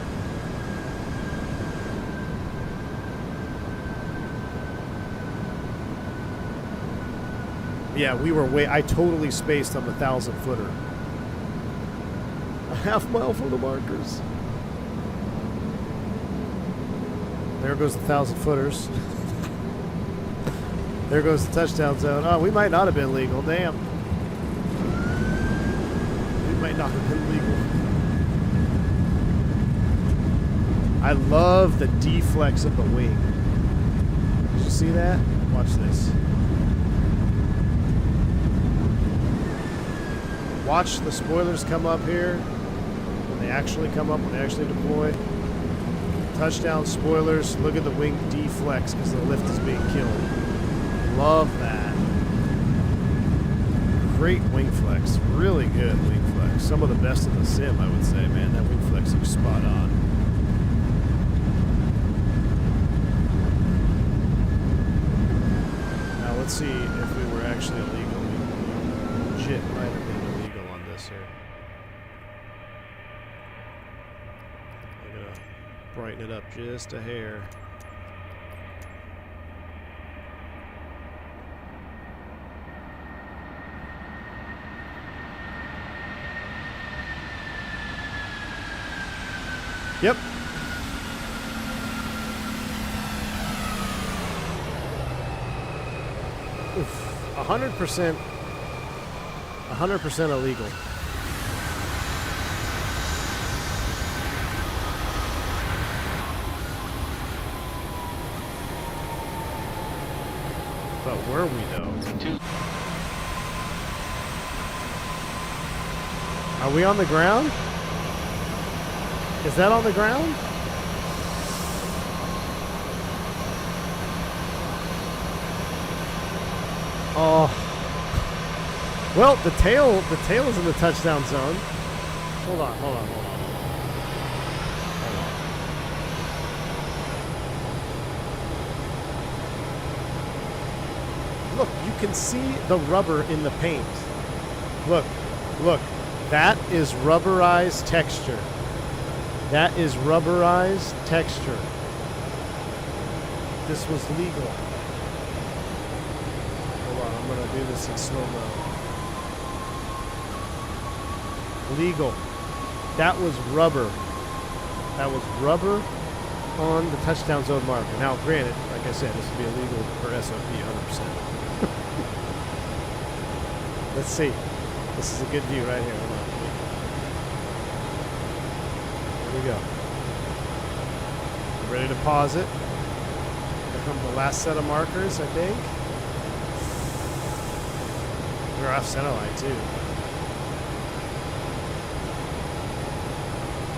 Yeah, we were I totally spaced on the 1,000-footer. A half mile from the markers. There goes the 1,000-footers. There goes the touchdown zone. Oh, we might not have been legal. Damn. We might not have been legal. I love the deflex of the wing. Did you see that? Watch this. Watch the spoilers come up here. When they actually come up, when they actually deploy. Touchdown spoilers. Look at the wing deflex because the lift is being killed. Love that. Great wing flex. Really good wing flex. Some of the best in the sim, I would say, man. That wing flex looks spot on. Now let's see if we were actually illegal. We legit might have been illegal on this here. I'm gonna brighten it up just a hair. Yep. Oof. 100% illegal. But were we though? Are we on the ground? Is that on the ground? Oh. Well, the tail is in the touchdown zone. Hold on. Look, you can see the rubber in the paint. Look. That is rubberized texture. That is rubberized texture. This was legal. Hold on, I'm going to do this in slow-mo. Legal. That was rubber. That was rubber on the touchdown zone marker. Now, granted, like I said, this would be illegal per SOP 100%. Let's see. This is a good view right here. Hold on. Here we go. Ready to pause it. Here comes the last set of markers, I think. We're off center line too.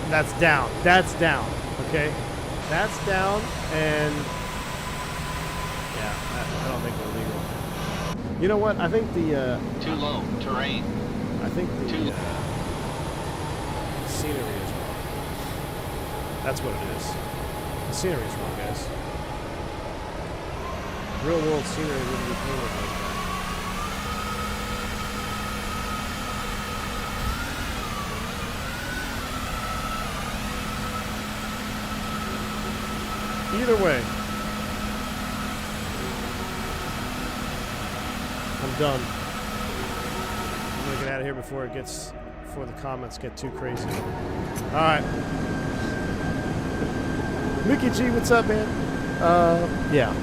That's down. That's down. Okay? That's down, and yeah, I don't think we're legal. You know what? I think the too low terrain. I think the scenery is wrong. That's what it is. The scenery is wrong, guys. Real world scenery wouldn't be painted like that. Either way, I'm done. I'm gonna get out of here before the comments get too crazy. All right. Mickey G, what's up, man? Yeah,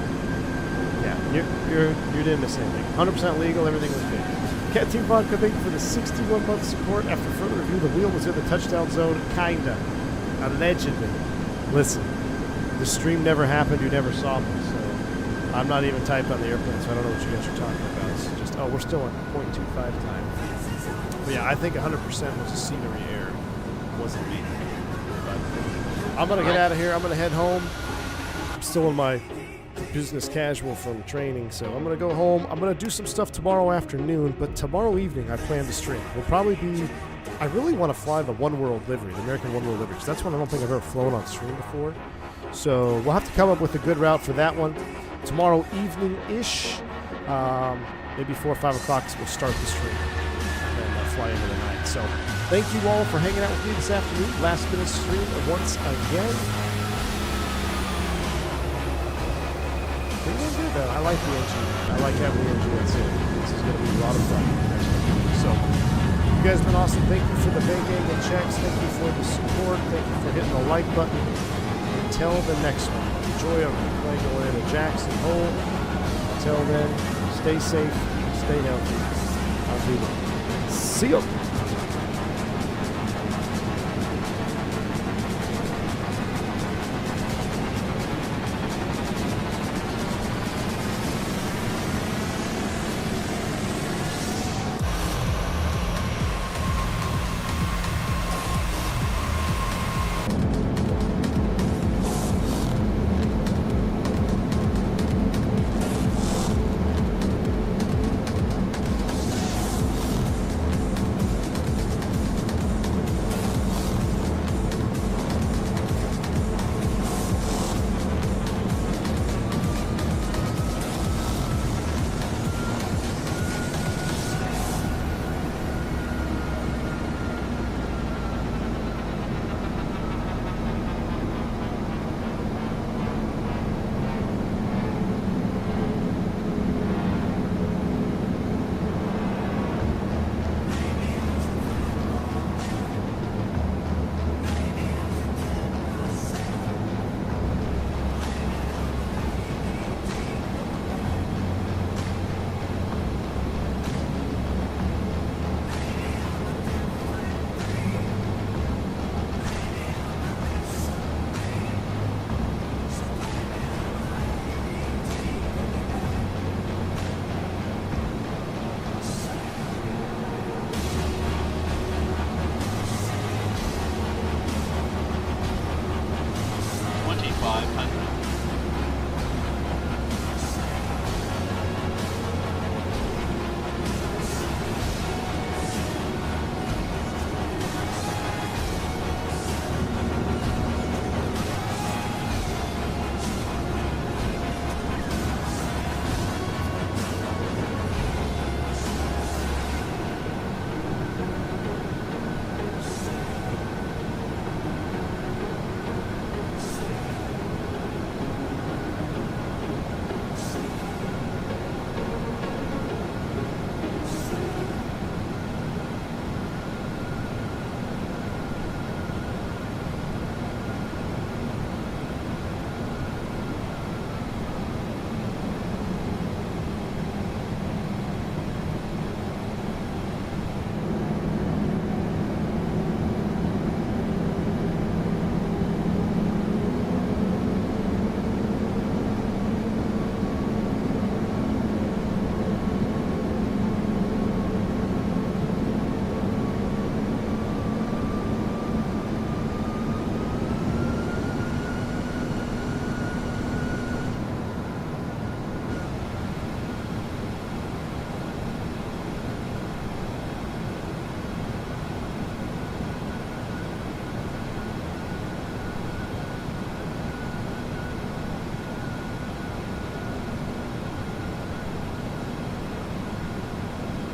you didn't miss anything. 100% legal, everything was good. Cat Team Vodka, thank you for the 61-month support. After further review, the wheel was in the touchdown zone, kinda, allegedly. Listen, the stream never happened. You never saw me, so I'm not even typed on the airplane, so I don't know what you guys are talking about. It's just, oh, we're still at 0.25 time. But yeah, I think 100% was a scenery error. It wasn't me. I'm going to get out of here. I'm going to head home. I'm still in my business casual from training, so I'm going to go home. I'm going to do some stuff tomorrow afternoon, but tomorrow evening I plan to stream. We'll probably be... I really want to fly the One World livery, the American One World livery, because that's one I don't think I've ever flown on stream before. So we'll have to come up with a good route for that one. Tomorrow evening-ish, maybe 4 or 5 o'clock, we'll start the stream and then fly into the night. So thank you all for hanging out with me this afternoon. Last minute stream once again. Pretty good though. I like the engine. I like having the engine that's in. This is going to be lot of fun. So, you guys have been awesome. Thank you for the bank angle checks. Thank you for the support. Thank you for hitting the like button. Until the next one, enjoy a plane going into Jackson Hole. Until then, stay safe, stay healthy. I'll be there. See you.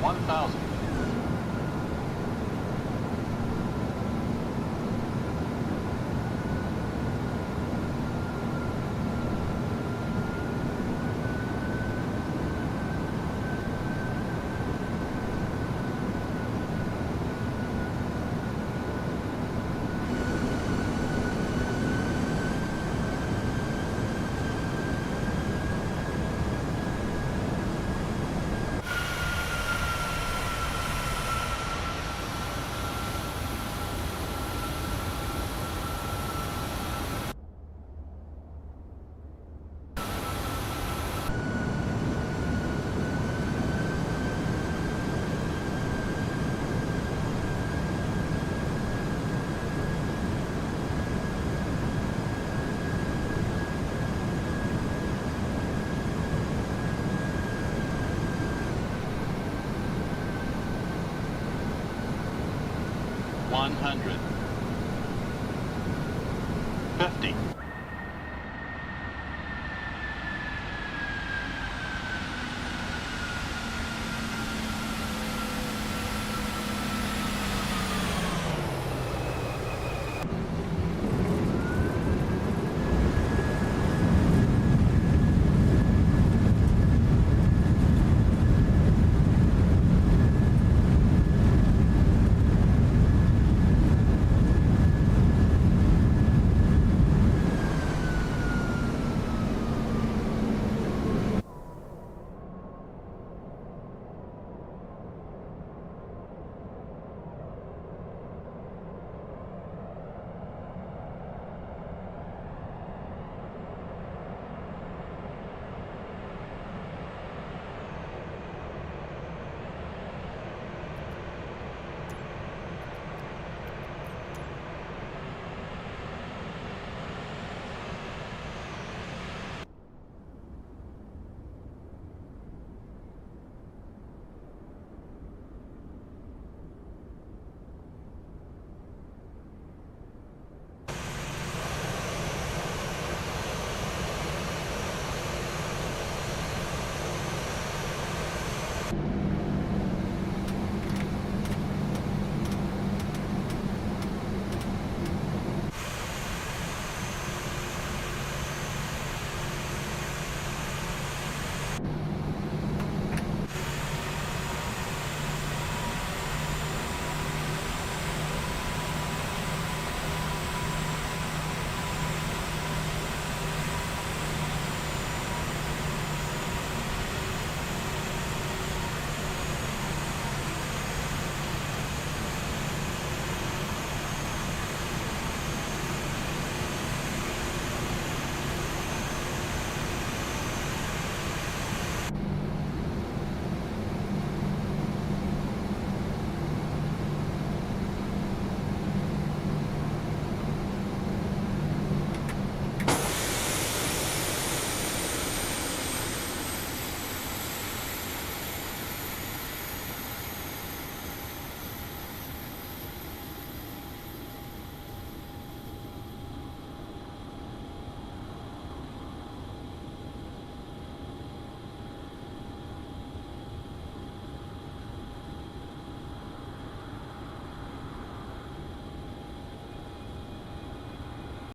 $100. $50.